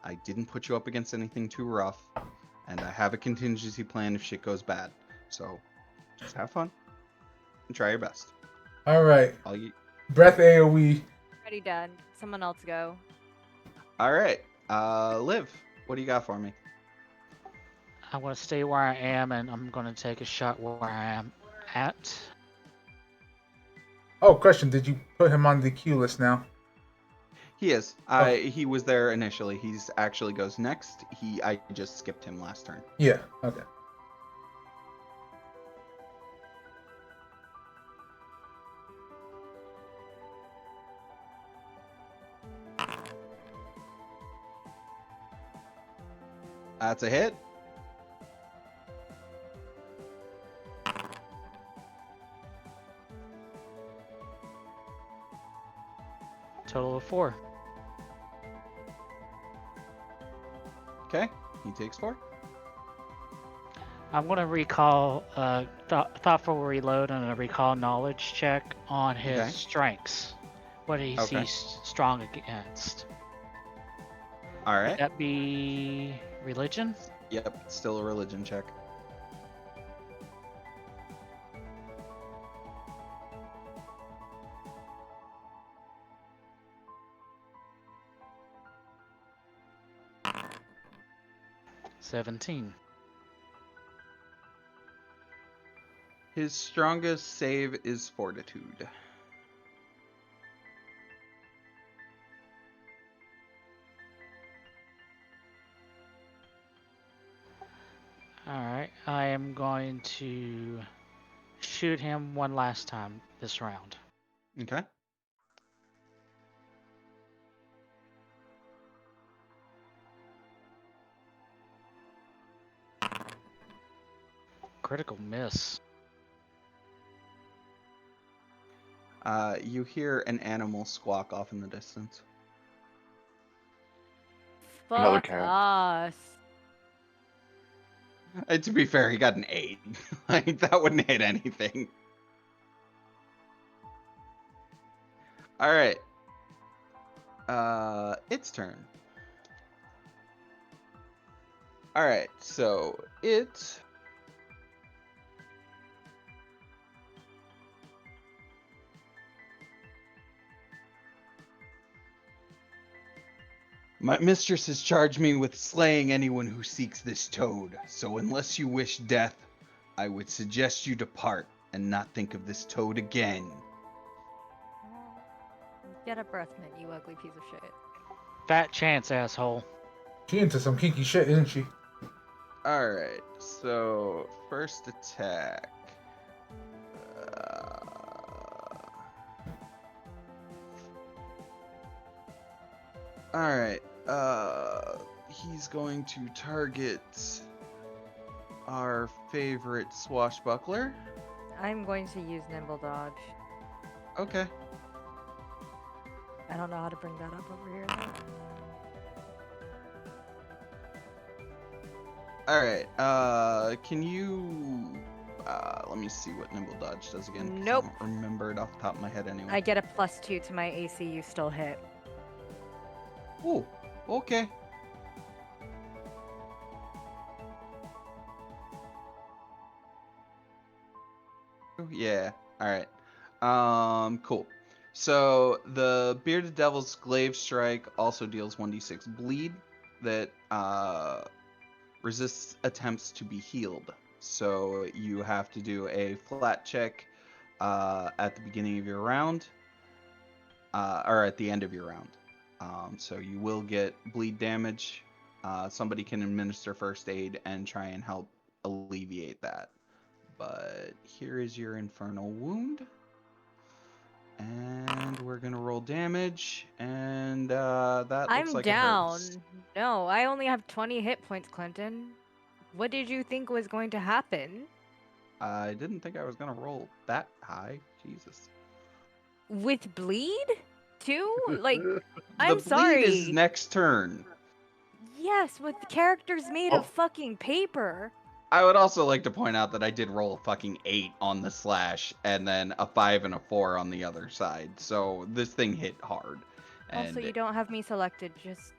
I didn't put you up against anything too rough, and I have a contingency plan if shit goes bad. So, just have fun and try your best. Alright. All you. Breath AoE. Already done. Someone else go. All right. Liv, what do you got for me? I'm going to stay where I am, and I'm going to take a shot where I am at. Oh, question. Did you put him on the queue list now? He is. Oh. He was there initially. He's actually goes next. I just skipped him last turn. Yeah, okay. That's a hit. Total of 4. Okay, he takes 4. I'm going to recall thoughtful reload and a recall knowledge check on his Okay. strengths. What is Okay. he strong against? All Would right. that be religion? Yep, still a religion check. $17. His strongest save is fortitude. Alright, I am going to shoot him one last time this round. Okay. Critical miss. You hear an animal squawk off in the distance. Another Fuck cat. us. To be fair, he got an 8. Like, that wouldn't hit anything. Alright. Its turn. Alright, so it... My mistress has charged me with slaying anyone who seeks this toad, so unless you wish death, I would suggest you depart and not think of this toad again. Get a breath mint, you ugly piece of shit. Fat chance, asshole. She into some kinky shit, isn't she? Alright, so first attack. Alright, he's going to target our favorite swashbuckler. I'm going to use Nimble Dodge. Okay. I don't know how to bring that up over here. Alright, can you... let me see what Nimble Dodge does again. 'Cause Nope. I don't remember it off the top of my head anyway. I get a +2 to my AC. You still hit. Oh, okay. Yeah, alright. Cool. So, the Bearded Devil's Glaive Strike also deals 1d6 bleed that, resists attempts to be healed. So, you have to do a flat check, at the beginning of your round, or at the end of your round. So you will get bleed damage. Somebody can administer first aid and try and help alleviate that. But here is your infernal wound. And we're going to roll damage. And that looks I'm like down. it hurts. No, I only have 20 hit points, Clinton. What did you think was going to happen? I didn't think I was going to roll that high. Jesus. With bleed? Too? Like, The I'm bleed sorry. is next turn. Yes, with characters made Oh. of fucking paper. I would also like to point out that I did roll a fucking 8 on the slash and then a 5 and a 4 on the other side. So this thing hit hard. And Also, you don't have me selected. Just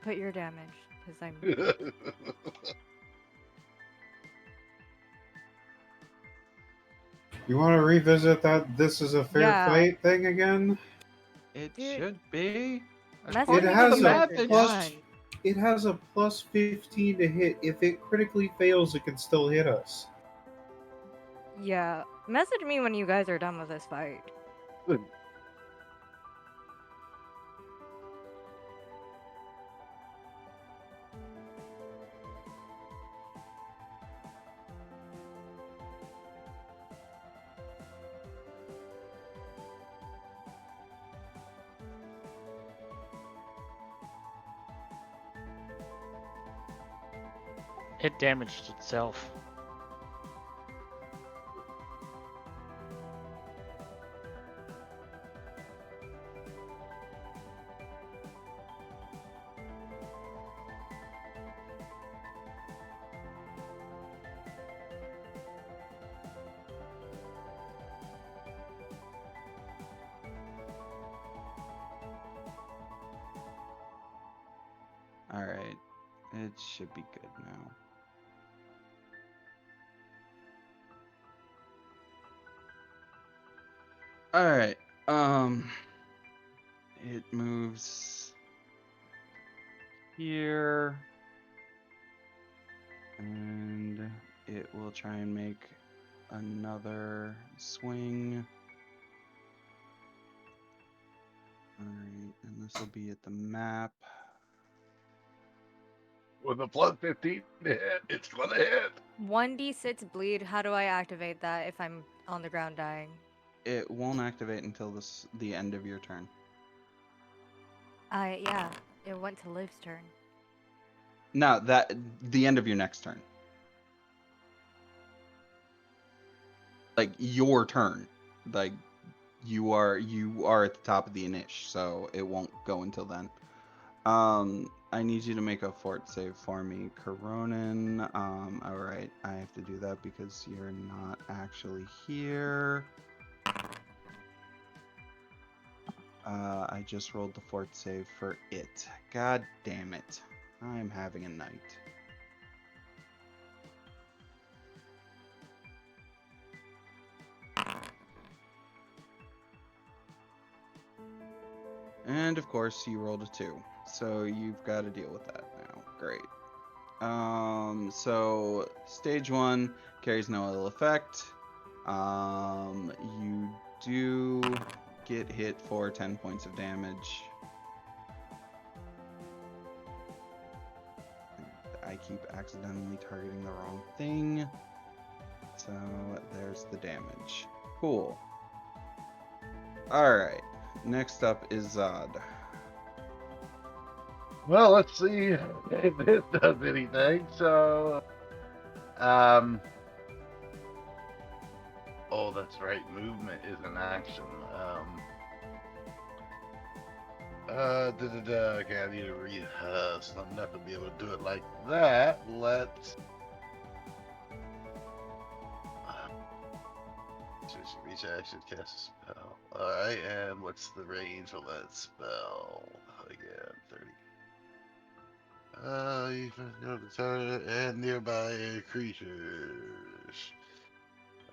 put your damage, because I'm... You want to revisit that this is a fair Yeah. fight thing again? it Dude, should be. message According It to has the a math, message. it's plus. It has a plus 15 to hit. If it critically fails, it can still hit us. Yeah. Message me when you guys are done with this fight. It damaged itself. Alright. It should be good now. Alright. It moves here. And it will try and make another swing. Alright, and this will be at the map. With a plus 15 to hit, it's gonna hit. 1d6 bleed. How do I activate that if I'm on the ground dying? It won't activate until the end of your turn. Yeah. It went to Liv's turn. No, the end of your next turn. like your turn. Like you are at the top of the initiative, so it won't go until then. I need you to make a fort save for me, Coronin. All right, I have to do that because you're not actually here. I just rolled the fort save for it. God damn it. I'm having a night. And of course, you rolled a 2. So you've got to deal with that now. Great. So stage 1 carries no ill effect. You do get hit for 10 points of damage. I keep accidentally targeting the wrong thing. So there's the damage. Cool. Alright. Next up is Zod. Well, let's see if this does anything. So, oh, that's right. Movement is an action. Okay, I need to rehearse. I'm not gonna be able to do it like that. Let's. Reach action, cast a spell. Alright, and what's the range on that spell? Again, 30. You can go to the target and nearby creatures.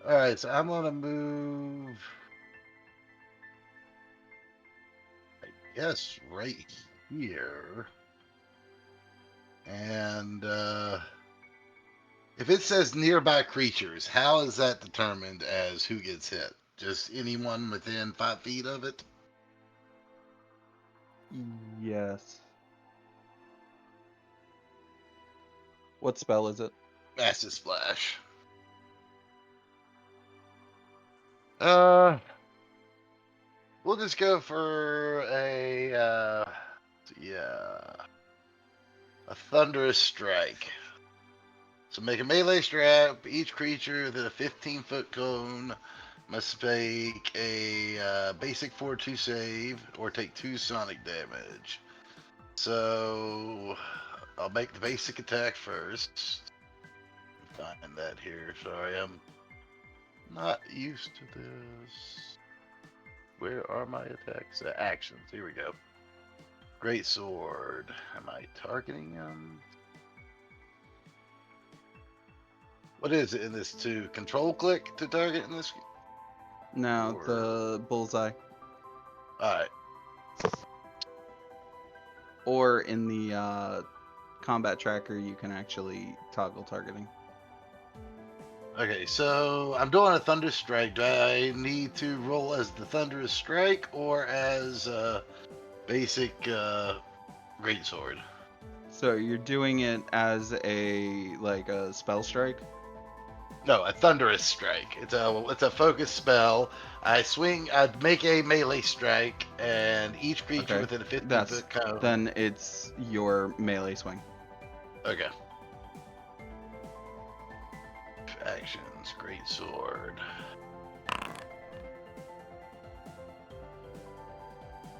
Alright, so I'm gonna move. I guess right here. And if it says nearby creatures, how is that determined as who gets hit? Just anyone within 5 feet of it? Yes. What spell is it? Massive splash. We'll just go for a thunderous strike. So make a melee strike. Each creature within a 15-foot cone must make a basic fortitude save or take 2 sonic damage. So I'll make the basic attack first. Find that here. Sorry, I'm not used to this. Where are my attacks? Actions. Here we go. Great sword. Am I targeting him? What is it in this too? Control click to target in this? No, Or- the bullseye. Alright. Or in the combat tracker, you can actually toggle targeting. Okay, so I'm doing a thunder strike. Do I need to roll as the thunderous strike or as basic great sword? So you're doing it as a spell strike? No, a thunderous strike. It's a focus spell. I make a melee strike, and each creature Okay. within a 15-foot cone. Then it's your melee swing. Okay. Actions, great sword.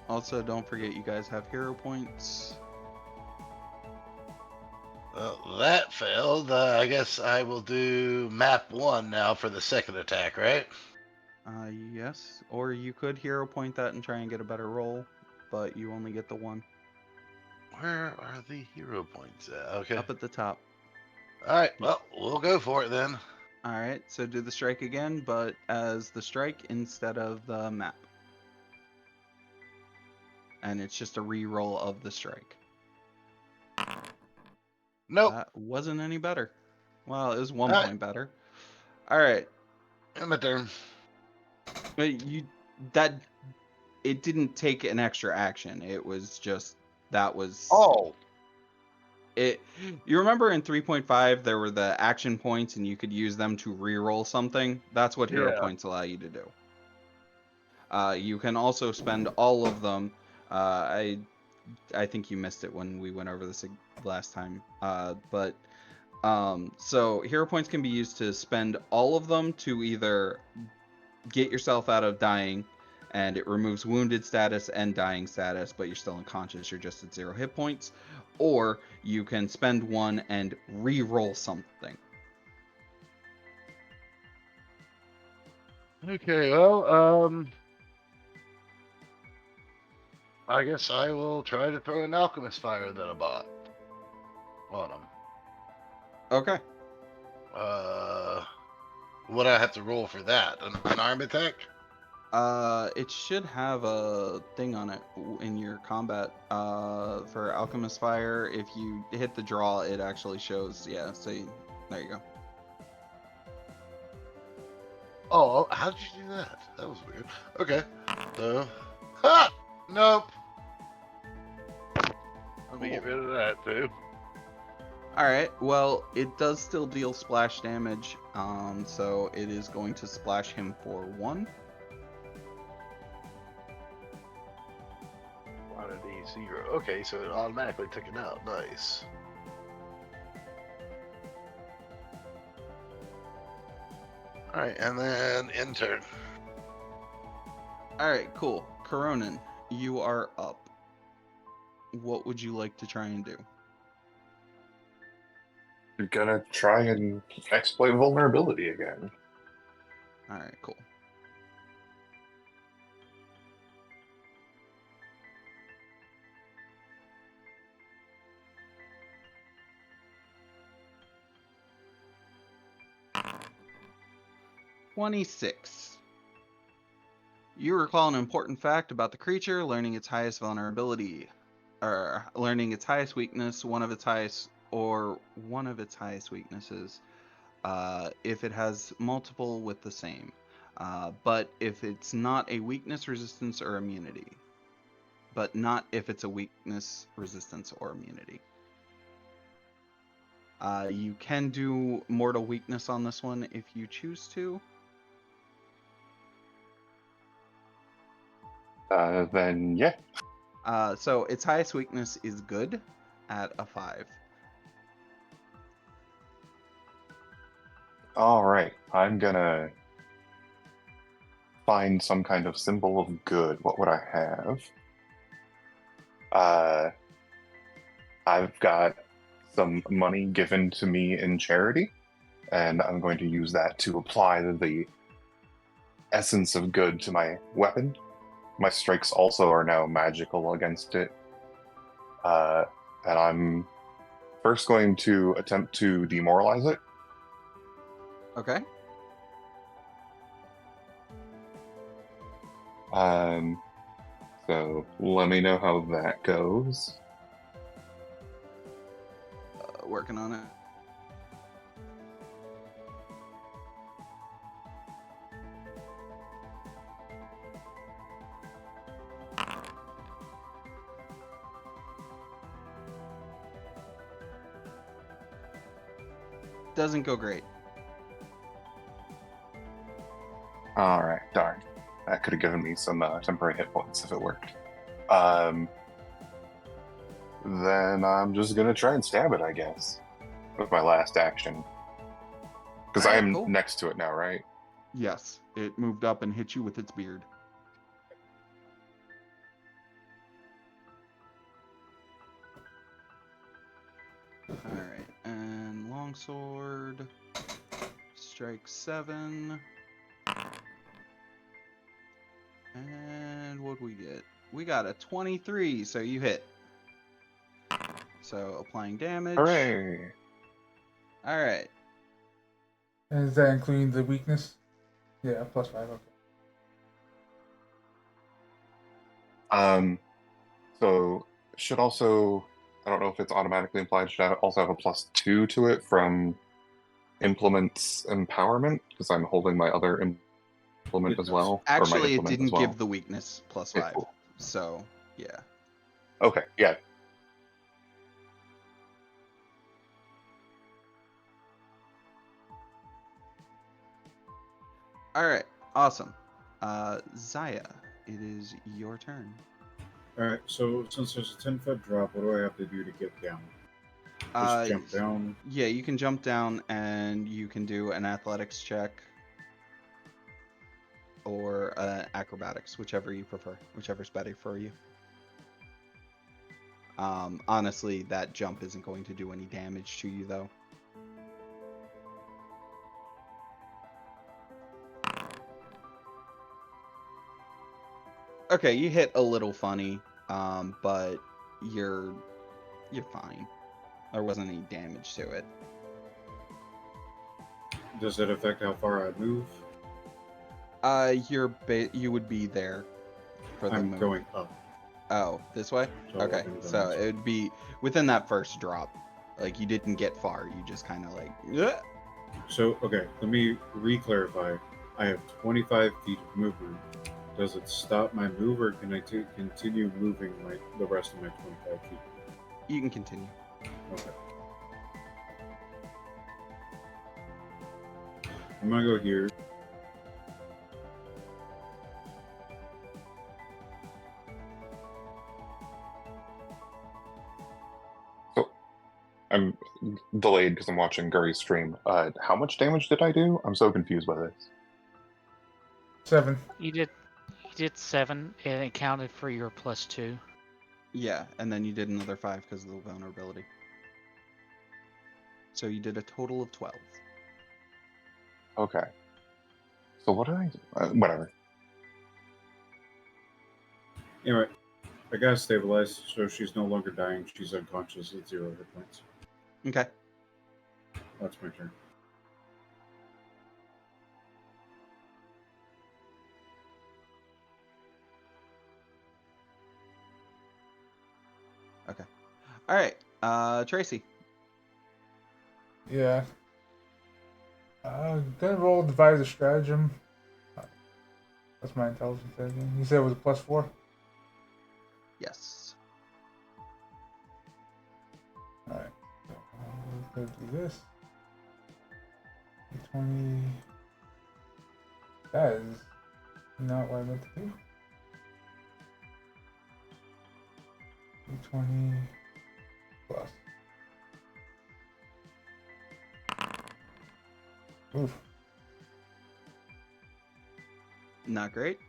Also, don't forget you guys have hero points. Well, that failed. I guess I will do map 1 now for the second attack, right? Yes. Or you could hero point that and try and get a better roll, but you only get the 1. Where are the hero points at? Okay. Up at the top. Alright, well, we'll go for it then. Alright, so do the strike again, but as the strike instead of the map. And it's just a re-roll of the strike. Nope. That wasn't any better. Well, it was 1 Alright. point better. Alright. My turn. But it didn't take an extra action. It was just that was Oh. it. You remember in 3.5 there were the action points and you could use them to re-roll something? That's what hero Yeah. points allow you to do. You can also spend all of them. I think you missed it when we went over this last time. But So hero points can be used to spend all of them to either get yourself out of dying, and it removes wounded status and dying status, but you're still unconscious, you're just at 0 hit points, or you can spend one and re-roll something. Okay, well, I guess I will try to throw an alchemist fire that I bought on him. Okay. What I have to roll for that? An arm attack? It should have a thing on it in your combat. For Alchemist Fire, if you hit the draw, it actually shows. Yeah, so there you go. Oh, how did you do that? That was weird. Okay, so, ha! Nope. Let me get rid of that too. All right. Well, it does still deal splash damage. So it is going to splash him for 1. Quantity 0. Okay, so it automatically took it out. Nice. Alright, and then end turn. All right. Cool. Coronin, you are up. What would you like to try and do? You're gonna try and exploit vulnerability again. All right. Cool. "26. You recall an important fact about the creature, learning its highest vulnerability, or learning its highest weakness, one of its highest weaknesses, if it has multiple with the same, but if it's not a weakness, resistance, or immunity. But not if it's a weakness, resistance, or immunity. You can do mortal weakness on this one if you choose to. Then yeah. So its highest weakness is good at a 5. All right, I'm gonna find some kind of symbol of good. What would I have? I've got some money given to me in charity, and I'm going to use that to apply the essence of good to my weapon. My strikes also are now magical against it. And I'm first going to attempt to demoralize it. Okay. So let me know how that goes. Working on it. Doesn't go great. All right, darn. That could have given me some temporary hit points if it worked. Then I'm just gonna try and stab it, I guess, with my last action. Because I am cool. next to it now, right? Yes, it moved up and hit you with its beard. Alright, and longsword. Strike 7. And what'd we get? We got a 23, so you hit. So applying damage. Hooray! Alright. And is that including the weakness? Yeah, +5. Okay. So should also, I don't know if it's automatically implied, should I also have a +2 to it from implements empowerment because I'm holding my other implement as well. Actually, it or my implement didn't as well. give the weakness +5. Okay, cool. So, yeah. Okay, yeah. Alright, awesome. Zaya, it is your turn. All right. So since there's a 10-foot drop, what do I have to do to get down? Just jump down. Yeah, you can jump down and you can do an athletics check or acrobatics, whichever you prefer, whichever's better for you. Honestly, that jump isn't going to do any damage to you, though. Okay, you hit a little funny, but you're fine. There wasn't any damage to it. Does it affect how far I move? You would be there for the I'm move. going up. Oh, this way? So Okay, I'm so going it would be within that first drop. Like, you didn't get far. You just kind of like, "Ugh." So, okay, let me re-clarify. I have 25 feet of movement. Does it stop my move, or can I continue moving the rest of my 25 feet? You can continue. Okay. I'm gonna go here. So I'm delayed because I'm watching Guri's stream. How much damage did I do? I'm so confused by this. 7. You did 7, and it counted for your +2. Yeah, and then you did another 5 because of the vulnerability. So you did a total of 12. Okay. So what did I do? Whatever. Anyway, I got stabilized, so she's no longer dying. She's unconscious at 0 hit points. Okay. That's my turn. Okay. All right. Tracy. Yeah. Gonna roll devise a stratagem. That's my intelligence again. You said it was a +4? Yes. Alright. So we'll go do this. 20. That is not what I meant to do. 20 plus. Oof. Not great,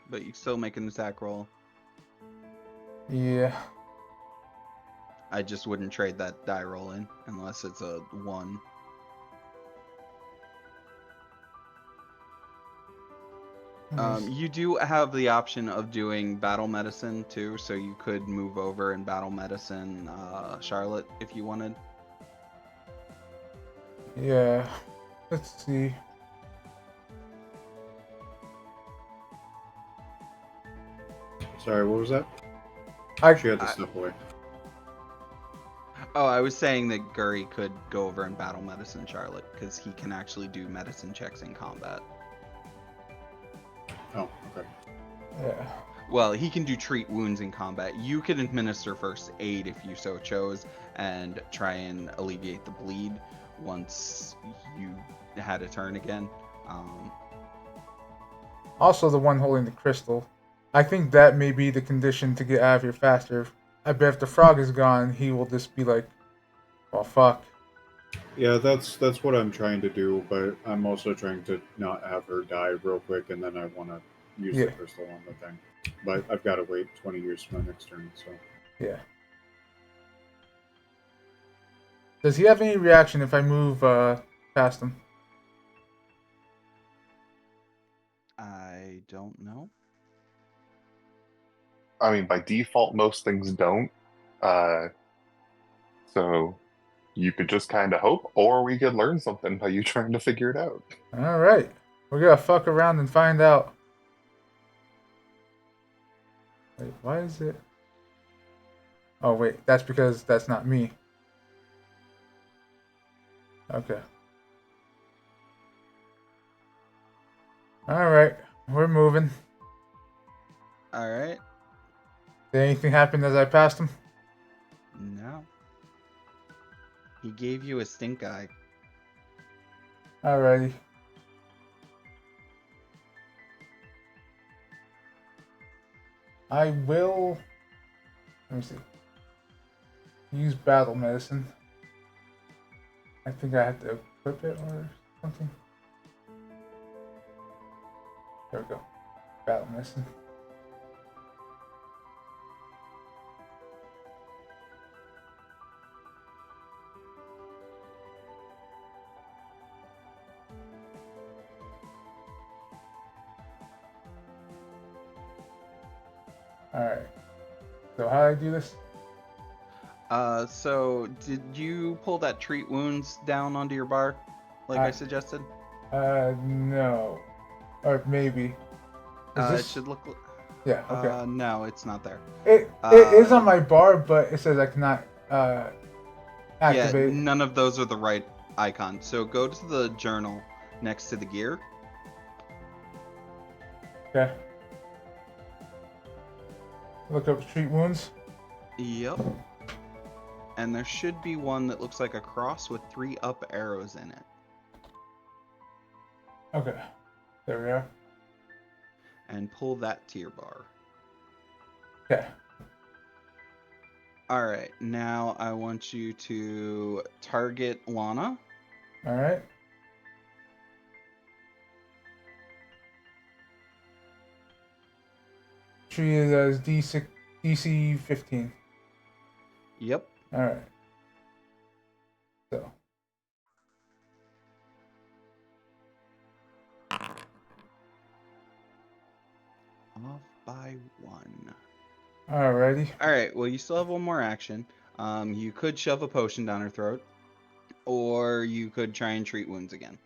but you still make an attack roll. Yeah. I just wouldn't trade that die roll in unless it's a 1. You do have the option of doing battle medicine too, so you could move over and battle medicine Charlotte if you wanted. Yeah. Let's see. Sorry, what was that? She had to step away. Oh, I was saying that Guri could go over and battle medicine Charlotte because he can actually do medicine checks in combat. Oh, okay. Yeah. Well, he can do treat wounds in combat. You can administer first aid if you so chose and try and alleviate the bleed once you had a turn again. Also, the one holding the crystal. I think that may be the condition to get out of here faster. I bet if the frog is gone, he will just be like, "Well, fuck." Yeah, that's what I'm trying to do, but I'm also trying to not have her die real quick, and then I want to use the crystal on the thing. But I've got to wait 20 years for my next turn, so. Yeah. Does he have any reaction if I move past him? I don't know. I mean, by default, most things don't. So you could just kind of hope, or we could learn something by you trying to figure it out. All right. We're gonna fuck around and find out. Wait, why is it? Oh, wait. That's because that's not me. Okay. All right. We're moving. All right. Did anything happen as I passed him? No. He gave you a stink eye. Alrighty. I will. Let me see. Use battle medicine. I think I have to equip it or something. There we go. Battle medicine. Alright. So how do I do this? So did you pull that treat wounds down onto your bar, like I suggested? No. Or maybe. It should look. Yeah, okay. No, it's not there. It is on my bar, but it says I cannot Yeah, activate. none of those are the right icon. So go to the journal next to the gear. Okay. Look up treat wounds. Yep. And there should be one that looks like a cross with 3 up arrows in it. Okay. There we are. And pull that to your bar. Okay. Alright, now I want you to target Lana. Alright. Treated as DC 15. Yep. Alright. So. Off by 1. Alrighty. Alright, well, you still have one more action. You could shove a potion down her throat, or you could try and treat wounds again.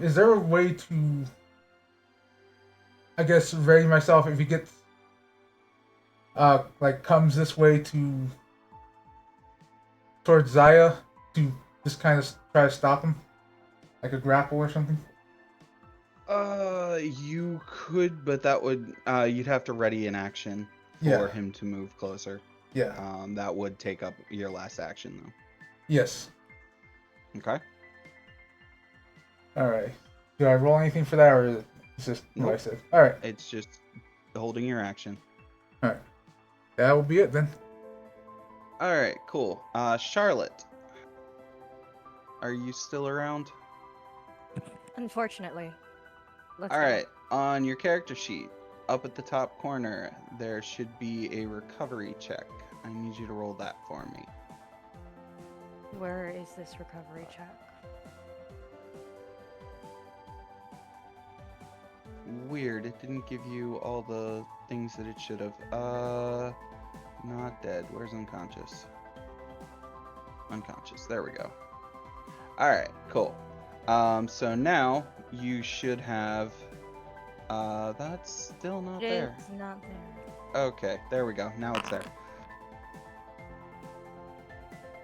Is there a way to, I guess, ready myself if he gets, like, comes this way towards Zaya to just kind of try to stop him? Like a grapple or something? You could, but that would, you'd have to ready an action for him to move closer. Yeah. That would take up your last action, though. Yes. Okay. Alright. Do I roll anything for that, or is it just what I said? Alright. It's just holding your action. Alright. That will be it then. Alright, cool. Charlotte. Are you still around? Unfortunately. Let's go. Alright, on your character sheet, up at the top corner, there should be a recovery check. I need you to roll that for me. Where is this recovery check? Weird, it didn't give you all the things that it should have. Not dead. Where's unconscious? Unconscious. There we go. Alright, cool. So now you should have. That's still not there. It's not there. Okay, there we go. Now it's there.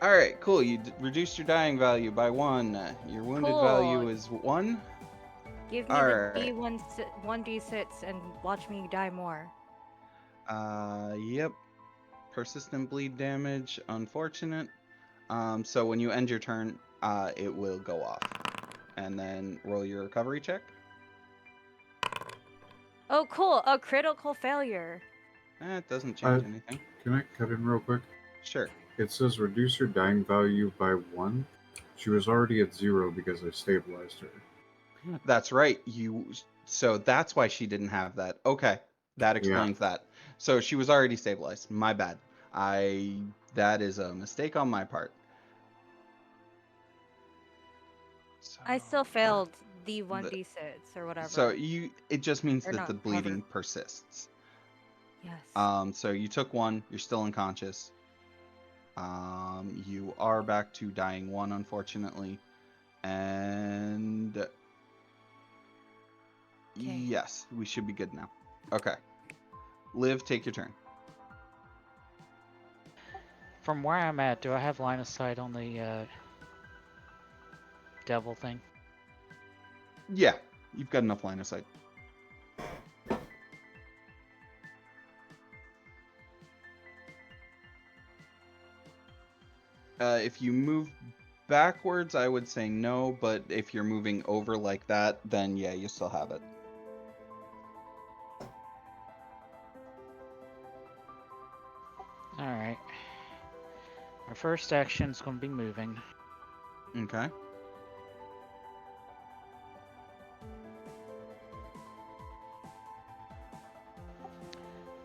Alright, cool. You reduced your dying value by 1. Your wounded value is 1. Give me the D1d6 and watch me die more. Yep. Persistent bleed damage, unfortunate. So when you end your turn, it will go off. And then roll your recovery check. Oh, cool. A critical failure. It doesn't change anything. Can I cut in real quick? Sure. It says reduce your dying value by 1. She was already at 0 because I stabilized her. That's right. So that's why she didn't have that. Okay. That explains that. So she was already stabilized. My bad. That is a mistake on my part. So, I still failed the 1d6 or whatever. So it just means Or that not the bleeding persists. Yes. So you took 1, you're still unconscious. You are back to dying 1, unfortunately. And yes, we should be good now. Okay. Liv, take your turn. From where I'm at, do I have line of sight on the devil thing? Yeah, you've got enough line of sight. If you move backwards, I would say no, but if you're moving over like that, then yeah, you still have it. My first action is going to be moving. Okay.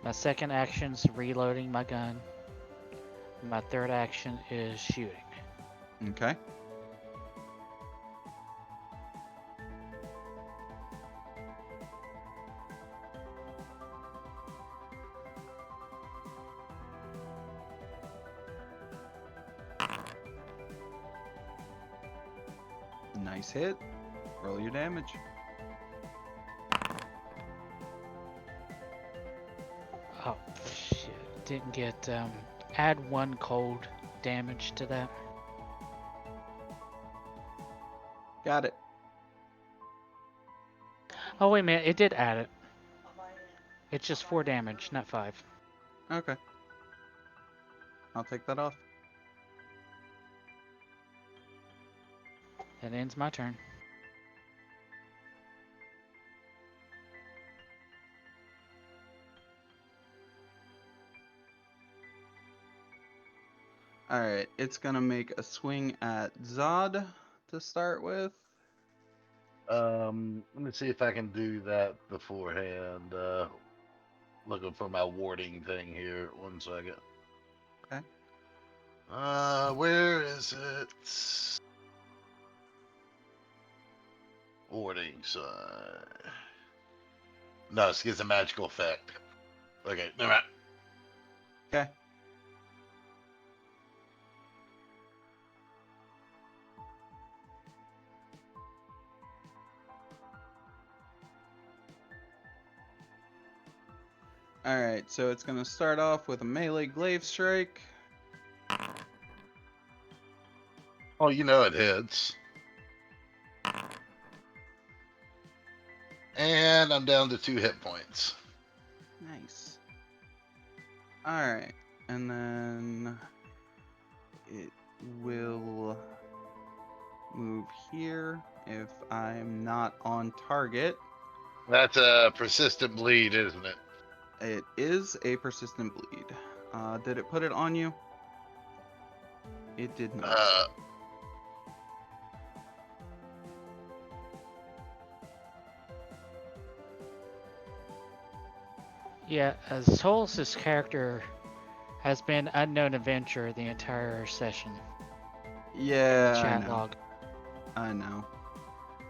My second action is reloading my gun. My third action is shooting. Okay. Nice hit. Roll your damage. Oh, shit. Didn't get, add 1 cold damage to that. Got it. Oh, wait a minute. It did add it. It's just 4 damage, not 5. Okay. I'll take that off. That ends my turn. Alright, it's gonna make a swing at Zod to start with. Let me see if I can do that beforehand. Looking for my warding thing here. 1 second. Okay. Where is it? Warding side. No, it's a magical effect. Okay, never mind. Okay. Alright, so it's gonna start off with a melee glaive strike. Oh, you know it hits. And I'm down to 2 hit points. Nice. Alright, and then it will move here if I'm not on target. That's a persistent bleed, isn't it? It is a persistent bleed. Did it put it on you? It did not. Yeah, as Solus' character has been unknown adventure the entire session. Yeah, Chat log. I know.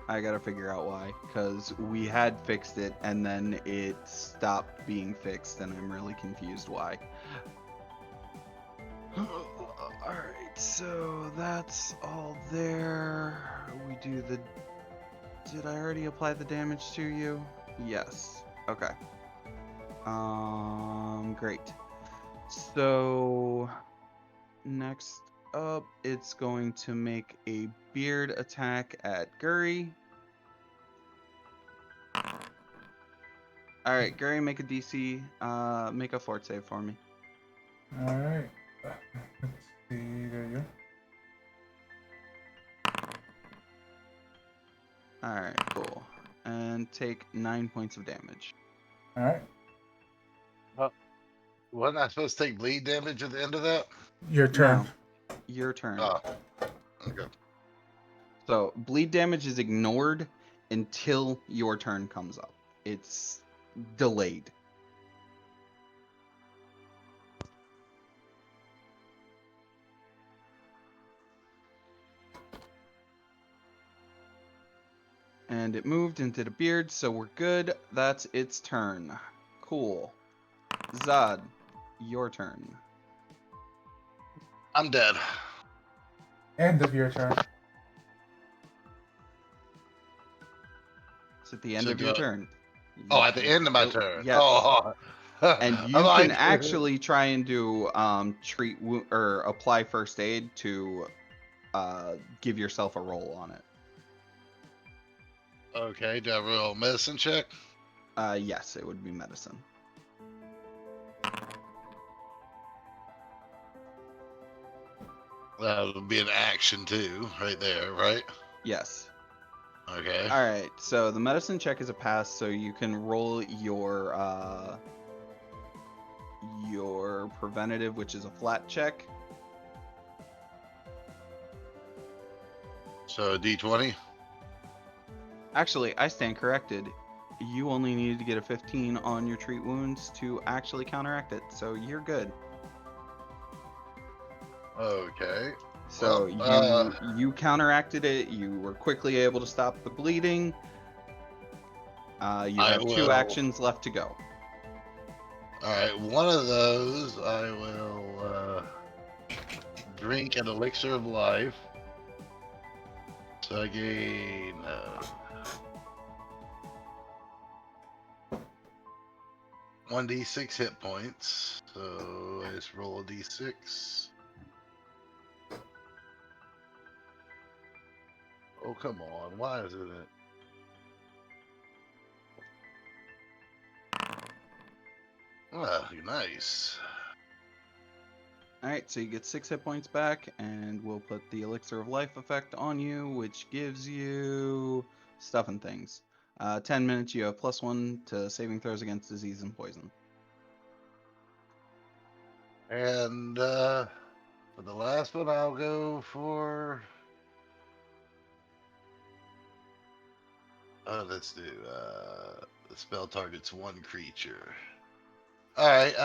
I gotta figure out why, because we had fixed it and then it stopped being fixed, and I'm really confused why. Alright, so that's all there. We do the... Did I already apply the damage to you? Yes. Okay. Great. So, next up, it's going to make a beard attack at Guri. Alright, Guri, make a DC, make a fort save for me. Alright. Let's see. There you go. Alright, cool. And take 9 points of damage. Alright. Wasn't I supposed to take bleed damage at the end of that? Your turn. No, your turn. Oh, okay. So, bleed damage is ignored until your turn comes up. It's delayed. And it moved and did a beard, so we're good. That's its turn. Cool. Zod, your turn. I'm dead. End of your turn. It's at the end So of do your I- turn. Oh, at the end of my Oh, turn. yes. Oh, And you can actually try and do treat or apply first aid to give yourself a roll on it. Okay, do I roll a medicine check? Yes, it would be medicine. That would be an action too, right there, right? Yes. Okay. All right. So the medicine check is a pass, so you can roll your preventative, which is a flat check. So D20. Actually, I stand corrected. You only needed to get a 15 on your treat wounds to actually counteract it, so you're good. Okay. So Well, you counteracted it. You were quickly able to stop the bleeding. You I have 2 will. actions left to go. All right, one of those I will drink an elixir of life. So I gain 1d6 hit points. So I just roll a d6. Oh, come on. Why isn't it? Ah, nice. All right, so you get 6 hit points back, and we'll put the elixir of life effect on you, which gives you stuff and things. 10 minutes, you have +1 to saving throws against disease and poison. And for the last one, I'll go for. Let's do. The spell targets one creature. All right.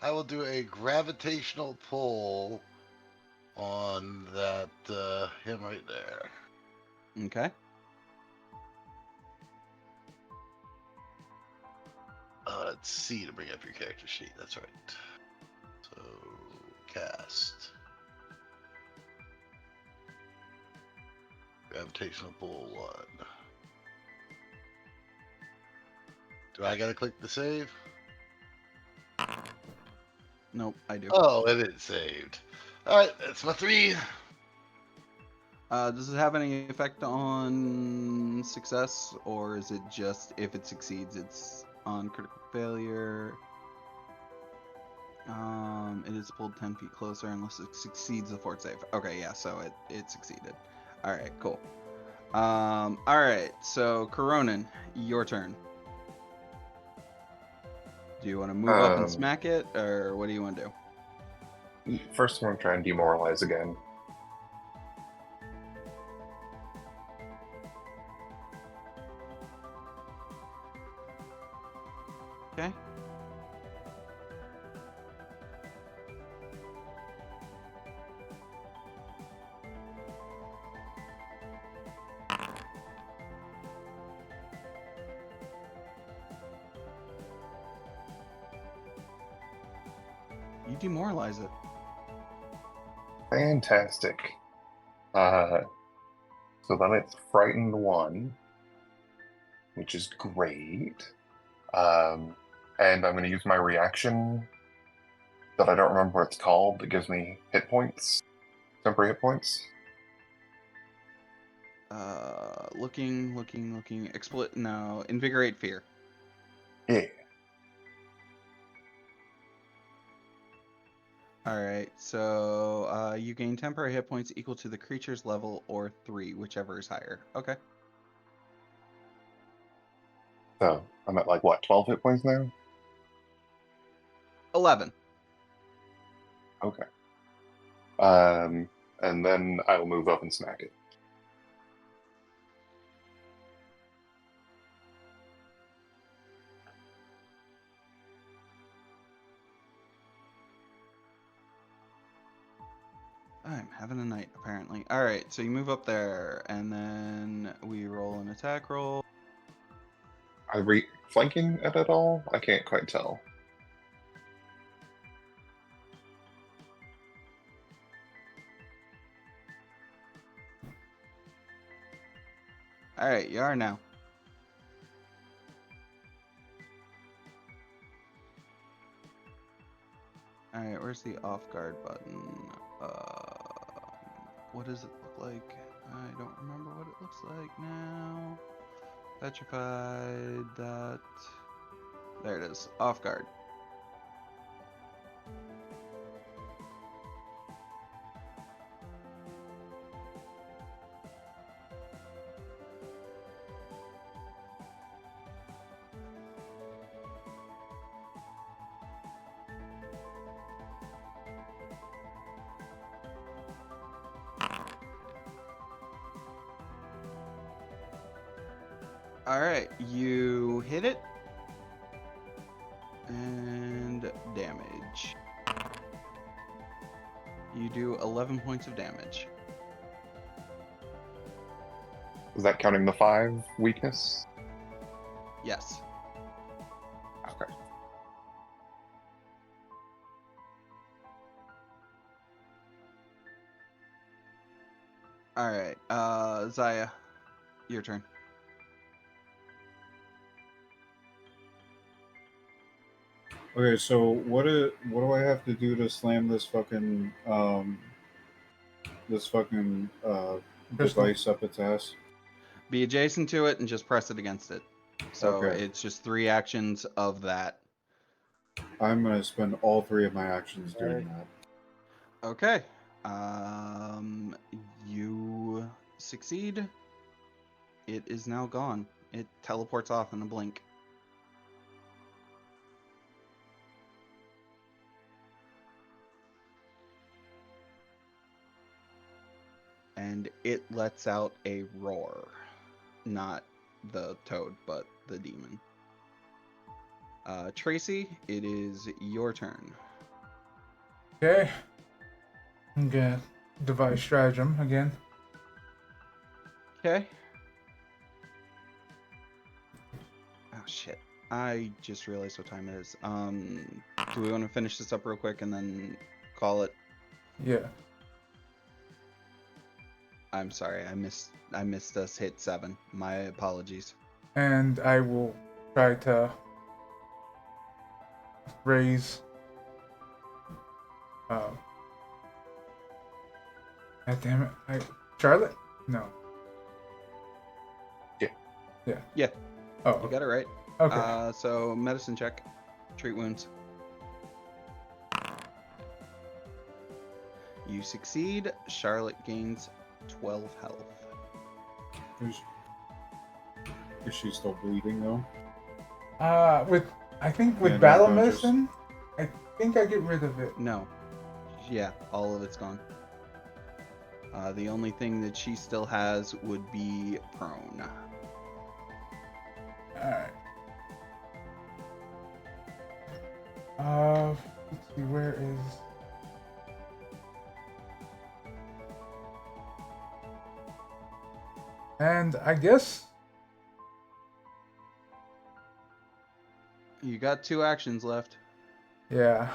I will do a gravitational pull on that him right there. Okay. Let's see to bring up your character sheet. That's right. So cast gravitational pull 1. Do I gotta click the save? Nope, I do. Oh, it is saved. All right, that's my 3. Does it have any effect on success, or is it just if it succeeds, it's on critical failure? It is pulled 10 feet closer unless it succeeds the fort save. Okay, yeah, so it succeeded. All right, cool. All right, so Coronin, your turn. Do you want to move up and smack it, or what do you want to do? First, I'm going to try and demoralize again. Okay. You demoralize it. Fantastic. So then it's frightened 1, which is great. And I'm going to use my reaction that I don't remember what it's called. That gives me hit points, temporary hit points. Looking. No, invigorate fear. Yeah. All right, so you gain temporary hit points equal to the creature's level or 3, whichever is higher. Okay. So I'm at like what, 12 hit points now? 11. Okay. And then I'll move up and smack it. I'm having a night, apparently. Alright, so you move up there, and then we roll an attack roll. Are we flanking it at all? I can't quite tell. Alright, you are now. Alright, where's the off guard button? What does it look like? I don't remember what it looks like now. Petrified, that. There it is. Off guard. All right, you hit it. And damage. You do 11 points of damage. Is that counting the 5 weakness? Yes. Okay. All right, Zaya, your turn. Okay, so what do I have to do to slam this fucking Crystal. device up its ass? Be adjacent to it and just press it against it. So Okay. it's just 3 actions of that. I'm gonna spend all 3 of my actions doing that. Okay. You succeed. It is now gone. It teleports off in a blink. And it lets out a roar. Not the toad, but the demon. Tracy, it is your turn. Okay. I'm gonna devise stratagem again. Okay. Oh shit. I just realized what time it is. Do we want to finish this up real quick and then call it? Yeah. I'm sorry, I missed us hit 7. My apologies. And I will try to raise. God damn it! Charlotte? No. Yeah. Yeah. Yeah. Oh. You got it right. Okay. So medicine check. Treat wounds. You succeed. Charlotte gains 12 health. Is she still bleeding though? I think with And battle unconscious? medicine, I think I get rid of it. No. Yeah, all of it's gone. The only thing that she still has would be prone. Alright. Let's see, where is... And I guess... You got 2 actions left. Yeah.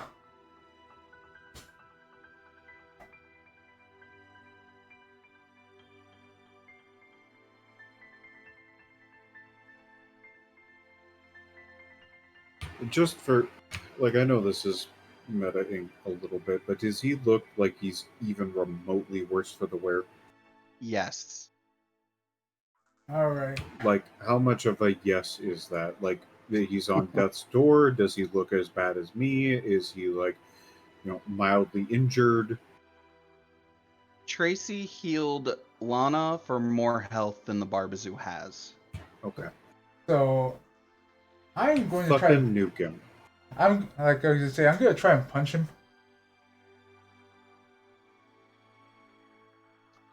Just for, like, I know this is meta-ing a little bit, but does he look like he's even remotely worse for the wear? Yes. Alright. Like, how much of a yes is that? Like, he's on death's door? Does he look as bad as me? Is he, like, mildly injured? Tracy healed Lana for more health than the Barbazoo has. Okay. So... I'm going to try... Fucking nuke him. I'm like I was gonna say, I'm gonna try and punch him.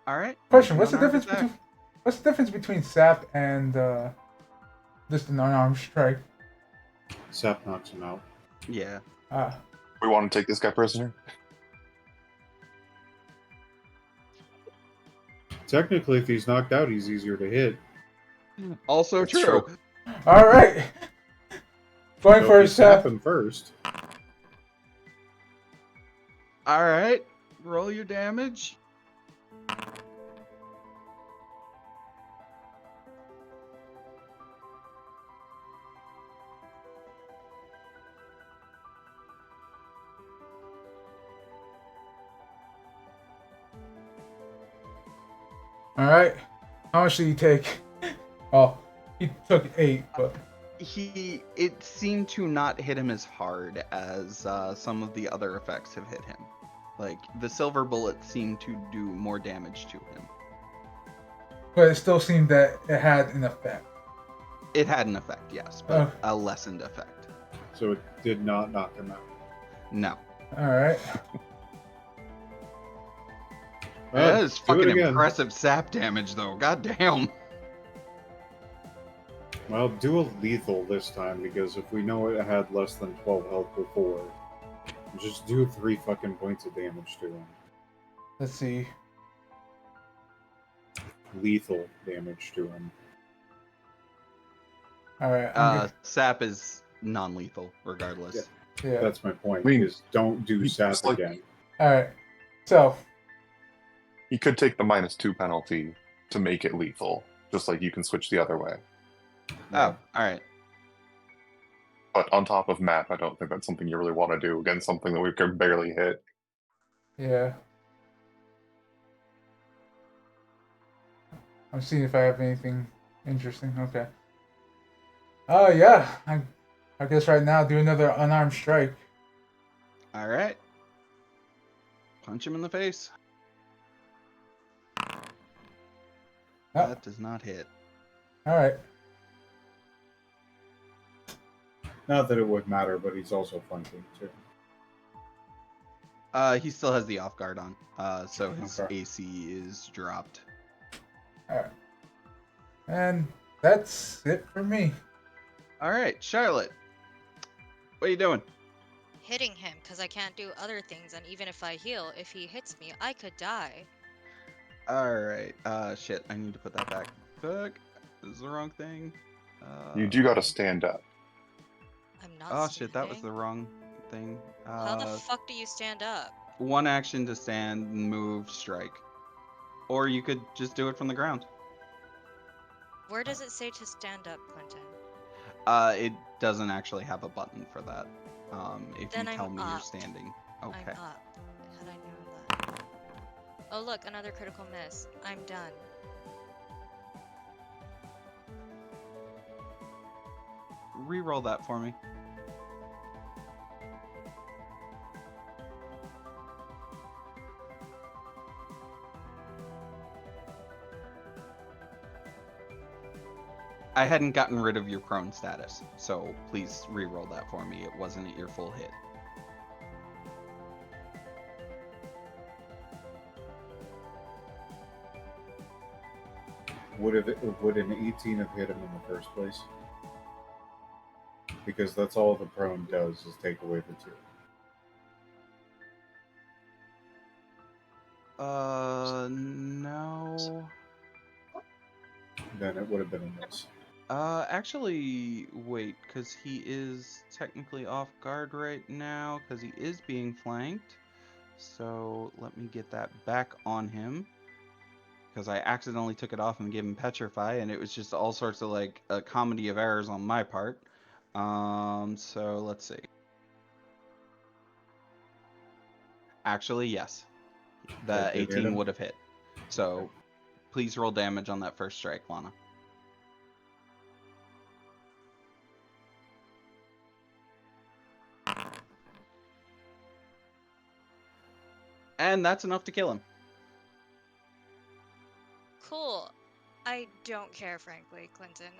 All right. Question: make an unarmed attack. What's the difference between sap and just an unarmed strike? Sap knocks him out. Yeah. We want to take this guy prisoner? Technically, if he's knocked out, he's easier to hit. Also That's true. true. All right. Going So for if a you sap sap. him first. All right. Roll your damage. All right. How much did he take? Oh, he took 8, but It seemed to not hit him as hard as some of the other effects have hit him. Like the silver bullet seemed to do more damage to him. it still seemed that it had an effect. It had an effect, yes, but a lessened effect. So it did not knock him out. No. All right. That is do it fucking again. impressive sap damage, though. God damn. Well, do a lethal this time because if we know it had less than 12 health before, just do 3 fucking points of damage to him. Let's see. Lethal damage to him. All right. I'm good. Sap is non-lethal regardless. Yeah. That's my point. I mean, is don't do sap just like- again. All right. So You could take the -2 penalty to make it lethal, just like you can switch the other way. Oh, all right. But on top of map, I don't think that's something you really want to do against something that we can barely hit. yeah. I'm seeing if I have anything interesting. Okay. Oh yeah. I guess right now do another unarmed strike. All right. Punch him in the face. Oh. That does not hit. All right. Not that it would matter, but he's also flanking too. He still has the off guard on. So his Okay. AC is dropped. All right. And that's it for me. All right, Charlotte. What are you doing? Hitting him because I can't do other things, and even if I heal, if he hits me, I could die. All right. Shit. I need to put that back. Fuck. This is the wrong thing. You do gotta stand up. I'm not. Oh shit, that was standing. the wrong thing. How the fuck do you stand up? One action to stand, move, strike. Or you could just do it from the ground. Where does it say to stand up, Clinton? It doesn't actually have a button for that. If Then you I'm tell me you're up. standing. Okay. I'm up. Had I known that. Oh look, another critical miss. I'm done. Reroll that for me. I hadn't gotten rid of your prone status, so please re-roll that for me. It wasn't at your full hit. Would an 18 have hit him in the first place? Because that's all the prone does is take away the 2. No. Then it would have been a miss. Actually, wait, because he is technically off guard right now, because he is being flanked. So let me get that back on him. Because I accidentally took it off and gave him Petrify, and it was just all sorts of, like, a comedy of errors on my part. So let's see. Actually, yes. The That did hit 18 him? would have hit. So please roll damage on that first strike, Lana. And that's enough to kill him. Cool. I don't care, frankly, Clinton.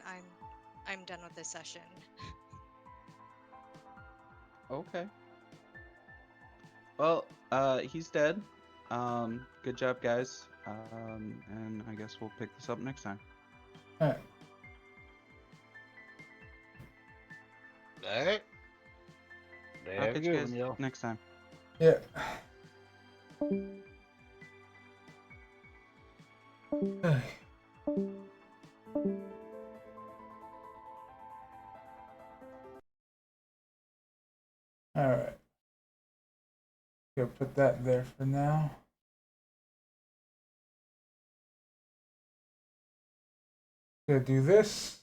I'm done with this session. Okay. Well, he's dead. Good job, guys. And I guess we'll pick this up next time. All right. Alright. I'll Have a catch you good guys one, y'all. next time. Yeah. All right. Go put that there for now. Gonna do this.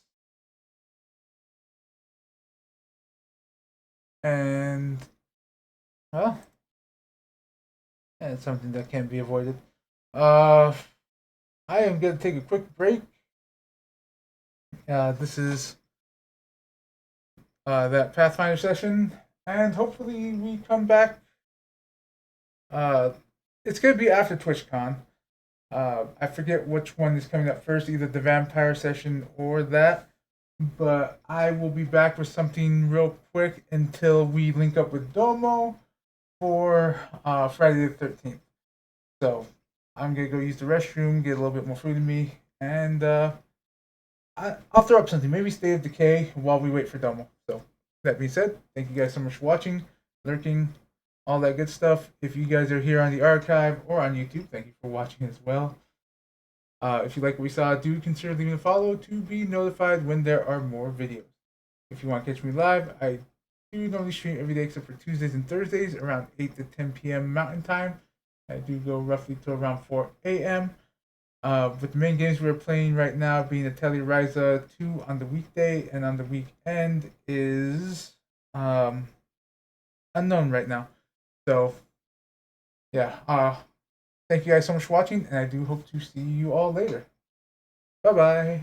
And well, and something that can't be avoided. I am gonna take a quick break. This is that Pathfinder session, and hopefully we come back. It's gonna be after TwitchCon. I forget which one is coming up first, either the vampire session or that. But I will be back with something real quick until we link up with Domo for Friday the 13th. So I'm gonna go use the restroom, get a little bit more food in me, and I'll throw up something. Maybe State of Decay while we wait for Domo. So that being said, thank you guys so much for watching, lurking, all that good stuff. If you guys are here on the archive or on YouTube, thank you for watching as well. If you like what we saw, do consider leaving a follow to be notified when there are more videos. If you want to catch me live, I do normally stream every day except for Tuesdays and Thursdays around 8 to 10 p.m. Mountain Time. I do go roughly to around 4 a.m. With the main games we're playing right now being the Telluride 2 on the weekday, and on the weekend is unknown right now. So, yeah. Thank you guys so much for watching, and I do hope to see you all later. Bye-bye.